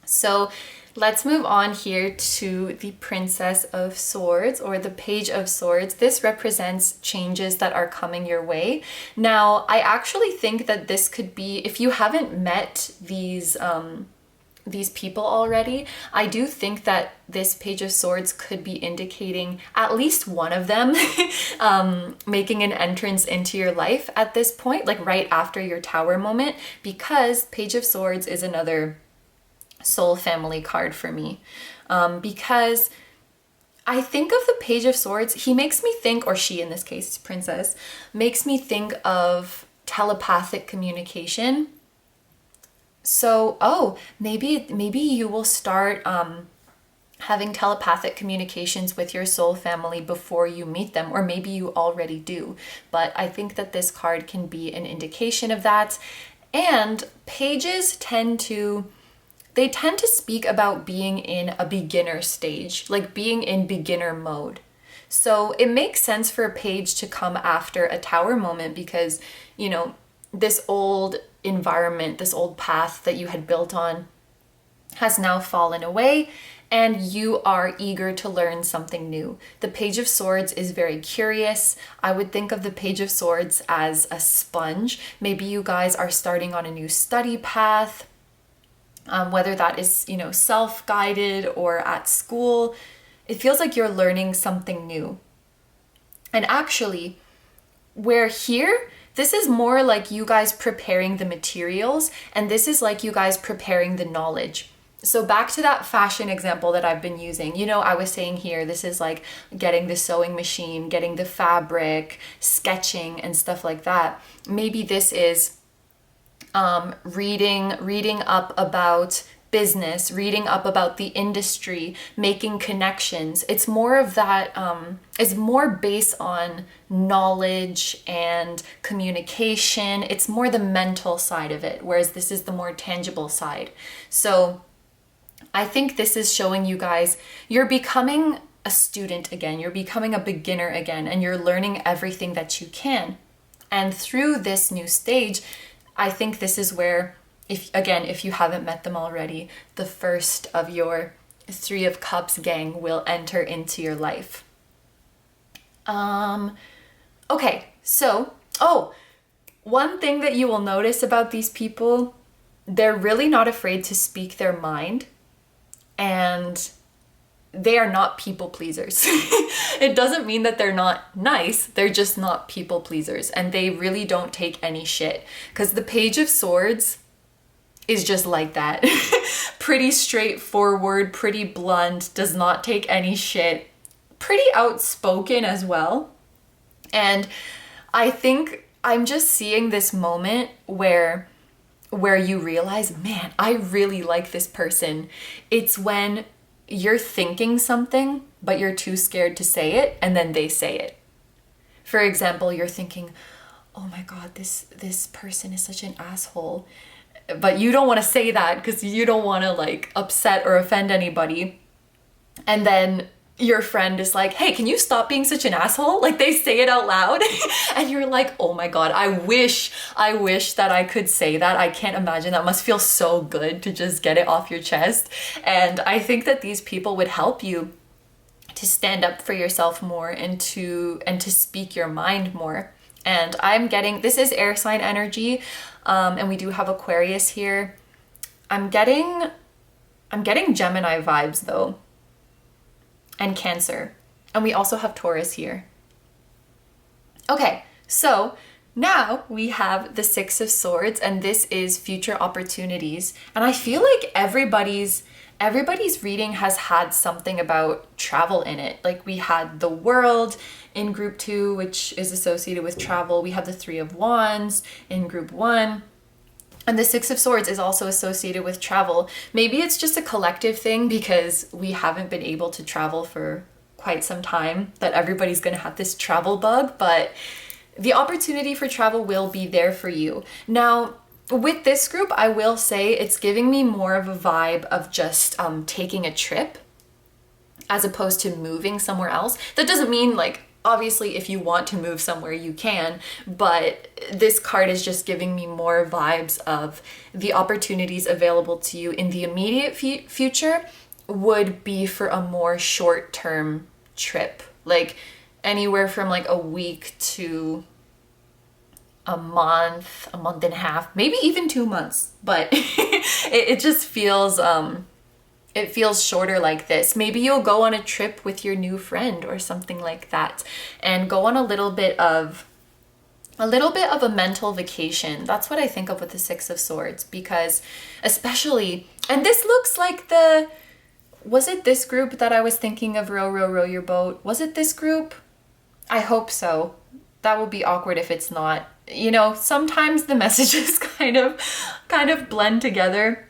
Speaker 1: So let's move on here to the Princess of Swords, or the Page of Swords. This represents changes that are coming your way. Now, I actually think that this could be, if you haven't met these people already, I do think that this Page of Swords could be indicating at least one of them making an entrance into your life at this point, like right after your Tower moment, because Page of Swords is another soul family card for me, because I think of the Page of Swords, he makes me think, or she in this case, Princess, makes me think of telepathic communication. So, maybe you will start having telepathic communications with your soul family before you meet them, or maybe you already do. But I think that this card can be an indication of that. And pages tend to speak about being in a beginner stage, like being in beginner mode. So it makes sense for a page to come after a Tower moment because, this old environment, this old path that you had built on has now fallen away, and you are eager to learn something new. The Page of Swords is very curious. I would think of the Page of Swords as a sponge. Maybe you guys are starting on a new study path, whether that is, self-guided or at school. It feels like you're learning something new. And actually, where here, this is more like you guys preparing the materials, and this is like you guys preparing the knowledge. So back to that fashion example that I've been using, I was saying here, this is like getting the sewing machine, getting the fabric, sketching and stuff like that. Maybe this is reading up about business, reading up about the industry, making connections. It's more of that, it's more based on knowledge and communication. It's more the mental side of it, whereas this is the more tangible side. So I think this is showing you guys, you're becoming a student again, you're becoming a beginner again, and you're learning everything that you can. And through this new stage, I think this is where, if you haven't met them already, the first of your Three of Cups gang will enter into your life. Okay, so, one thing that you will notice about these people, they're really not afraid to speak their mind. And they are not people pleasers. It doesn't mean that they're not nice, they're just not people pleasers, and they really don't take any shit. Because the Page of Swords is just like that. Pretty straightforward, pretty blunt, does not take any shit, pretty outspoken as well. And I think I'm just seeing this moment where you realize, man, I really like this person. It's when you're thinking something, but you're too scared to say it, and then they say it. For example, you're thinking, oh my God, this person is such an asshole. But you don't want to say that because you don't want to like upset or offend anybody. And then your friend is like, hey, can you stop being such an asshole? Like they say it out loud and you're like, oh my God, I wish that I could say that. I can't imagine. That must feel so good to just get it off your chest. And I think that these people would help you to stand up for yourself more and to speak your mind more. And I'm getting, this is air sign energy, and we do have Aquarius here. I'm getting Gemini vibes though, and Cancer. And we also have Taurus here. Okay, so now we have the Six of Swords, and this is future opportunities. And I feel like everybody's reading has had something about travel in it. Like we had the World in group 2, which is associated with travel. We have the Three of Wands in group 1. And the Six of Swords is also associated with travel. Maybe it's just a collective thing because we haven't been able to travel for quite some time, that everybody's gonna have this travel bug, but the opportunity for travel will be there for you. Now, with this group, I will say it's giving me more of a vibe of just taking a trip as opposed to moving somewhere else. That doesn't mean like, obviously, if you want to move somewhere, you can, but this card is just giving me more vibes of the opportunities available to you in the immediate future would be for a more short-term trip, like anywhere from like a week to a month and a half, maybe even 2 months, but it just feels it feels shorter like this. Maybe you'll go on a trip with your new friend or something like that and go on a little bit of a mental vacation. That's what I think of with the Six of Swords, because especially, and this looks like was it this group that I was thinking of, row, row, row your boat? Was it this group? I hope so. That would be awkward if it's not. You know, sometimes the messages kind of blend together.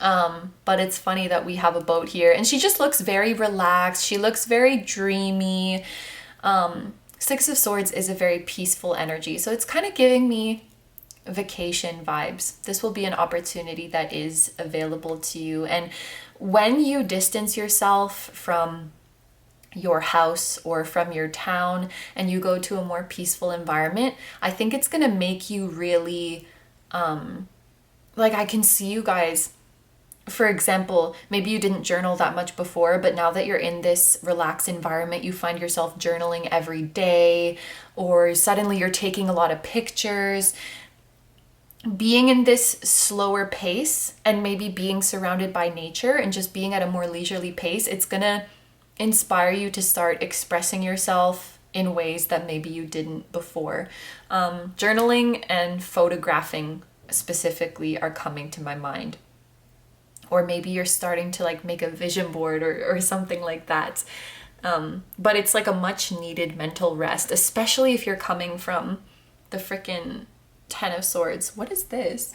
Speaker 1: But it's funny that we have a boat here, and she just looks very relaxed. She looks very dreamy. Six of Swords is a very peaceful energy, so it's kind of giving me vacation vibes. This will be an opportunity that is available to you, and when you distance yourself from your house or from your town and you go to a more peaceful environment, I think it's gonna make you really like, I can see you guys. For example, maybe you didn't journal that much before, but now that you're in this relaxed environment, you find yourself journaling every day, or suddenly you're taking a lot of pictures. Being in this slower pace and maybe being surrounded by nature and just being at a more leisurely pace, it's gonna inspire you to start expressing yourself in ways that maybe you didn't before. Journaling and photographing specifically are coming to my mind. Or maybe you're starting to like make a vision board or something like that. But it's like a much needed mental rest, especially if you're coming from the frickin' Ten of Swords. What is this?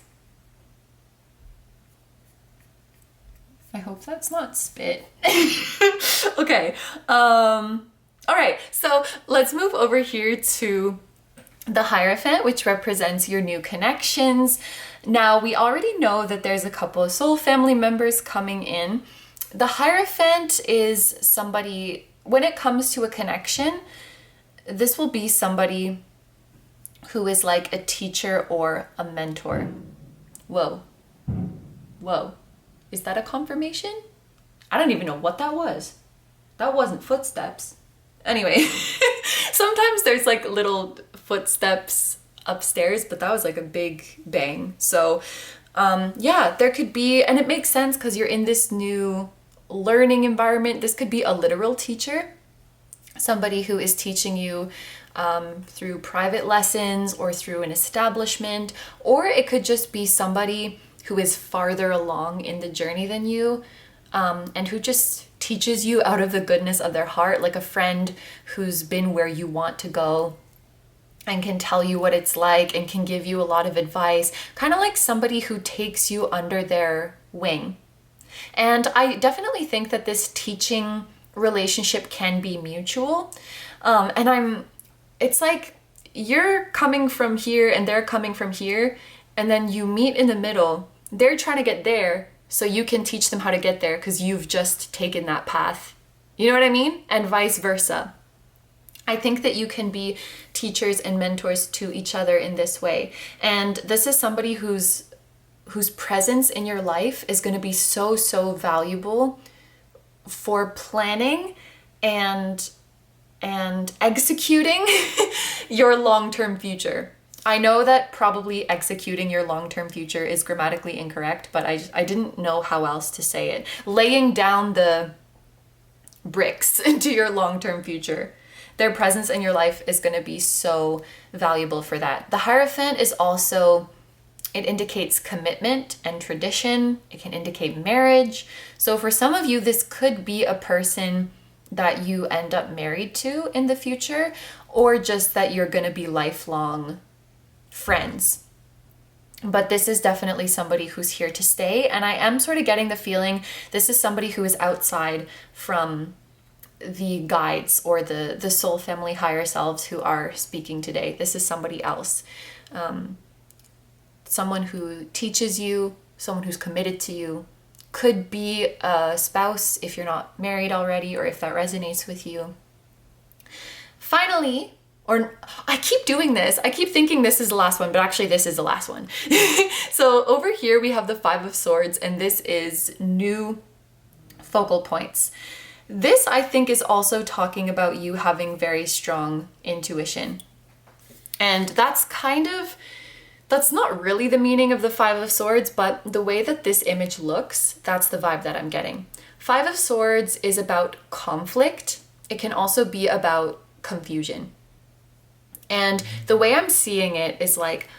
Speaker 1: I hope that's not spit. Okay. All right. So let's move over here to the Hierophant, which represents your new connections. Now, we already know that there's a couple of soul family members coming in. The Hierophant is somebody, when it comes to a connection, this will be somebody who is like a teacher or a mentor. Whoa. Whoa. Is that a confirmation? I don't even know what that was. That wasn't footsteps. Anyway, sometimes there's like little footsteps upstairs, but that was like a big bang. So yeah, there could be, and it makes sense because you're in this new learning environment. This could be a literal teacher, somebody who is teaching you through private lessons or through an establishment, or it could just be somebody who is farther along in the journey than you, and who just teaches you out of the goodness of their heart, like a friend who's been where you want to go and can tell you what it's like and can give you a lot of advice, kind of like somebody who takes you under their wing. And I definitely think that this teaching relationship can be mutual. It's like you're coming from here and they're coming from here, and then you meet in the middle. They're trying to get there, so you can teach them how to get there because you've just taken that path. You know what I mean? And vice versa. I think that you can be teachers and mentors to each other in this way. And this is somebody whose presence in your life is going to be so, so valuable for planning and executing your long-term future. I know that probably executing your long-term future is grammatically incorrect, but I didn't know how else to say it. Laying down the bricks into your long-term future. Their presence in your life is going to be so valuable for that. The Hierophant is also, it indicates commitment and tradition. It can indicate marriage. So for some of you, this could be a person that you end up married to in the future, or just that you're going to be lifelong friends. But this is definitely somebody who's here to stay. And I am sort of getting the feeling this is somebody who is outside from the guides or the soul family higher selves who are speaking today. This is somebody else. Someone who teaches you, someone who's committed to you. Could be a spouse if you're not married already, or if that resonates with you. Finally, or I keep doing this, I keep thinking this is the last one, but actually this is the last one. So over here we have the Five of Swords, and this is new focal points. This, I think, is also talking about you having very strong intuition. And that's not really the meaning of the Five of Swords, but the way that this image looks, that's the vibe that I'm getting. Five of Swords is about conflict. It can also be about confusion. And the way I'm seeing it is like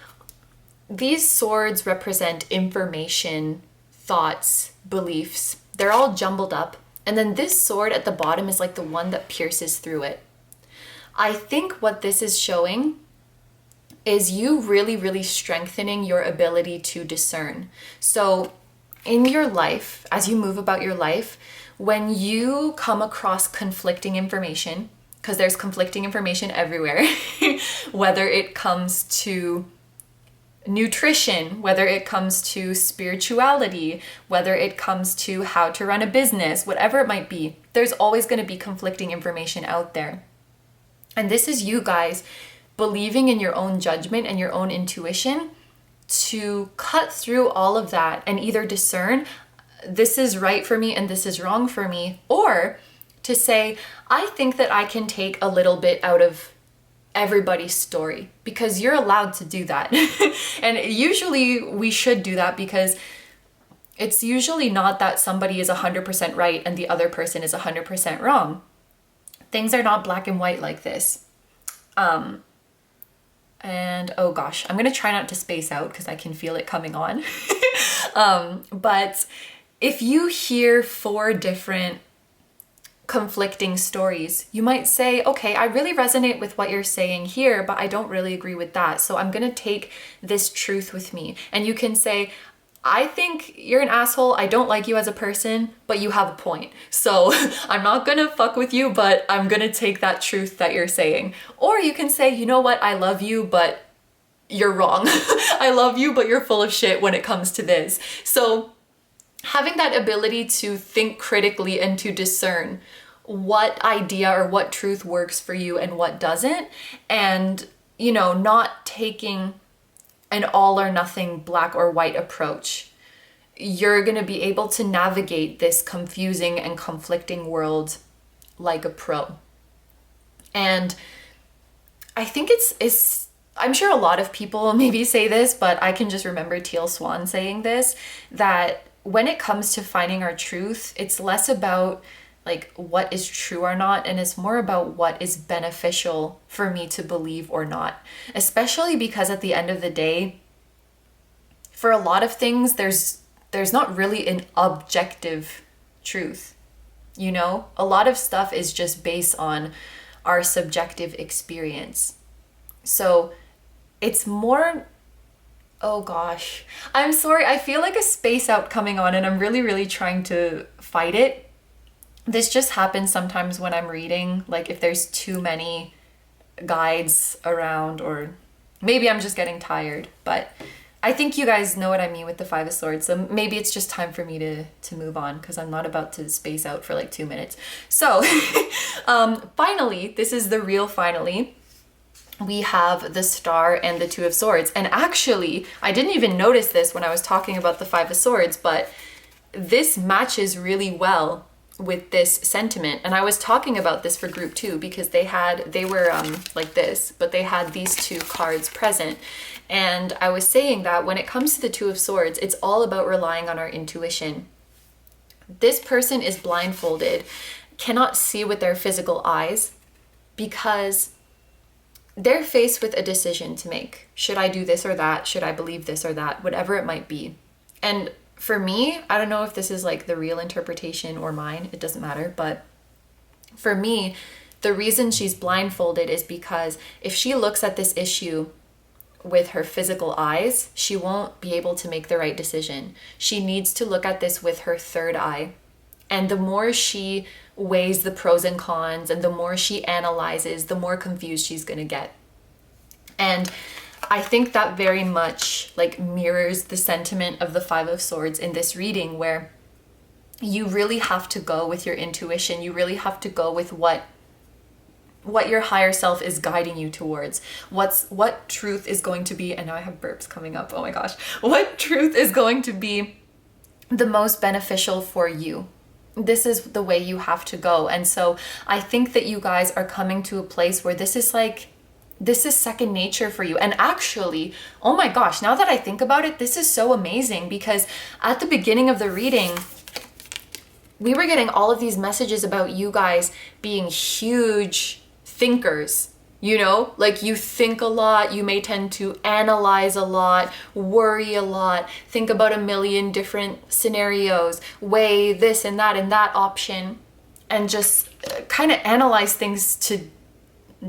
Speaker 1: these swords represent information, thoughts, beliefs. They're all jumbled up. And then this sword at the bottom is like the one that pierces through it. I think what this is showing is you really, really strengthening your ability to discern. So in your life, as you move about your life, when you come across conflicting information, because there's conflicting information everywhere, whether it comes to nutrition, whether it comes to spirituality, whether it comes to how to run a business, whatever it might be, there's always going to be conflicting information out there. And this is you guys believing in your own judgment and your own intuition to cut through all of that and either discern this is right for me and this is wrong for me, or to say, I think that I can take a little bit out of everybody's story, because you're allowed to do that. And usually we should do that, because it's usually not that somebody is 100% right and the other person is 100% wrong. Things are not black and white like this. And oh gosh, I'm gonna try not to space out because I can feel it coming on. But if you hear 4 different conflicting stories, you might say, okay, I really resonate with what you're saying here, but I don't really agree with that. So I'm gonna take this truth with me. And you can say, I think you're an asshole, I don't like you as a person, but you have a point. So I'm not gonna fuck with you, but I'm gonna take that truth that you're saying. Or you can say, you know what, I love you, but you're wrong. I love you, but you're full of shit when it comes to this. So having that ability to think critically and to discern what idea or what truth works for you and what doesn't, and, you know, not taking an all or nothing black or white approach, you're going to be able to navigate this confusing and conflicting world like a pro. And I think it's I'm sure a lot of people maybe say this, but I can just remember Teal Swan saying this, that when it comes to finding our truth, it's less about like what is true or not, and it's more about what is beneficial for me to believe or not. Especially because at the end of the day, for a lot of things, there's not really an objective truth. You know, a lot of stuff is just based on our subjective experience. So it's more, oh gosh, I'm sorry. I feel like a space out coming on and I'm really, really trying to fight it. This just happens sometimes when I'm reading, like if there's too many guides around, or maybe I'm just getting tired, but I think you guys know what I mean with the Five of Swords. So maybe it's just time for me to move on, because I'm not about to space out for like 2 minutes. So finally, this is the real finally. We have the Star and the Two of Swords. And actually, I didn't even notice this when I was talking about the Five of Swords, but this matches really well with this sentiment. And I was talking about this for group 2 because they were like this, but they had these two cards present. And I was saying that when it comes to the Two of Swords, it's all about relying on our intuition. This person is blindfolded, cannot see with their physical eyes, because they're faced with a decision to make. Should I do this or that? Should I believe this or that? Whatever it might be. And for me, I don't know if this is like the real interpretation or mine, it doesn't matter, but for me, the reason she's blindfolded is because if she looks at this issue with her physical eyes, she won't be able to make the right decision. She needs to look at this with her third eye. And the more she weighs the pros and cons and the more she analyzes, the more confused she's gonna get. And I think that very much like mirrors the sentiment of the Five of Swords in this reading, where you really have to go with your intuition. You really have to go with what your higher self is guiding you towards. What truth is going to be, and now I have burps coming up, oh my gosh. What truth is going to be the most beneficial for you? This is the way you have to go. And so I think that you guys are coming to a place where this is second nature for you. And actually, oh my gosh, now that I think about it, this is so amazing, because at the beginning of the reading, we were getting all of these messages about you guys being huge thinkers. You know, like you think a lot, you may tend to analyze a lot, worry a lot, think about a million different scenarios, weigh this and that option, and just kind of analyze things to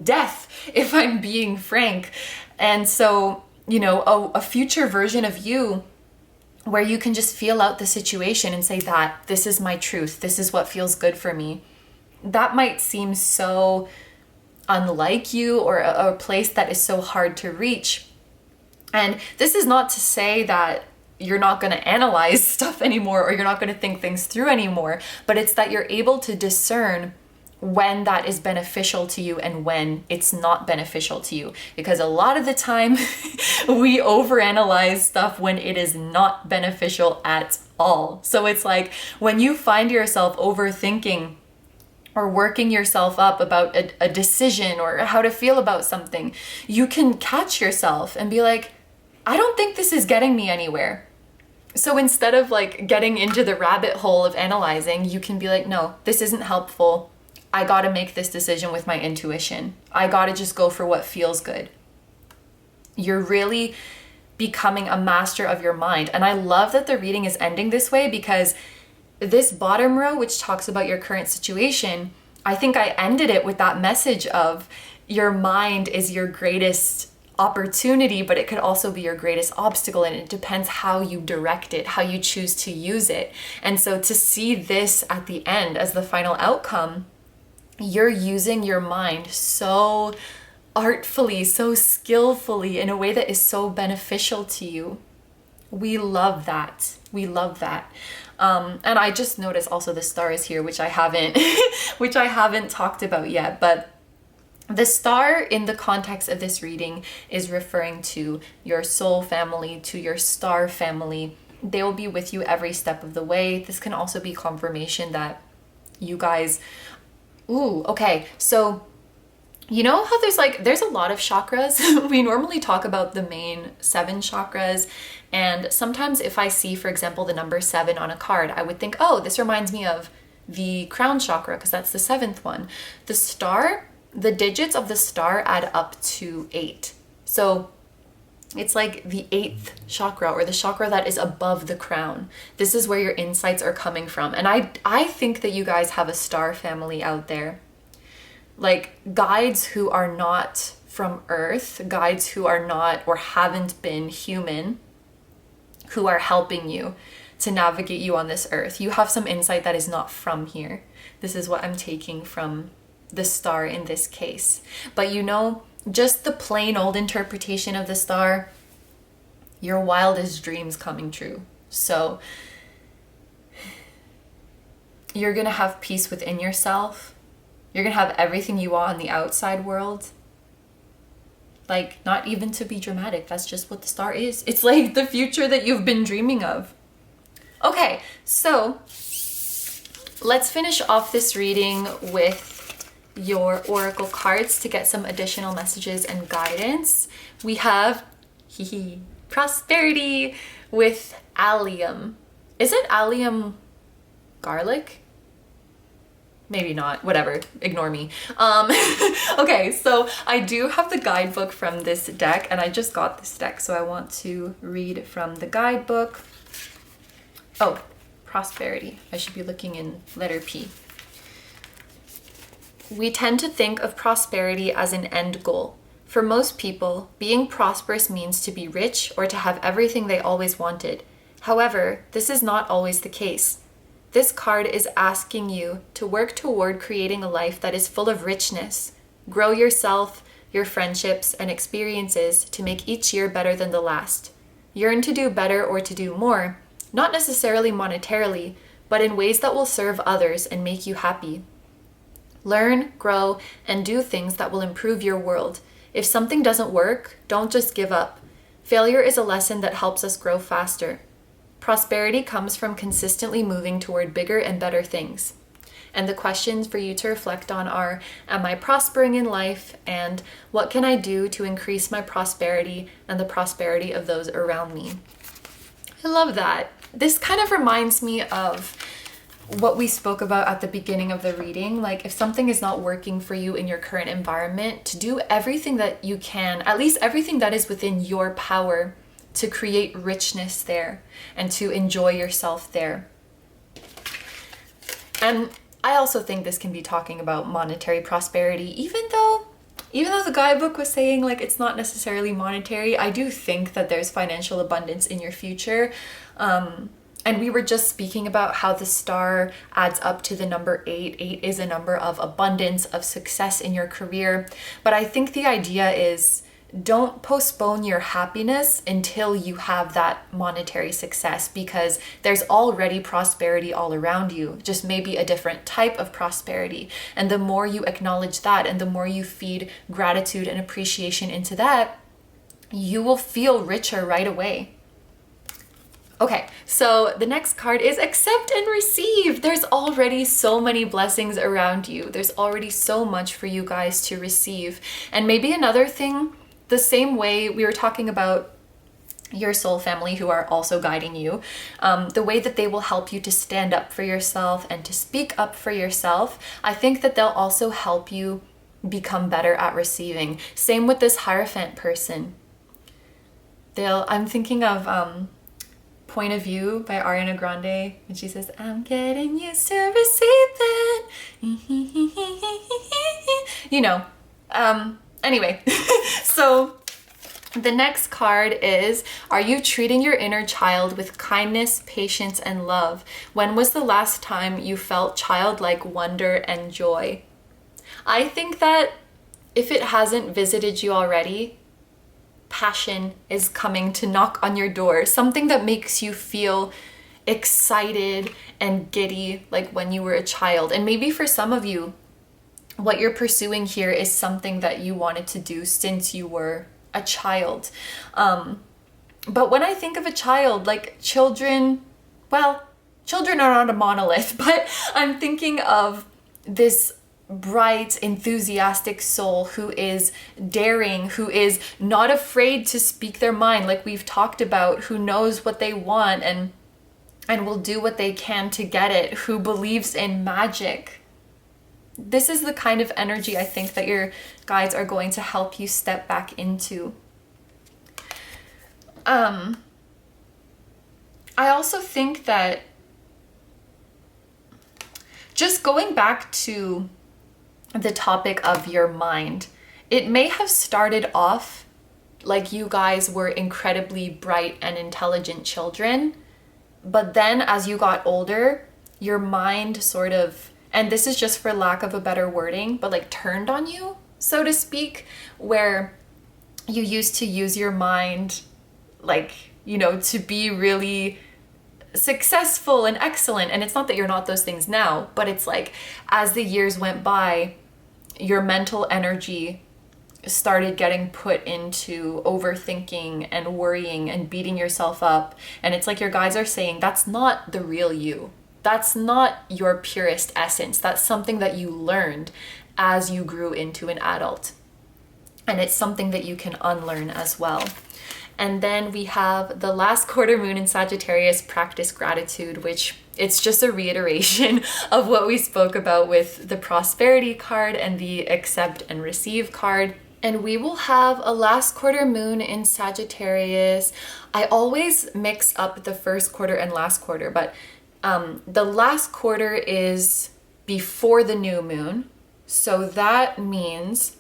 Speaker 1: death, if I'm being frank. And so, you know, a future version of you where you can just feel out the situation and say that this is my truth, this is what feels good for me. That might seem so unlike you, or a place that is so hard to reach. And this is not to say that you're not going to analyze stuff anymore, or you're not going to think things through anymore, but it's that you're able to discern when that is beneficial to you and when it's not beneficial to you. Because a lot of the time we overanalyze stuff when it is not beneficial at all. So it's like when you find yourself overthinking or working yourself up about a decision or how to feel about something, you can catch yourself and be like, I don't think this is getting me anywhere. So instead of like getting into the rabbit hole of analyzing, you can be like, no, this isn't helpful. I gotta make this decision with my intuition. I gotta just go for what feels good. You're really becoming a master of your mind. And I love that the reading is ending this way, because this bottom row, which talks about your current situation, I think I ended it with that message of your mind is your greatest opportunity, but it could also be your greatest obstacle, and it depends how you direct it, how you choose to use it. And so to see this at the end as the final outcome, you're using your mind so artfully, so skillfully, in a way that is so beneficial to you. We love that. We love that. And I just noticed also the Star is here, which I haven't talked about yet. But the Star in the context of this reading is referring to your soul family, to your star family. They will be with you every step of the way. This can also be confirmation that you guys, okay. So You know how there's a lot of chakras? We normally talk about the main 7 chakras, and sometimes if I see, for example, the number 7 on a card, I would think, oh, this reminds me of the crown chakra because that's the 7th one. The star, the digits of the star add up to 8. So it's like the 8th chakra, or the chakra that is above the crown. This is where your insights are coming from. And I think that you guys have a star family out there. Like guides who are not from Earth, guides who are not or haven't been human, who are helping you to navigate you on this earth. You have some insight that is not from here. This is what I'm taking from the star in this case. But you know, just the plain old interpretation of the star, your wildest dreams coming true. So you're gonna have peace within yourself. You're gonna have everything you want in the outside world. Like, not even to be dramatic, that's just what the star is. It's like the future that you've been dreaming of. Okay, so let's finish off this reading with your oracle cards to get some additional messages and guidance. We have prosperity with allium. Is it allium garlic? Maybe not, whatever, ignore me. Okay, so I do have the guidebook from this deck, and I just got this deck, so I want to read from the guidebook. Oh, prosperity. I should be looking in letter P. We tend to think of prosperity as an end goal. For most people, being prosperous means to be rich or to have everything they always wanted. However, this is not always the case. This card is asking you to work toward creating a life that is full of richness. Grow yourself, your friendships, and experiences to make each year better than the last. Yearn to do better or to do more, not necessarily monetarily, but in ways that will serve others and make you happy. Learn, grow, and do things that will improve your world. If something doesn't work, don't just give up. Failure is a lesson that helps us grow faster. Prosperity comes from consistently moving toward bigger and better things. And the questions for you to reflect on are, am I prospering in life? And what can I do to increase my prosperity and the prosperity of those around me? I love that. This kind of reminds me of what we spoke about at the beginning of the reading. Like, if something is not working for you in your current environment, to do everything that you can, at least everything that is within your power, to create richness there and to enjoy yourself there. And I also think this can be talking about monetary prosperity, even though the guidebook was saying like it's not necessarily monetary. I do think that there's financial abundance in your future. And we were just speaking about how the star adds up to the number 8. 8 is a number of abundance, of success in your career. But I think the idea is, don't postpone your happiness until you have that monetary success, because there's already prosperity all around you, just maybe a different type of prosperity. And the more you acknowledge that, and the more you feed gratitude and appreciation into that, you will feel richer right away. Okay, so the next card is accept and receive. There's already so many blessings around you. There's already so much for you guys to receive. And maybe another thing, the same way we were talking about your soul family who are also guiding you, the way that they will help you to stand up for yourself and to speak up for yourself, I think that they'll also help you become better at receiving. Same with this Hierophant person. I'm thinking of Point of View by Ariana Grande, and she says, I'm getting used to receiving. You know, anyway, so the next card is, are you treating your inner child with kindness, patience, and love? When was the last time you felt childlike wonder and joy? I think that if it hasn't visited you already, passion is coming to knock on your door. Something that makes you feel excited and giddy like when you were a child. And maybe for some of you, what you're pursuing here is something that you wanted to do since you were a child. But when I think of a child, like children are not a monolith, but I'm thinking of this bright, enthusiastic soul who is daring, who is not afraid to speak their mind, like we've talked about, who knows what they want and will do what they can to get it, who believes in magic. This is the kind of energy I think that your guides are going to help you step back into. I also think that just going back to the topic of your mind, it may have started off like you guys were incredibly bright and intelligent children, but then as you got older, your mind sort of, and this is just for lack of a better wording, but like turned on you, so to speak, where you used to use your mind like, you know, to be really successful and excellent. And it's not that you're not those things now, but it's like as the years went by, your mental energy started getting put into overthinking and worrying and beating yourself up. And it's like your guides are saying, that's not the real you. That's not your purest essence. That's something that you learned as you grew into an adult. And it's something that you can unlearn as well. And then we have the last quarter moon in Sagittarius, practice gratitude, which it's just a reiteration of what we spoke about with the prosperity card and the accept and receive card. And we will have a last quarter moon in Sagittarius. I always mix up the first quarter and last quarter, but the last quarter is before the new moon. So that means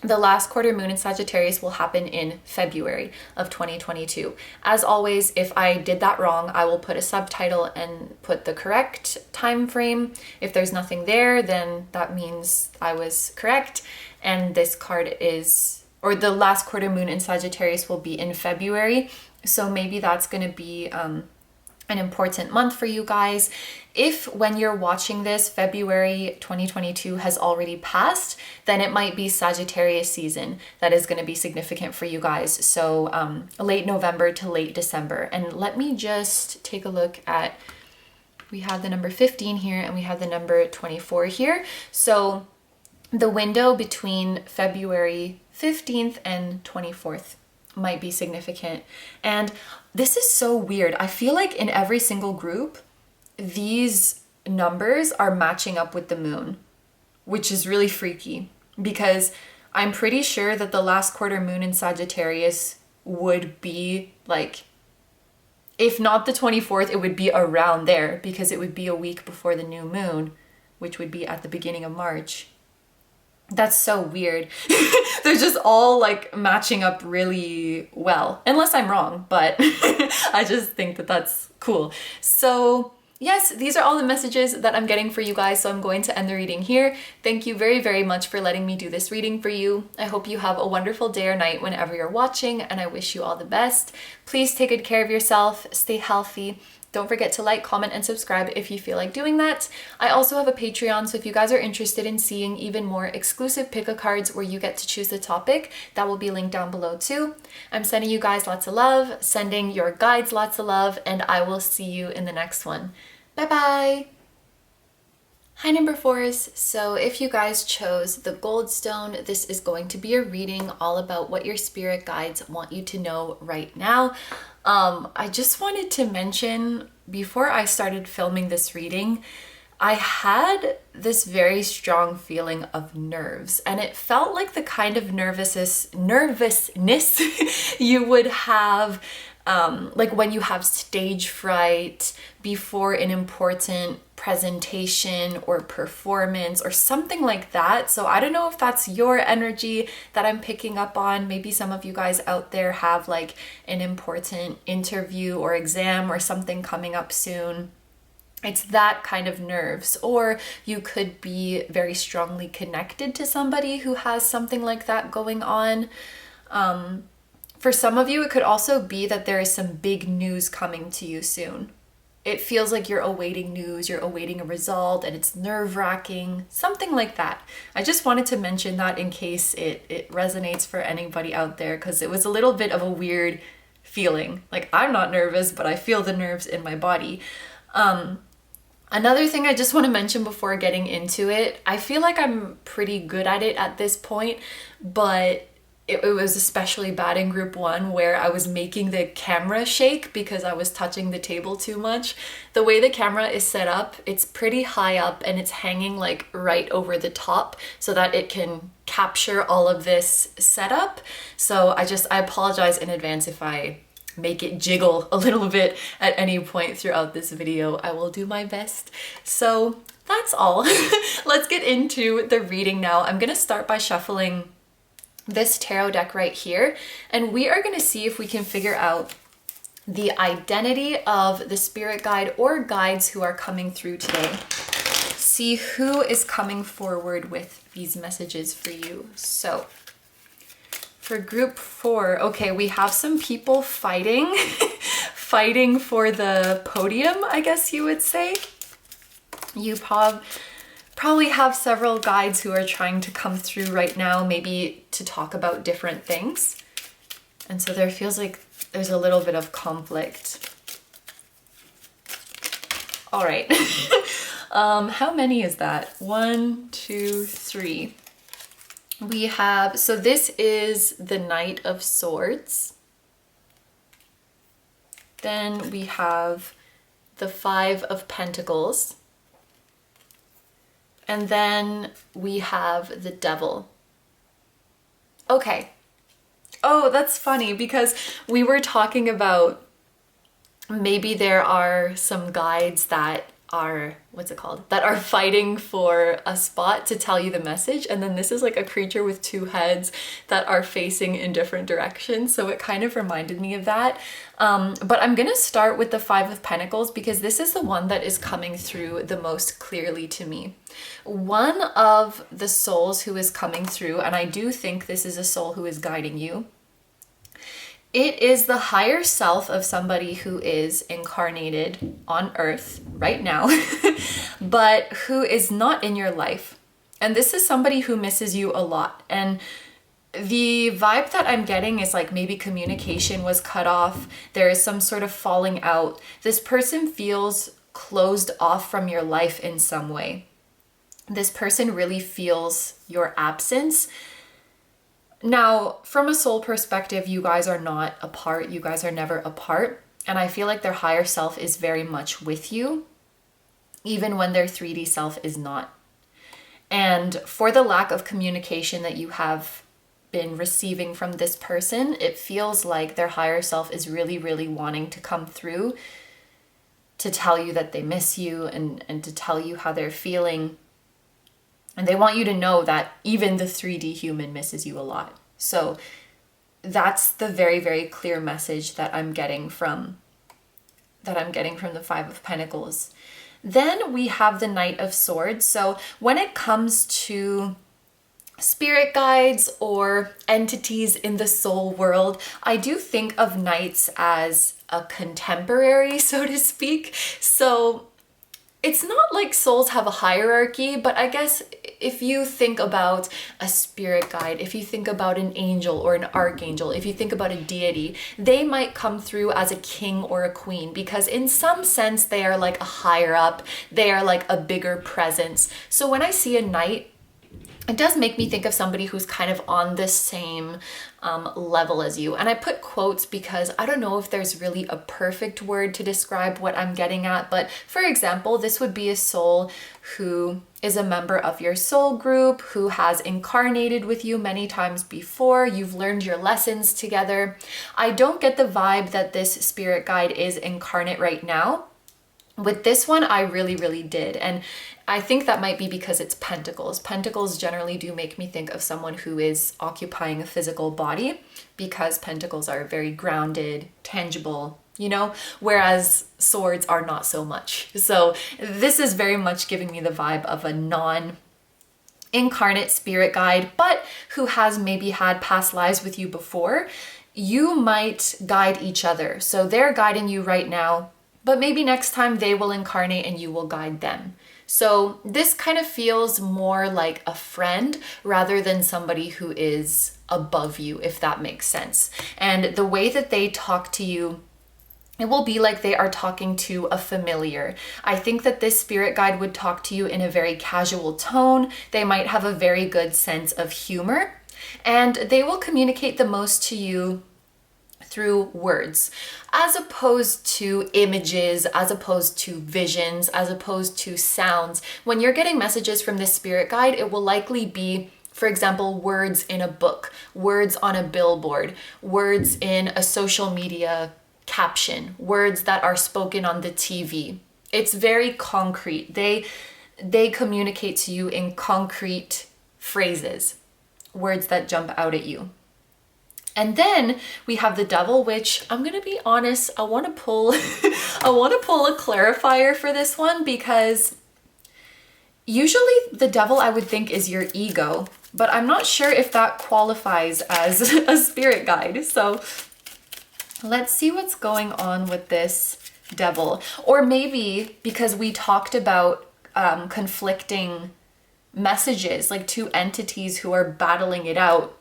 Speaker 1: the last quarter moon in Sagittarius will happen in February of 2022. As always, if I did that wrong, I will put a subtitle and put the correct time frame. If there's nothing there, then that means I was correct. And this card is, or the last quarter moon in Sagittarius will be in February. So maybe that's going to be an important month for you guys. If when you're watching this, February 2022 has already passed, then it might be Sagittarius season that is going to be significant for you guys. So late November to late December. And let me just take a look at, we have the number 15 here and we have the number 24 here. So the window between February 15th and 24th might be significant. And this is so weird. I feel like in every single group, these numbers are matching up with the moon, which is really freaky because I'm pretty sure that the last quarter moon in Sagittarius would be like, if not the 24th, it would be around there because it would be a week before the new moon, which would be at the beginning of March. That's so weird. They're just all like matching up really well, unless I'm wrong, but I just think that that's cool. So yes, these are all the messages that I'm getting for you guys. So I'm going to end the reading here. Thank you very, very much for letting me do this reading for you. I hope you have a wonderful day or night whenever you're watching, and I wish you all the best. Please take good care of yourself, stay healthy. Don't forget to like, comment, and subscribe if you feel like doing that. I also have a Patreon, so if you guys are interested in seeing even more exclusive pick-a-cards where you get to choose the topic, that will be linked down below too. I'm sending you guys lots of love, sending your guides lots of love, and I will see you in the next one. Bye-bye! Hi number 4s, so if you guys chose the Goldstone, this is going to be a reading all about what your spirit guides want you to know right now. I just wanted to mention, before I started filming this reading, I had this very strong feeling of nerves, and it felt like the kind of nervousness you would have like when you have stage fright before an important presentation or performance or something like that. So I don't know if that's your energy that I'm picking up on. Maybe some of you guys out there have like an important interview or exam or something coming up soon. It's that kind of nerves. Or you could be very strongly connected to somebody who has something like that going on. For some of you, it could also be that there is some big news coming to you soon. It feels like you're awaiting news, you're awaiting a result, and it's nerve-wracking, something like that. I just wanted to mention that in case it resonates for anybody out there, because it was a little bit of a weird feeling. Like, I'm not nervous, but I feel the nerves in my body. Another thing I just want to mention before getting into it, I feel like I'm pretty good at it at this point, but it was especially bad in group 1 where I was making the camera shake because I was touching the table too much. The way the camera is set up, it's pretty high up and it's hanging like right over the top so that it can capture all of this setup. So I apologize in advance if I make it jiggle a little bit at any point throughout this video. I will do my best. So that's all. Let's get into the reading now. I'm gonna start by shuffling this tarot deck right here, and we are going to see if we can figure out the identity of the spirit guide or guides who are coming through today. See who is coming forward with these messages for you. So for group 4, okay, we have some people fighting, fighting for the podium, I guess you would say. You probably have several guides who are trying to come through right now, maybe to talk about different things. And so there feels like there's a little bit of conflict. All right. How many is that? 1, 2, 3. We have, so this is the Knight of Swords. Then we have the 5 of Pentacles. And then we have the Devil. Okay. Oh, that's funny because we were talking about maybe there are some guides that are, what's it called? That are fighting for a spot to tell you the message. And then this is like a creature with 2 heads that are facing in different directions. So it kind of reminded me of that. But I'm gonna start with the 5 of Pentacles because this is the one that is coming through the most clearly to me. One of the souls who is coming through, and I do think this is a soul who is guiding you, it is the higher self of somebody who is incarnated on Earth right now, but who is not in your life. And this is somebody who misses you a lot. And the vibe that I'm getting is like maybe communication was cut off. There is some sort of falling out. This person feels closed off from your life in some way. This person really feels your absence. Now, from a soul perspective, you guys are not apart. You guys are never apart. And I feel like their higher self is very much with you, even when their 3D self is not. And for the lack of communication that you have been receiving from this person, it feels like their higher self is really, really wanting to come through to tell you that they miss you and to tell you how they're feeling. And they want you to know that even the 3D human misses you a lot. So that's the very, very clear message that I'm getting from the 5 of Pentacles. Then we have the Knight of Swords. So when it comes to spirit guides or entities in the soul world, I do think of knights as a contemporary, so to speak. So it's not like souls have a hierarchy, but I guess if you think about a spirit guide, if you think about an angel or an archangel, if you think about a deity, they might come through as a king or a queen because in some sense they are like a higher up, they are like a bigger presence. So when I see a knight, it does make me think of somebody who's kind of on the same level as you. And I put quotes because I don't know if there's really a perfect word to describe what I'm getting at. But for example, this would be a soul who is a member of your soul group, who has incarnated with you many times before. You've learned your lessons together. I don't get the vibe that this spirit guide is incarnate right now. With this one, I really, really did. And I think that might be because it's pentacles. Pentacles generally do make me think of someone who is occupying a physical body because pentacles are very grounded, tangible, you know, whereas swords are not so much. So this is very much giving me the vibe of a non-incarnate spirit guide, but who has maybe had past lives with you before. You might guide each other. So they're guiding you right now, but maybe next time they will incarnate and you will guide them. So this kind of feels more like a friend rather than somebody who is above you, if that makes sense. And the way that they talk to you It will be like they are talking to a familiar. I think that this spirit guide would talk to you in a very casual tone. They might have a very good sense of humor, and they will communicate the most to you through words, as opposed to images, as opposed to visions, as opposed to sounds. When you're getting messages from this spirit guide, it will likely be, for example, words in a book, words on a billboard, words in a social media caption, words that are spoken on the TV. It's very concrete. They communicate to you in concrete phrases, words that jump out at you. And then we have the devil, which I'm gonna be honest, I want to pull a clarifier for this one, because usually the devil I would think is your ego, but I'm not sure if that qualifies as a spirit guide. So let's see what's going on with this devil. Or maybe because we talked about conflicting messages, like two entities who are battling it out.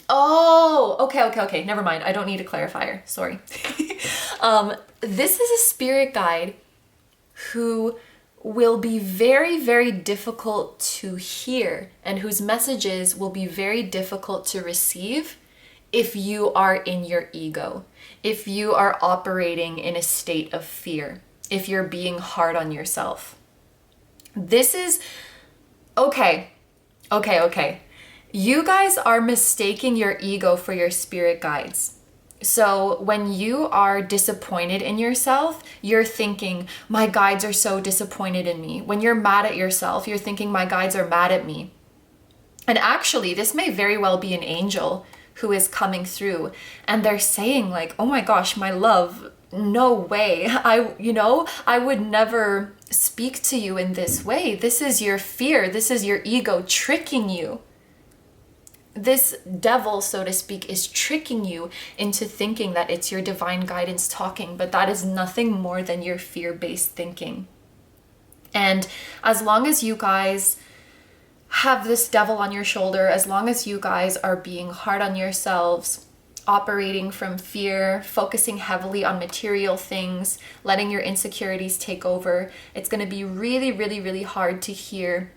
Speaker 1: Oh, okay. Never mind. I don't need a clarifier. Sorry. This is a spirit guide who will be very, very difficult to hear, and whose messages will be very difficult to receive if you are in your ego, if you are operating in a state of fear, if you're being hard on yourself. This is, okay. You guys are mistaking your ego for your spirit guides. So when you are disappointed in yourself, you're thinking, my guides are so disappointed in me. When you're mad at yourself, you're thinking, my guides are mad at me. And actually, this may very well be an angel who is coming through, and they're saying like, oh my gosh, my love, no way. I would never speak to you in this way. This is your fear. This is your ego tricking you. This devil, so to speak, is tricking you into thinking that it's your divine guidance talking, but that is nothing more than your fear-based thinking. And as long as you guys have this devil on your shoulder, as long as you guys are being hard on yourselves, operating from fear, focusing heavily on material things, letting your insecurities take over, it's going to be really, really, really hard to hear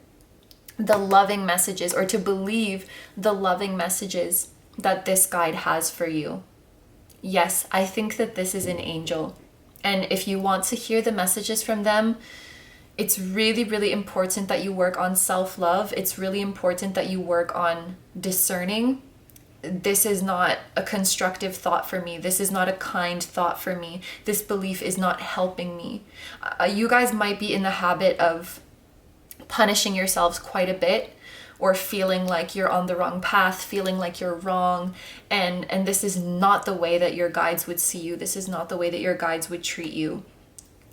Speaker 1: the loving messages, or to believe the loving messages that this guide has for you. Yes, I think that this is an angel. And if you want to hear the messages from them, it's really, really important that you work on self-love. It's really important that you work on discerning. This is not a constructive thought for me. This is not a kind thought for me. This belief is not helping me. You guys might be in the habit of punishing yourselves quite a bit, or feeling like you're on the wrong path, feeling like you're wrong. And this is not the way that your guides would see you. This is not the way that your guides would treat you.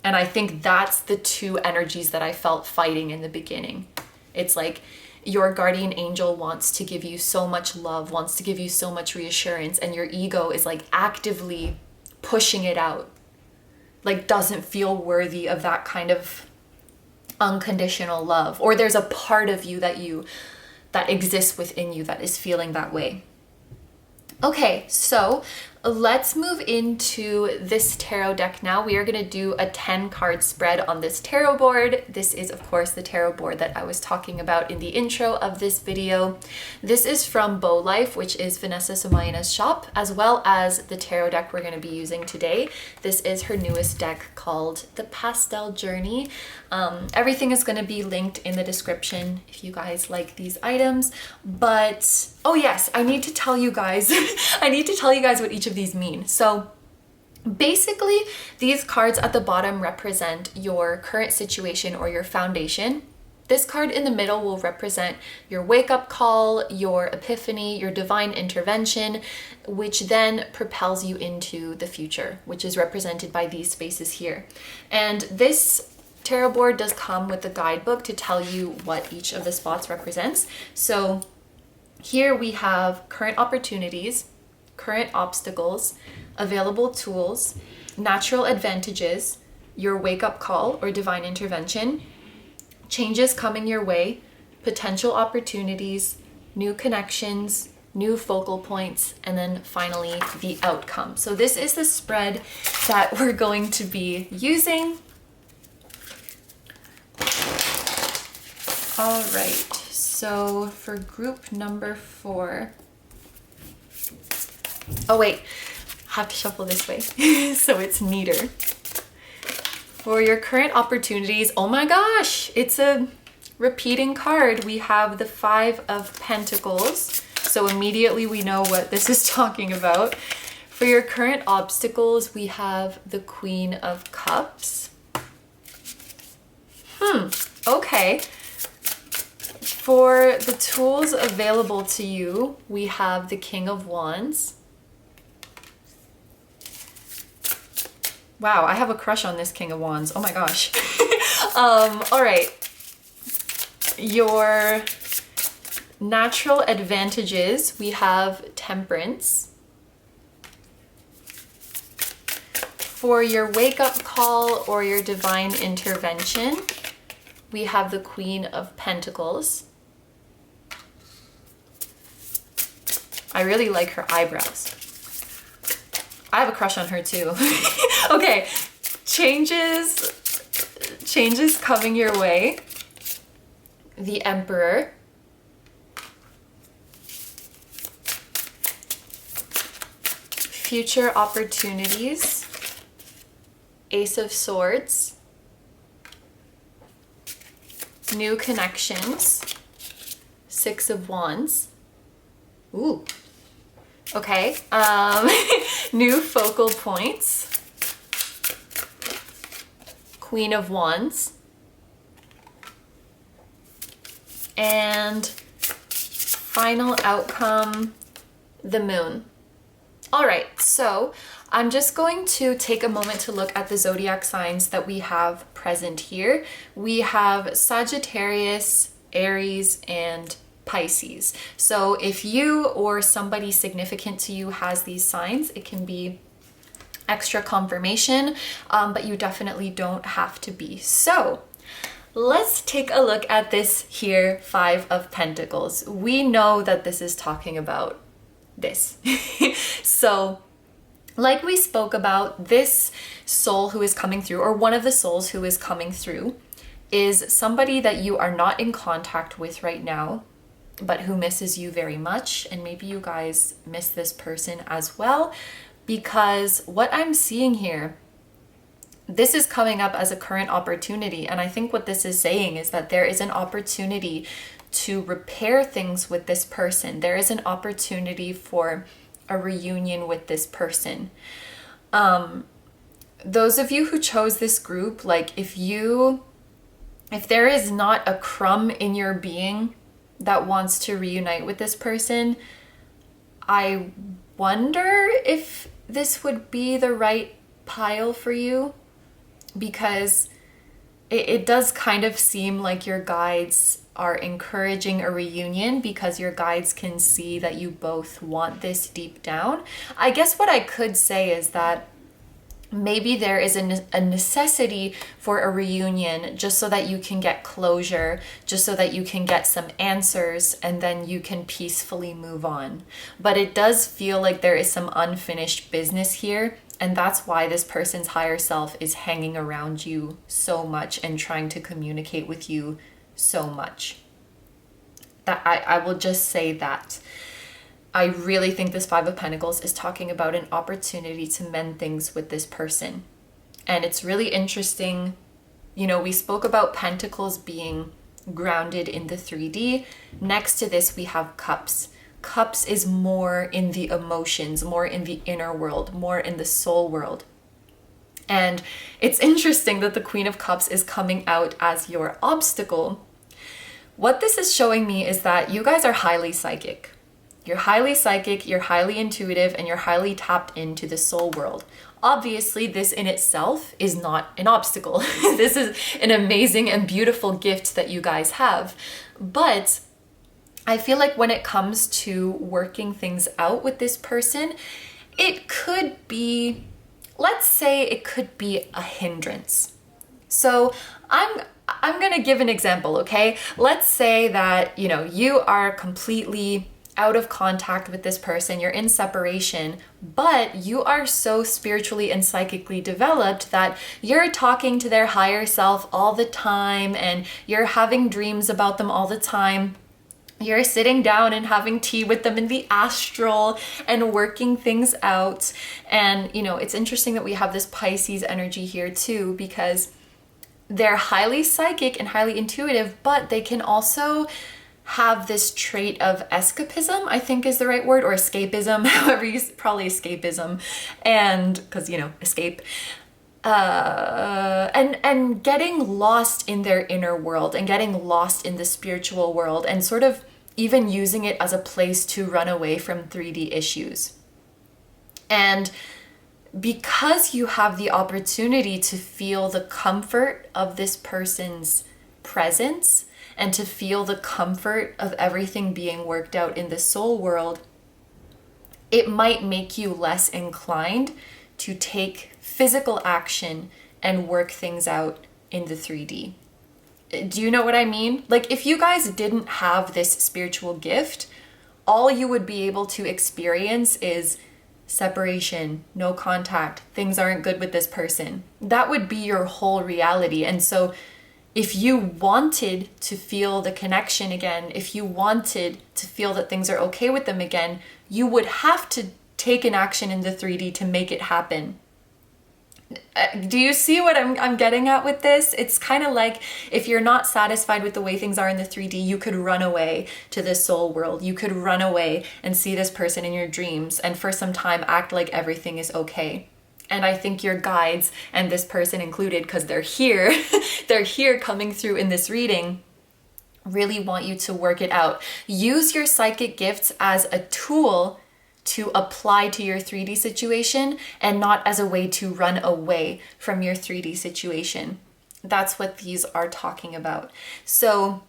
Speaker 1: And I think that's the two energies that I felt fighting in the beginning. It's like your guardian angel wants to give you so much love, wants to give you so much reassurance, and your ego is like actively pushing it out, like doesn't feel worthy of that kind of unconditional love. Or there's a part of you that exists within you that is feeling that way. Okay, so let's move into this tarot deck now. We are going to do a 10 card spread on this tarot board. This is, of course, the tarot board that I was talking about in the intro of this video. This is from Bow Life, which is Vanessa Somaina's shop, as well as the tarot deck we're going to be using today. This is her newest deck called The Pastel Journey. Everything is going to be linked in the description if you guys like these items. But, oh yes, I need to tell you guys, what each of these mean. So basically, these cards at the bottom represent your current situation or your foundation. This card in the middle will represent your wake-up call, your epiphany, your divine intervention, which then propels you into the future, which is represented by these spaces here. And this tarot board does come with a guidebook to tell you what each of the spots represents. So here we have current opportunities, current obstacles, available tools, natural advantages, your wake-up call or divine intervention, changes coming your way, potential opportunities, new connections, new focal points, and then finally the outcome. So this is the spread that we're going to be using. All right, so for group number 4, oh wait, I have to shuffle this way so it's neater. For your current opportunities, oh my gosh, it's a repeating card. We have the 5 of Pentacles. So immediately we know what this is talking about. For your current obstacles, we have the Queen of Cups. Okay. For the tools available to you, we have the King of Wands. Wow, I have a crush on this King of Wands. Oh my gosh. All right. Your natural advantages, we have Temperance. For your wake-up call or your divine intervention, we have the Queen of Pentacles. I really like her eyebrows. I have a crush on her too. Okay, changes coming your way. The Emperor. Future opportunities. Ace of Swords. New connections. 6 of Wands. Ooh. Okay. New focal points. Queen of Wands. And final outcome, the Moon. All right, so I'm just going to take a moment to look at the zodiac signs that we have present here. We have Sagittarius, Aries, and Pisces. So if you or somebody significant to you has these signs, it can be extra confirmation, but you definitely don't have to be. So let's take a look at this here 5 of Pentacles. We know that this is talking about this. So like we spoke about, this soul who is coming through, or one of the souls who is coming through, is somebody that you are not in contact with right now, but who misses you very much. And maybe you guys miss this person as well, because what I'm seeing here, this is coming up as a current opportunity. And I think what this is saying is that there is an opportunity to repair things with this person. There is an opportunity for a reunion with this person. Those of you who chose this group, like if there is not a crumb in your being that wants to reunite with this person, I wonder if this would be the right pile for you, because it does kind of seem like your guides are encouraging a reunion, because your guides can see that you both want this deep down. I guess what I could say is that maybe there is a necessity for a reunion just so that you can get closure, just so that you can get some answers, and then you can peacefully move on. But it does feel like there is some unfinished business here, and that's why this person's higher self is hanging around you so much and trying to communicate with you so much. That I will just say that. I really think this 5 of Pentacles is talking about an opportunity to mend things with this person. And it's really interesting. You know, we spoke about Pentacles being grounded in the 3D. Next to this, we have Cups. Cups is more in the emotions, more in the inner world, more in the soul world. And it's interesting that the Queen of Cups is coming out as your obstacle. What this is showing me is that you guys are highly psychic. You're highly psychic, you're highly intuitive, and you're highly tapped into the soul world. Obviously, this in itself is not an obstacle. This is an amazing and beautiful gift that you guys have. But I feel like when it comes to working things out with this person, it could be, let's say it could be a hindrance. So I'm gonna give an example, okay? Let's say that, you know, you are completely out of contact with this person, you're in separation, but you are so spiritually and psychically developed that you're talking to their higher self all the time and you're having dreams about them all the time. You're sitting down and having tea with them in the astral and working things out. And, you know, it's interesting that we have this Pisces energy here too, because they're highly psychic and highly intuitive, but they can also have this trait of escapism, I think is the right word, or escapism, however you, probably escapism, and because, you know, escape, and getting lost in their inner world and getting lost in the spiritual world and sort of even using it as a place to run away from 3D issues. And because you have the opportunity to feel the comfort of this person's presence and to feel the comfort of everything being worked out in the soul world, it might make you less inclined to take physical action and work things out in the 3D. Do you know what I mean? Like, if you guys didn't have this spiritual gift, all you would be able to experience is separation, no contact, things aren't good with this person. That would be your whole reality. And so if you wanted to feel the connection again, if you wanted to feel that things are okay with them again, you would have to take an action in the 3D to make it happen. Do you see what I'm getting at with this? It's kind of like if you're not satisfied with the way things are in the 3D, you could run away to the soul world. You could run away and see this person in your dreams and for some time act like everything is okay. And I think your guides, and this person included, because they're here, they're here coming through in this reading, really want you to work it out. Use your psychic gifts as a tool to apply to your 3D situation and not as a way to run away from your 3D situation. That's what these are talking about. So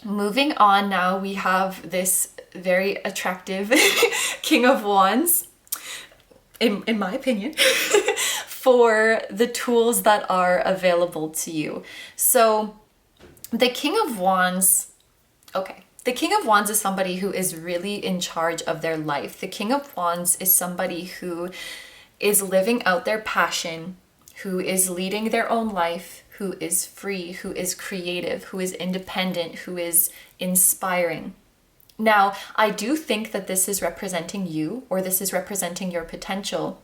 Speaker 1: moving on now, we have this very attractive King of Wands, in my opinion, for the tools that are available to you. So the King of Wands, okay. The King of Wands is somebody who is really in charge of their life. The King of Wands is somebody who is living out their passion, who is leading their own life, who is free, who is creative, who is independent, who is inspiring. Now, I do think that this is representing you, or this is representing your potential,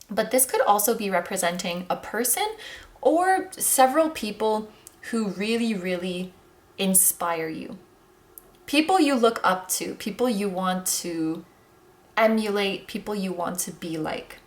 Speaker 1: but this could also be representing a person or several people who really, really inspire you. People you look up to, people you want to emulate, people you want to be like.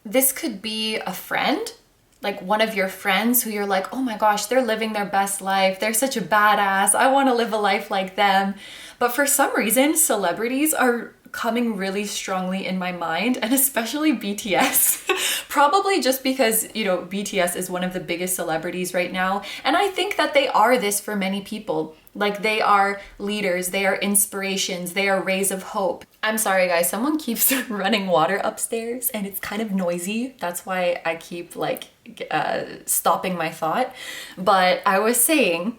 Speaker 1: This could be a friend, like one of your friends who you're like, oh my gosh, they're living their best life. They're such a badass. I want to live a life like them. But for some reason, celebrities are coming really strongly in my mind, and especially BTS. Probably just because, you know, BTS is one of the biggest celebrities right now. And I think that they are this for many people. Like, they are leaders, they are inspirations, they are rays of hope. I'm sorry guys, someone keeps running water upstairs and it's kind of noisy. That's why I keep like stopping my thought. But I was saying,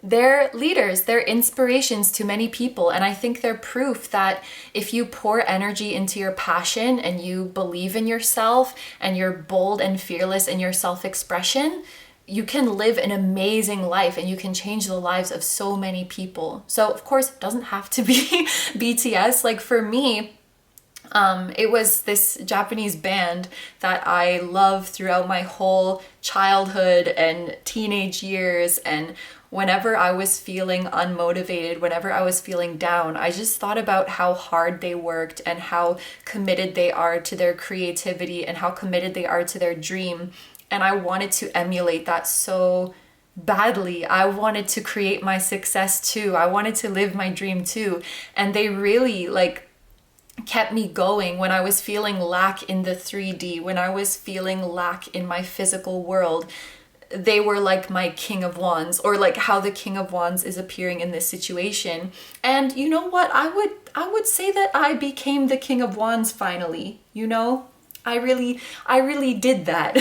Speaker 1: they're leaders, they're inspirations to many people. And I think they're proof that if you pour energy into your passion and you believe in yourself and you're bold and fearless in your self-expression, you can live an amazing life and you can change the lives of so many people. So of course, it doesn't have to be BTS. Like for me, it was this Japanese band that I loved throughout my whole childhood and teenage years. And whenever I was feeling unmotivated, whenever I was feeling down, I just thought about how hard they worked and how committed they are to their creativity and how committed they are to their dream. And I wanted to emulate that so badly. I wanted to create my success too. I wanted to live my dream too. And they really like kept me going when I was feeling lack in the 3D, when I was feeling lack in my physical world. They were like my King of Wands, or like how the King of Wands is appearing in this situation. And you know what? I would say that I became the King of Wands finally, you know? I really did that.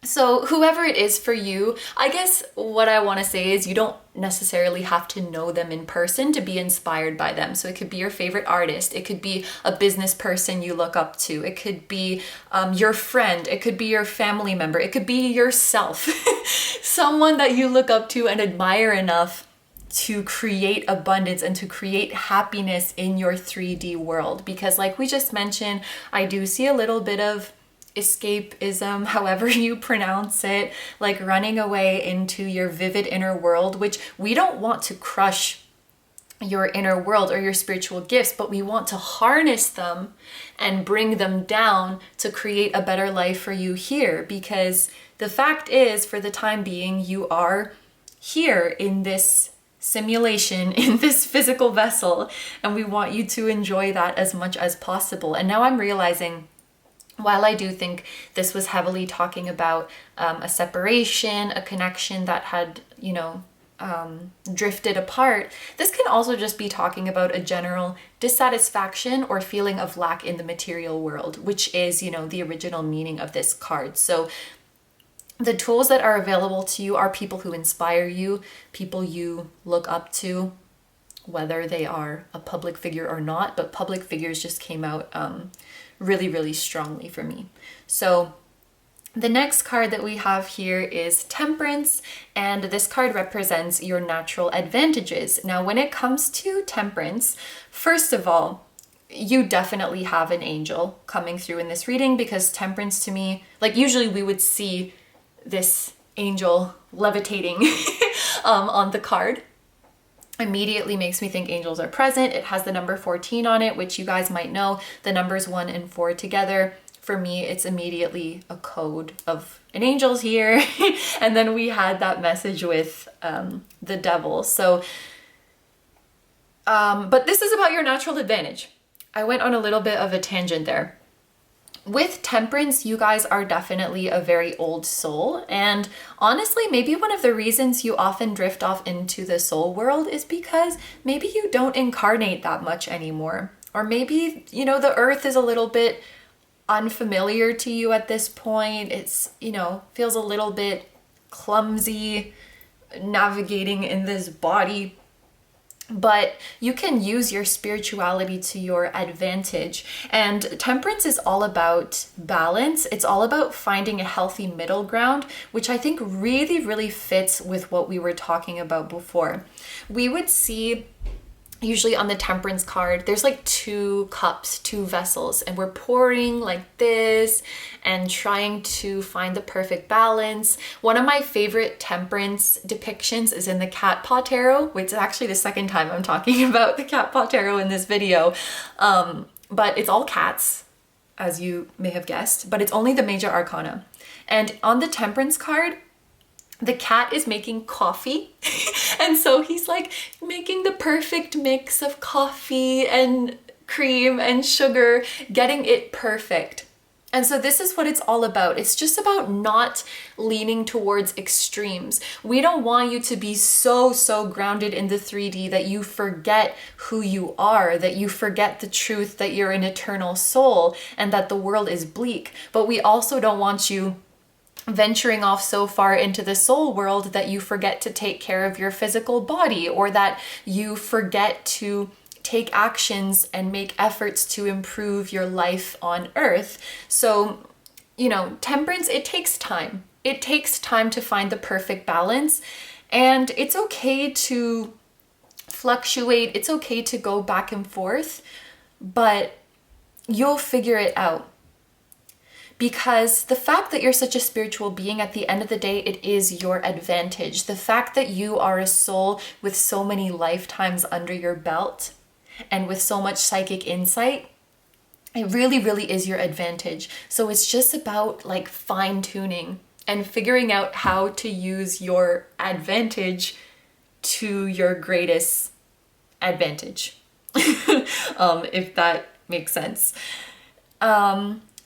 Speaker 1: So whoever it is for you, I guess what I want to say is you don't necessarily have to know them in person to be inspired by them. So it could be your favorite artist, it could be a business person you look up to, it could be your friend, it could be your family member, it could be yourself, someone that you look up to and admire enough to create abundance and to create happiness in your 3D world. Because like we just mentioned, I do see a little bit of escapism, however you pronounce it, like running away into your vivid inner world, which we don't want to crush your inner world or your spiritual gifts, but we want to harness them and bring them down to create a better life for you here. Because the fact is, for the time being, you are here in this simulation, in this physical vessel, and we want you to enjoy that as much as possible. And now I'm realizing, while I do think this was heavily talking about a separation, a connection that had, drifted apart, this can also just be talking about a general dissatisfaction or feeling of lack in the material world, which is, the original meaning of this card. So the tools that are available to you are people who inspire you, people you look up to, whether they are a public figure or not, but public figures just came out really, really strongly for me. So the next card that we have here is Temperance, and this card represents your natural advantages. Now, when it comes to Temperance, first of all, you definitely have an angel coming through in this reading, because Temperance to me, like usually we would see this angel levitating on the card. Immediately makes me think angels are present. It has the number 14 on it, which you guys might know. The numbers 1 and 4 together, for me, it's immediately a code of an angel's here. And then we had that message with the devil. So, but this is about your natural advantage. I went on a little bit of a tangent there. With Temperance, you guys are definitely a very old soul, and honestly, maybe one of the reasons you often drift off into the soul world is because maybe you don't incarnate that much anymore. Or maybe, the earth is a little bit unfamiliar to you at this point. It's, feels a little bit clumsy navigating in this body. But you can use your spirituality to your advantage. And Temperance is all about balance. It's all about finding a healthy middle ground, which I think really, really fits with what we were talking about before. We would see usually on the Temperance card, there's like 2 cups, 2 vessels, and we're pouring like this and trying to find the perfect balance. One of my favorite Temperance depictions is in the cat paw tarot, which is actually the second time I'm talking about the cat paw tarot in this video. But it's all cats, as you may have guessed, but it's only the major arcana. And on the Temperance card, the cat is making coffee. And so he's like making the perfect mix of coffee and cream and sugar, getting it perfect. And so this is what it's all about. It's just about not leaning towards extremes. We don't want you to be so grounded in the 3D that you forget who you are, that you forget the truth that you're an eternal soul and that the world is bleak. But we also don't want you venturing off so far into the soul world that you forget to take care of your physical body, or that you forget to take actions and make efforts to improve your life on earth. So, Temperance, it takes time. It takes time to find the perfect balance, and it's okay to fluctuate. It's okay to go back and forth, but you'll figure it out. Because the fact that you're such a spiritual being, at the end of the day, it is your advantage. The fact that you are a soul with so many lifetimes under your belt and with so much psychic insight, it really, really is your advantage. So it's just about like fine tuning and figuring out how to use your advantage to your greatest advantage, if that makes sense.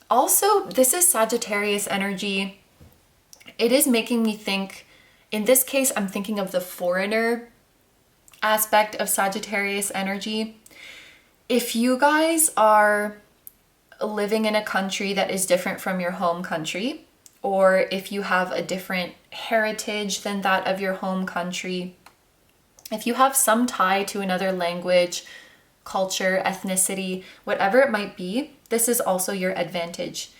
Speaker 1: Also, this is Sagittarius energy. It is making me think, in this case, I'm thinking of the foreigner aspect of Sagittarius energy. If you guys are living in a country that is different from your home country, or if you have a different heritage than that of your home country, if you have some tie to another language, culture, ethnicity, whatever it might be, this is also your advantage.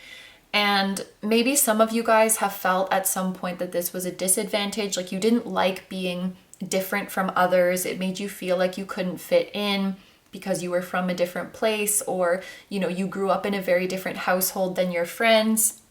Speaker 1: And maybe some of you guys have felt at some point that this was a disadvantage, like you didn't like being different from others. It made you feel like you couldn't fit in because you were from a different place, or, you know, you grew up in a very different household than your friends,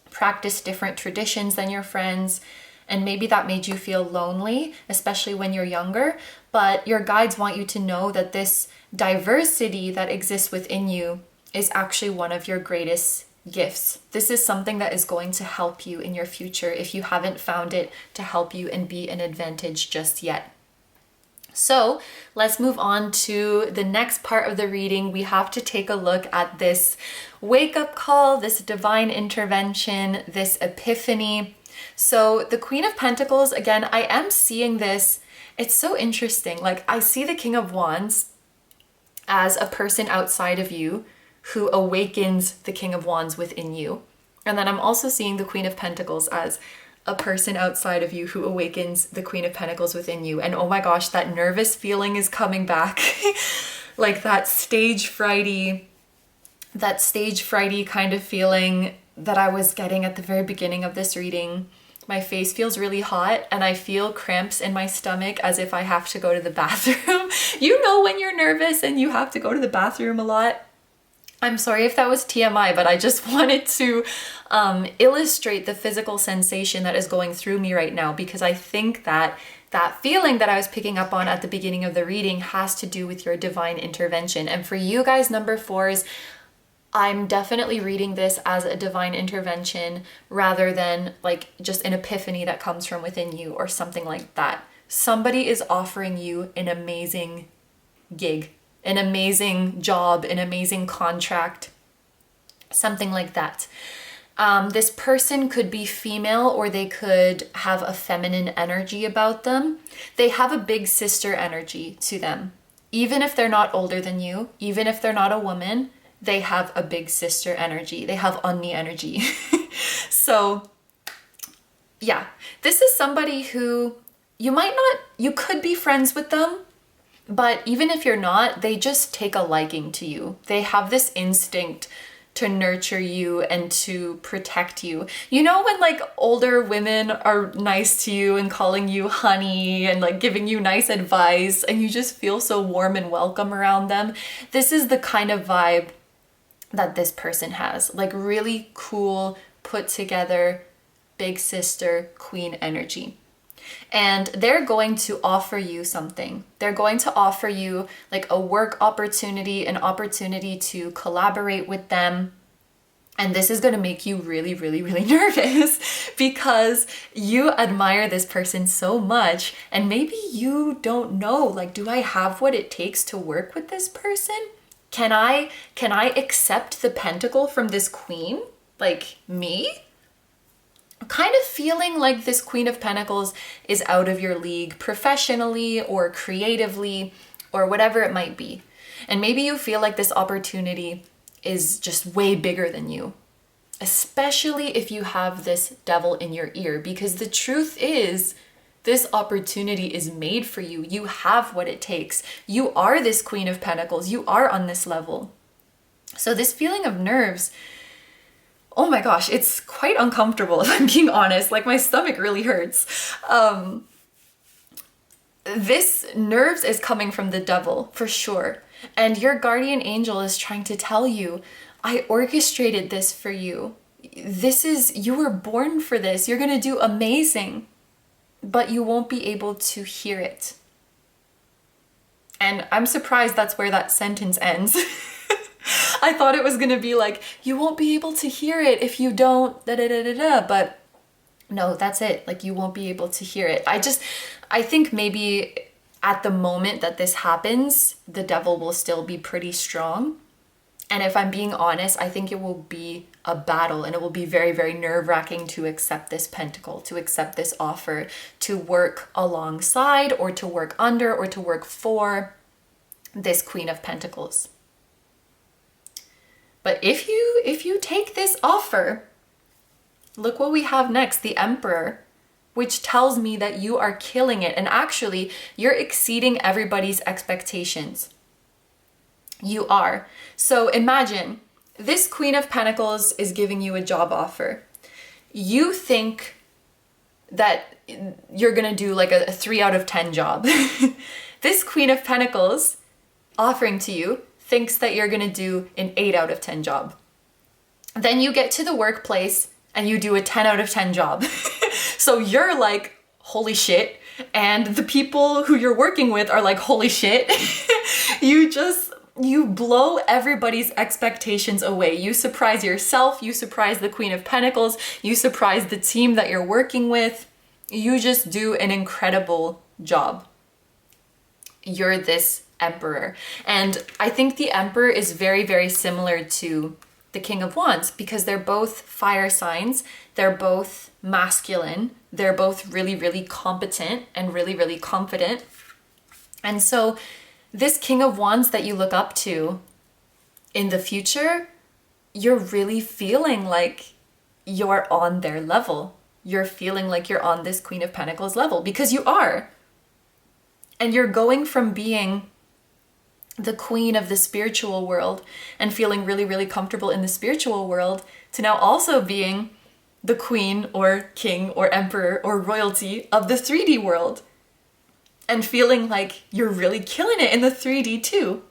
Speaker 1: practiced different traditions than your friends, and maybe that made you feel lonely, especially when you're younger. But your guides want you to know that this diversity that exists within you is actually one of your greatest gifts. This is something that is going to help you in your future if you haven't found it to help you and be an advantage just yet. So let's move on to the next part of the reading. We have to take a look at this wake-up call, this divine intervention, this epiphany. So the Queen of Pentacles, again, I am seeing this. It's so interesting. Like, I see the King of Wands as a person outside of you who awakens the King of Wands within you. And then I'm also seeing the Queen of Pentacles as a person outside of you who awakens the Queen of Pentacles within you. And oh my gosh, that nervous feeling is coming back. Like that stage frighty kind of feeling that I was getting at the very beginning of this reading. My face feels really hot and I feel cramps in my stomach as if I have to go to the bathroom. You know when you're nervous and you have to go to the bathroom a lot? I'm sorry if that was TMI, but I just wanted to illustrate the physical sensation that is going through me right now, because I think that that feeling that I was picking up on at the beginning of the reading has to do with your divine intervention. And for you guys, number 4s, I'm definitely reading this as a divine intervention rather than like just an epiphany that comes from within you or something like that. Somebody is offering you an amazing gig, an amazing job, an amazing contract, something like that. This person could be female or they could have a feminine energy about them. They have a big sister energy to them. Even if they're not older than you, even if they're not a woman, they have a big sister energy. They have Onni energy. So yeah, this is somebody who you could be friends with them, but even if you're not, they just take a liking to you. They have this instinct to nurture you and to protect you. You know when like older women are nice to you and calling you honey and like giving you nice advice and you just feel so warm and welcome around them? This is the kind of vibe that this person has. Like really cool, put together, big sister, queen energy. And they're going to offer you something. They're going to offer you like a work opportunity, an opportunity to collaborate with them. And this is going to make you really, really, really nervous because you admire this person so much. And maybe you don't know, like, do I have what it takes to work with this person? Can I accept the pentacle from this queen? Like me? Kind of feeling like this Queen of Pentacles is out of your league professionally or creatively or whatever it might be. And maybe you feel like this opportunity is just way bigger than you, especially if you have this devil in your ear, because the truth is this opportunity is made for you. You have what it takes. You are this Queen of Pentacles. You are on this level. So this feeling of nerves, oh my gosh, it's quite uncomfortable if I'm being honest. Like my stomach really hurts. This nerves is coming from the devil for sure. And your guardian angel is trying to tell you, I orchestrated this for you. You were born for this. You're going to do amazing, but you won't be able to hear it. And I'm surprised that's where that sentence ends. I thought it was gonna be like, you won't be able to hear it if you don't da-da-da-da-da, but no, that's it. Like you won't be able to hear it. I think maybe at the moment that this happens, the devil will still be pretty strong. And if I'm being honest, I think it will be a battle and it will be very, very nerve-wracking to accept this pentacle, to accept this offer, to work alongside or to work under or to work for this Queen of Pentacles. But if you take this offer, look what we have next, the Emperor, which tells me that you are killing it. And actually, you're exceeding everybody's expectations. You are. So imagine this Queen of Pentacles is giving you a job offer. You think that you're gonna do like a 3 out of 10 job. This Queen of Pentacles offering to you thinks that you're gonna do an 8 out of 10 job. Then you get to the workplace and you do a 10 out of 10 job. So you're like, holy shit. And the people who you're working with are like, holy shit. You blow everybody's expectations away. You surprise yourself, you surprise the Queen of Pentacles, you surprise the team that you're working with. You just do an incredible job. You're this Emperor. And I think the Emperor is very, very similar to the King of Wands because they're both fire signs, they're both masculine, they're both really, really competent and really, really confident. And so this King of Wands that you look up to in the future, you're really feeling like you're on their level. You're feeling like you're on this Queen of Pentacles level because you are. And you're going from being the queen of the spiritual world and feeling really, really comfortable in the spiritual world to now also being the queen or king or emperor or royalty of the 3D world and feeling like you're really killing it in the 3D too.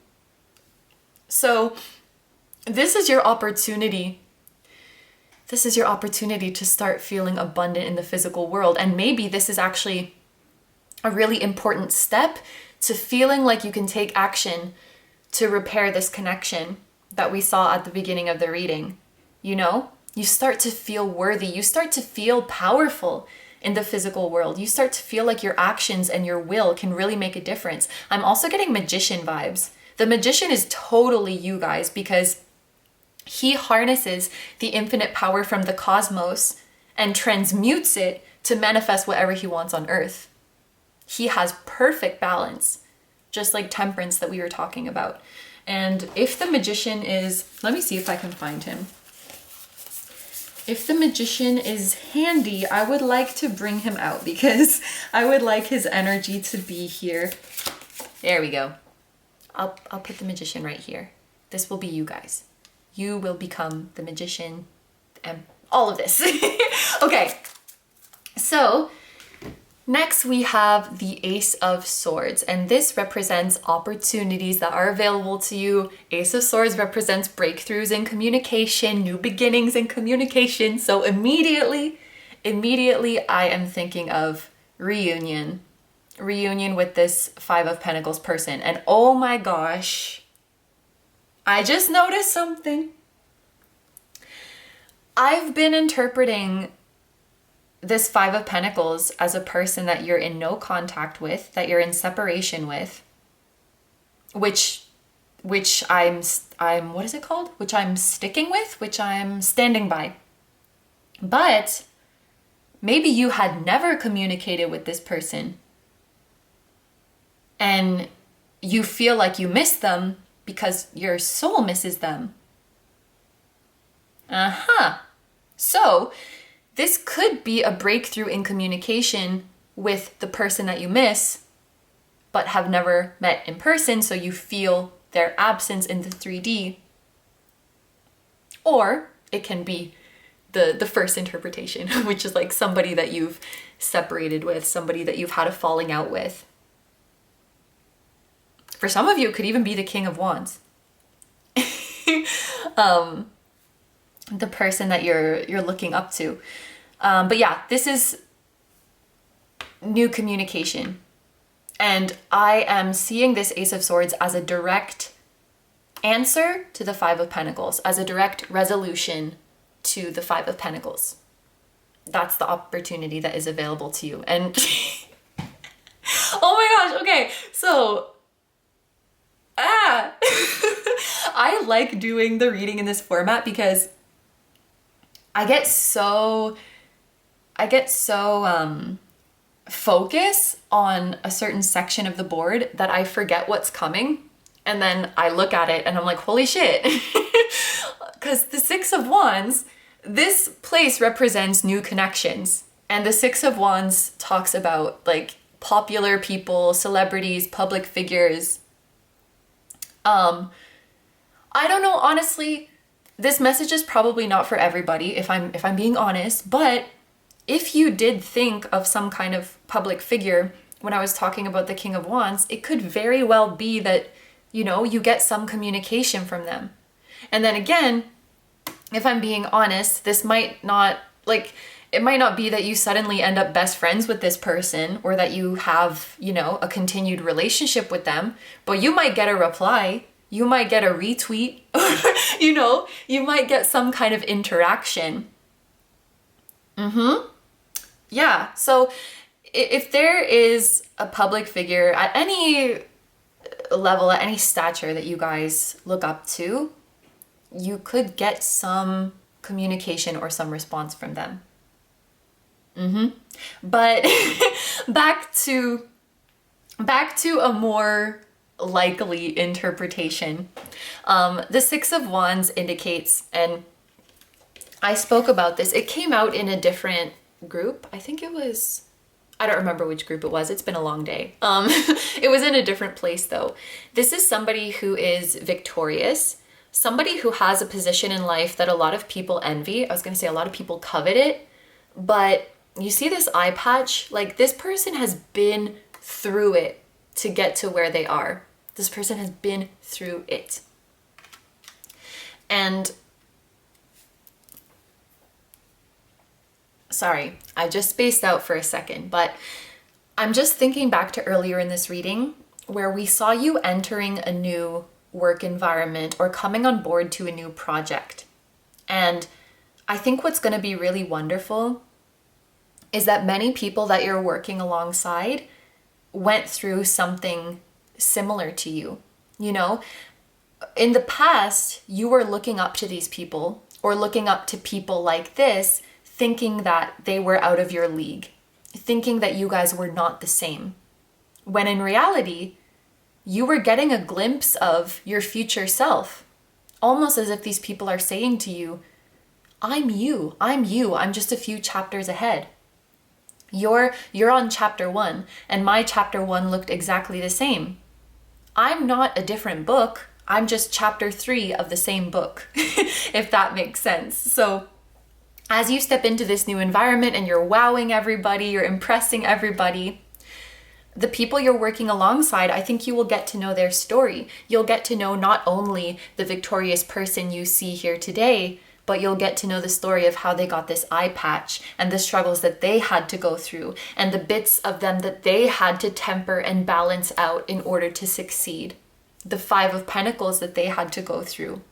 Speaker 1: So this is your opportunity. This is your opportunity to start feeling abundant in the physical world. And maybe this is actually a really important step to feeling like you can take action to repair this connection that we saw at the beginning of the reading. You know, you start to feel worthy. You start to feel powerful in the physical world. You start to feel like your actions and your will can really make a difference. I'm also getting magician vibes. The magician is totally you guys because he harnesses the infinite power from the cosmos and transmutes it to manifest whatever he wants on earth. He has perfect balance, just like temperance that we were talking about. And if the magician is, let me see if I can find him. If the magician is handy, I would like to bring him out because I would like his energy to be here. There we go. I'll put the magician right here. This will be you guys. You will become the magician and all of this. Okay, so next we have the Ace of Swords, and this represents opportunities that are available to you. Ace of Swords represents breakthroughs in communication, new beginnings in communication. So immediately I am thinking of reunion with this Five of Pentacles person. And oh my gosh, I just noticed something. I've been interpreting this Five of Pentacles as a person that you're in no contact with, that you're in separation with, which I'm what is it called? Which I'm sticking with, which I'm standing by. But maybe you had never communicated with this person and you feel like you miss them because your soul misses them. So this could be a breakthrough in communication with the person that you miss, but have never met in person, so you feel their absence in the 3D. Or it can be the first interpretation, which is like somebody that you've separated with, somebody that you've had a falling out with. For some of you, it could even be the King of Wands. The person that you're looking up to. But yeah, this is new communication. And I am seeing this Ace of Swords as a direct answer to the Five of Pentacles, as a direct resolution to the Five of Pentacles. That's the opportunity that is available to you. And oh my gosh, okay, so I like doing the reading in this format because I get so focus on a certain section of the board that I forget what's coming, and then I look at it and I'm like, holy shit. Because the Six of Wands, this place represents new connections. And the Six of Wands talks about like popular people, celebrities, public figures. I don't know, honestly, this message is probably not for everybody if I'm being honest, but if you did think of some kind of public figure when I was talking about the King of Wands, it could very well be that, you know, you get some communication from them. And then again, if I'm being honest, this might not, like, it might not be that you suddenly end up best friends with this person or that you have, you know, a continued relationship with them, but you might get a reply, you might get a retweet, you know, you might get some kind of interaction. Yeah, so if there is a public figure at any level, at any stature that you guys look up to, you could get some communication or some response from them. But back to a more likely interpretation. The Six of Wands indicates, and I spoke about this, it came out in a different group. I think it was, I don't remember which group it was. It's been a long day. It was in a different place though. This is somebody who is victorious, somebody who has a position in life that a lot of people envy. I was going to say a lot of people covet it, but you see this eye patch? Like, this person has been through it to get to where they are. This person has been through it. And sorry, I just spaced out for a second, but I'm just thinking back to earlier in this reading where we saw you entering a new work environment or coming on board to a new project. And I think what's going to be really wonderful is that many people that you're working alongside went through something similar to you. You know, in the past, you were looking up to these people or looking up to people like this, thinking that they were out of your league, thinking that you guys were not the same. When in reality, you were getting a glimpse of your future self, almost as if these people are saying to you, I'm you, I'm just a few chapters ahead. You're on chapter 1, and my chapter 1 looked exactly the same. I'm not a different book, I'm just chapter 3 of the same book, if that makes sense. So as you step into this new environment and you're wowing everybody, you're impressing everybody, the people you're working alongside, I think you will get to know their story. You'll get to know not only the victorious person you see here today, but you'll get to know the story of how they got this eye patch and the struggles that they had to go through and the bits of them that they had to temper and balance out in order to succeed. The Five of Pentacles that they had to go through.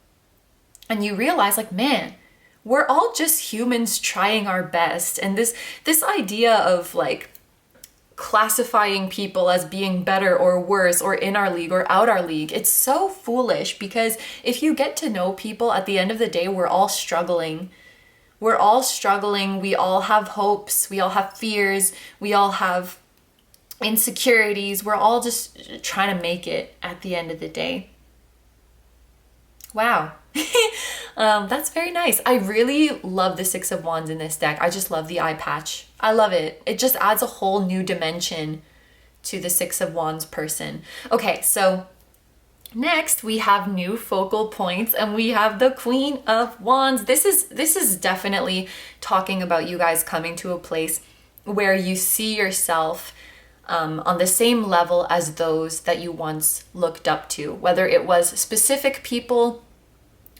Speaker 1: And you realize, like, man, we're all just humans trying our best. And this idea of like classifying people as being better or worse or in our league or out our league, it's so foolish, because if you get to know people, at the end of the day, we're all struggling. We're all struggling. We all have hopes. We all have fears. We all have insecurities. We're all just trying to make it at the end of the day. Wow. That's very nice. I really love the Six of Wands in this deck. I just love the eye patch. I love it. It just adds a whole new dimension to the Six of Wands person. Okay, so next we have new focal points and we have the Queen of Wands. This is definitely talking about you guys coming to a place where you see yourself on the same level as those that you once looked up to, whether it was specific people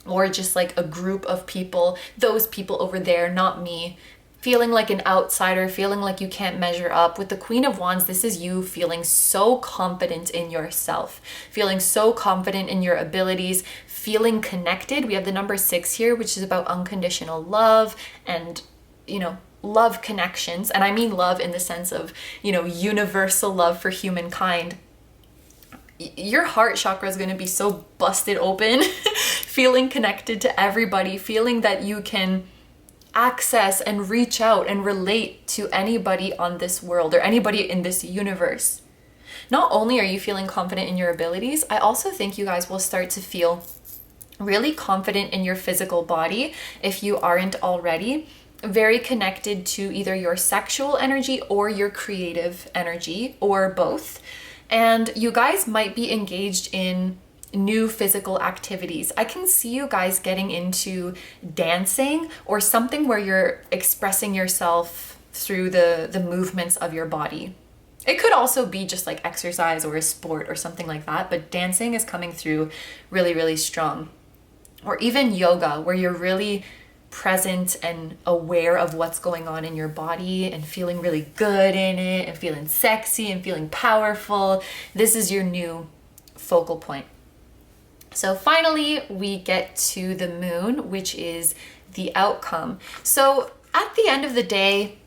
Speaker 1: or just like a group of people, those people over there, not me, feeling like an outsider, feeling like you can't measure up. With the Queen of Wands, this is you feeling so confident in yourself, feeling so confident in your abilities, feeling connected. We have the number 6 here, which is about unconditional love and, you know, love connections. And I mean love in the sense of, you know, universal love for humankind. Your heart chakra is going to be so busted open, feeling connected to everybody, feeling that you can access and reach out and relate to anybody on this world or anybody in this universe. Not only are you feeling confident in your abilities, I also think you guys will start to feel really confident in your physical body if you aren't already, very connected to either your sexual energy or your creative energy or both. And you guys might be engaged in new physical activities. I can see you guys getting into dancing or something where you're expressing yourself through the movements of your body. It could also be just like exercise or a sport or something like that, but dancing is coming through really, really strong. Or even yoga, where you're really present and aware of what's going on in your body and feeling really good in it and feeling sexy and feeling powerful. This is your new focal point. So finally, we get to the moon, which is the outcome. So at the end of the day,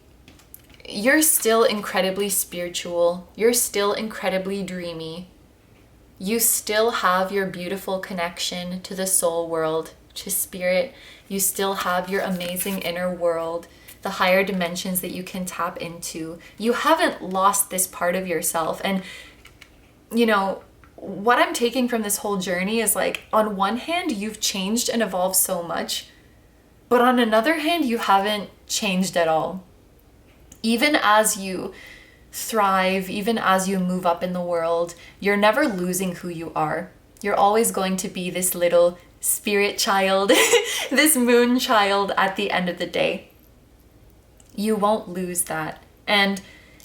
Speaker 1: you're still incredibly spiritual. You're still incredibly dreamy. You still have your beautiful connection to the soul world, to spirit. You still have your amazing inner world, the higher dimensions that you can tap into. You haven't lost this part of yourself. And, you know, what I'm taking from this whole journey is like, on one hand, you've changed and evolved so much, but on another hand, you haven't changed at all. Even as you thrive, even as you move up in the world, you're never losing who you are. You're always going to be this little spirit child, this moon child at the end of the day. You won't lose that. And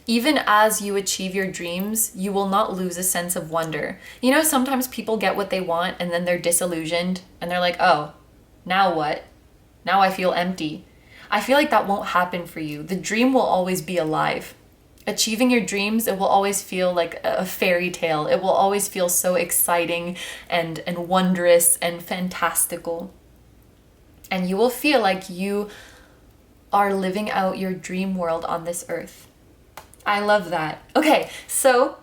Speaker 1: even as you achieve your dreams, you will not lose a sense of wonder. You know, sometimes people get what they want and then they're disillusioned and they're like, oh, now what? Now I feel empty. I feel like that won't happen for you. The dream will always be alive. Achieving your dreams, it will always feel like a fairy tale. It will always feel so exciting and wondrous and fantastical. And you will feel like you are living out your dream world on this earth. I love that. Okay, so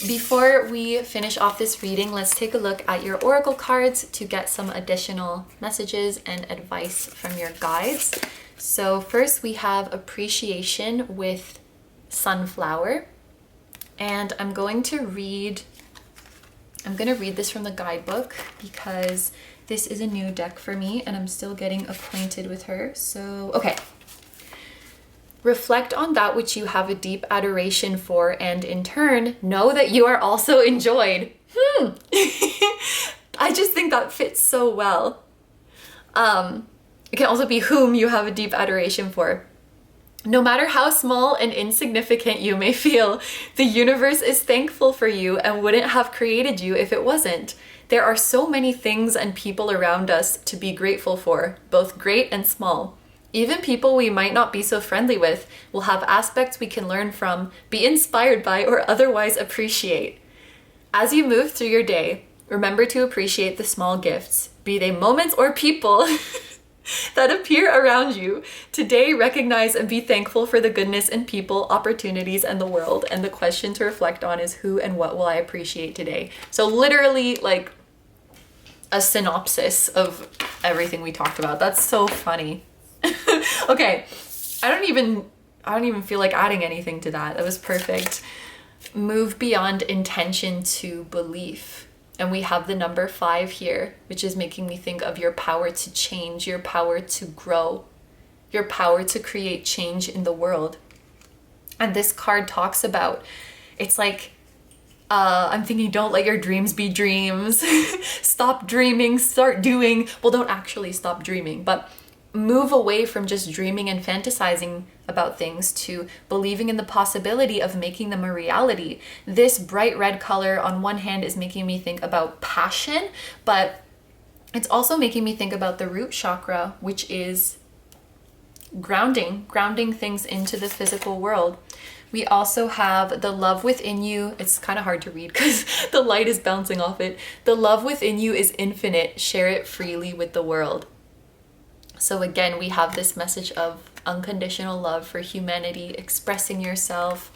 Speaker 1: before we finish off this reading, let's take a look at your oracle cards to get some additional messages and advice from your guides. So first we have appreciation with sunflower, and I'm going to read this from the guidebook because this is a new deck for me and I'm still getting acquainted with her. So, okay. Reflect on that which you have a deep adoration for, and in turn, know that you are also enjoyed. I just think that fits so well. It can also be whom you have a deep adoration for. No matter how small and insignificant you may feel, the universe is thankful for you and wouldn't have created you if it wasn't. There are so many things and people around us to be grateful for, both great and small. Even people we might not be so friendly with will have aspects we can learn from, be inspired by, or otherwise appreciate. As you move through your day, remember to appreciate the small gifts, be they moments or people, that appear around you. Today, recognize and be thankful for the goodness in people, opportunities, and the world. And the question to reflect on is, who and what will I appreciate today? So literally like a synopsis of everything we talked about. That's so funny. Okay, I don't even feel like adding anything to that. That was perfect. Move beyond intention to belief. And we have the number 5 here, which is making me think of your power to change, your power to grow, your power to create change in the world. And this card talks about, it's like, I'm thinking, don't let your dreams be dreams. Stop dreaming, start doing. Well, don't actually stop dreaming, but move away from just dreaming and fantasizing about things to believing in the possibility of making them a reality. This bright red color on one hand is making me think about passion, but it's also making me think about the root chakra, which is grounding things into the physical world. We also have the love within you. It's kind of hard to read because the light is bouncing off it. The love within you is infinite. Share it freely with the world. So again, we have this message of unconditional love for humanity, expressing yourself.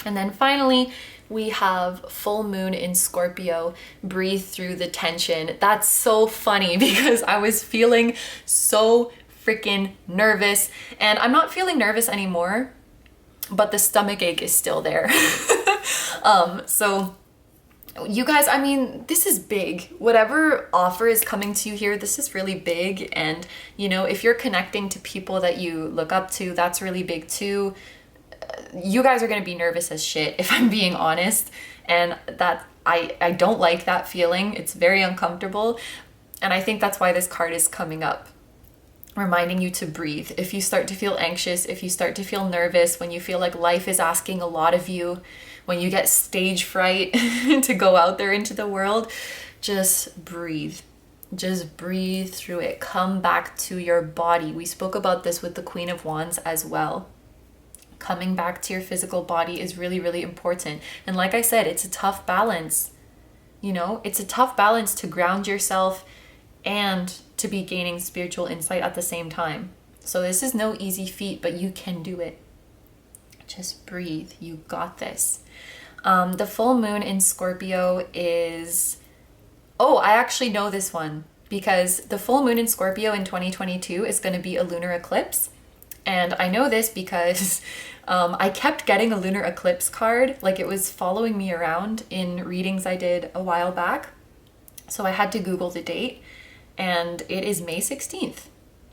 Speaker 1: And then finally, we have full moon in Scorpio, breathe through the tension. That's so funny because I was feeling so freaking nervous, and I'm not feeling nervous anymore, but the stomach ache is still there. So You guys, I mean, this is big. Whatever offer is coming to you here, this is really big. And, you know, if you're connecting to people that you look up to, that's really big too. You guys are going to be nervous as shit, if I'm being honest. And that I don't like that feeling. It's very uncomfortable. And I think that's why this card is coming up, reminding you to breathe. If you start to feel anxious, if you start to feel nervous, when you feel like life is asking a lot of you, when you get stage fright to go out there into the world, just breathe. Just breathe through it. Come back to your body. We spoke about this with the Queen of Wands as well. Coming back to your physical body is really, really important. And like I said, it's a tough balance. You know, it's a tough balance to ground yourself and to be gaining spiritual insight at the same time. So this is no easy feat, but you can do it. Just breathe. You got this. The full moon in Scorpio is... Oh, I actually know this one because the full moon in Scorpio in 2022 is going to be a lunar eclipse. And I know this because I kept getting a lunar eclipse card. Like, it was following me around in readings I did a while back. So I had to Google the date, and it is May 16th.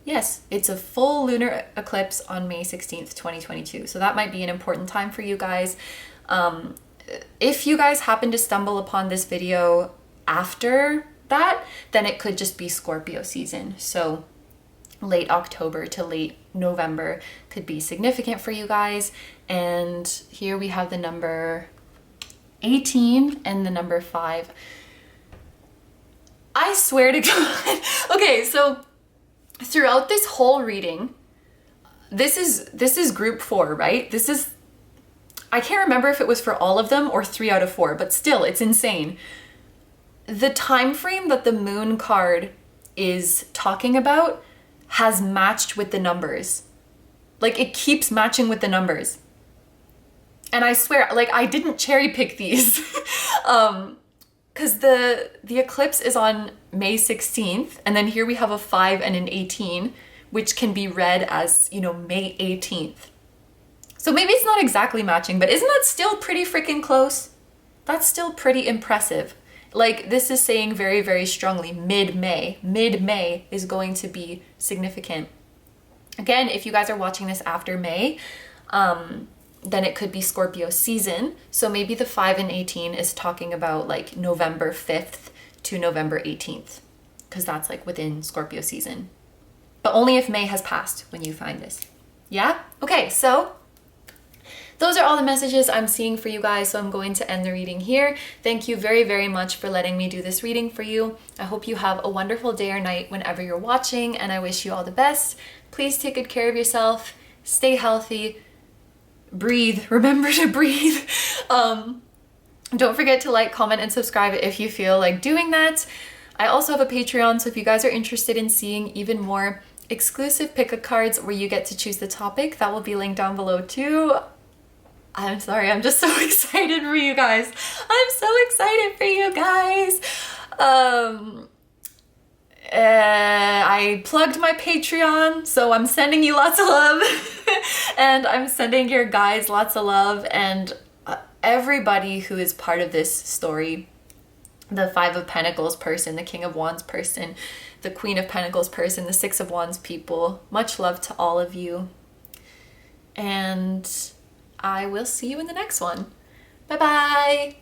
Speaker 1: Yes, it's a full lunar eclipse on May 16th, 2022. So that might be an important time for you guys. If you guys happen to stumble upon this video after that, then it could just be Scorpio season. So late October to late November could be significant for you guys. And here we have the number 18 and the number 5. I swear to God. Okay, so throughout this whole reading, this is group 4, right? This is, I can't remember if it was for all of them or 3 out of 4, but still, it's insane. The time frame that the moon card is talking about has matched with the numbers. Like, it keeps matching with the numbers. And I swear, like, I didn't cherry pick these. Because the eclipse is on May 16th, and then here we have a 5 and an 18, which can be read as, you know, May 18th. So maybe it's not exactly matching, but isn't that still pretty freaking close? That's still pretty impressive. Like, this is saying very, very strongly mid-May. Mid-May is going to be significant. Again, if you guys are watching this after May, then it could be Scorpio season. So maybe the 5 and 18 is talking about like November 5th to November 18th, because that's like within Scorpio season. But only if May has passed when you find this. Yeah? Okay, so those are all the messages I'm seeing for you guys, so I'm going to end the reading here. Thank you very, very much for letting me do this reading for you. I hope you have a wonderful day or night whenever you're watching, and I wish you all the best. Please take good care of yourself, stay healthy, breathe, remember to breathe. Don't forget to like, comment, and subscribe if you feel like doing that. I also have a Patreon, so if you guys are interested in seeing even more exclusive pick-a cards where you get to choose the topic, that will be linked down below too. I'm sorry, I'm just so excited for you guys. I'm so excited for you guys. I plugged my Patreon, so I'm sending you lots of love. And I'm sending your guys lots of love, and everybody who is part of this story, the 5 of Pentacles person, the King of Wands person, the Queen of Pentacles person, the 6 of Wands people. Much love to all of you. And I will see you in the next one. Bye-bye.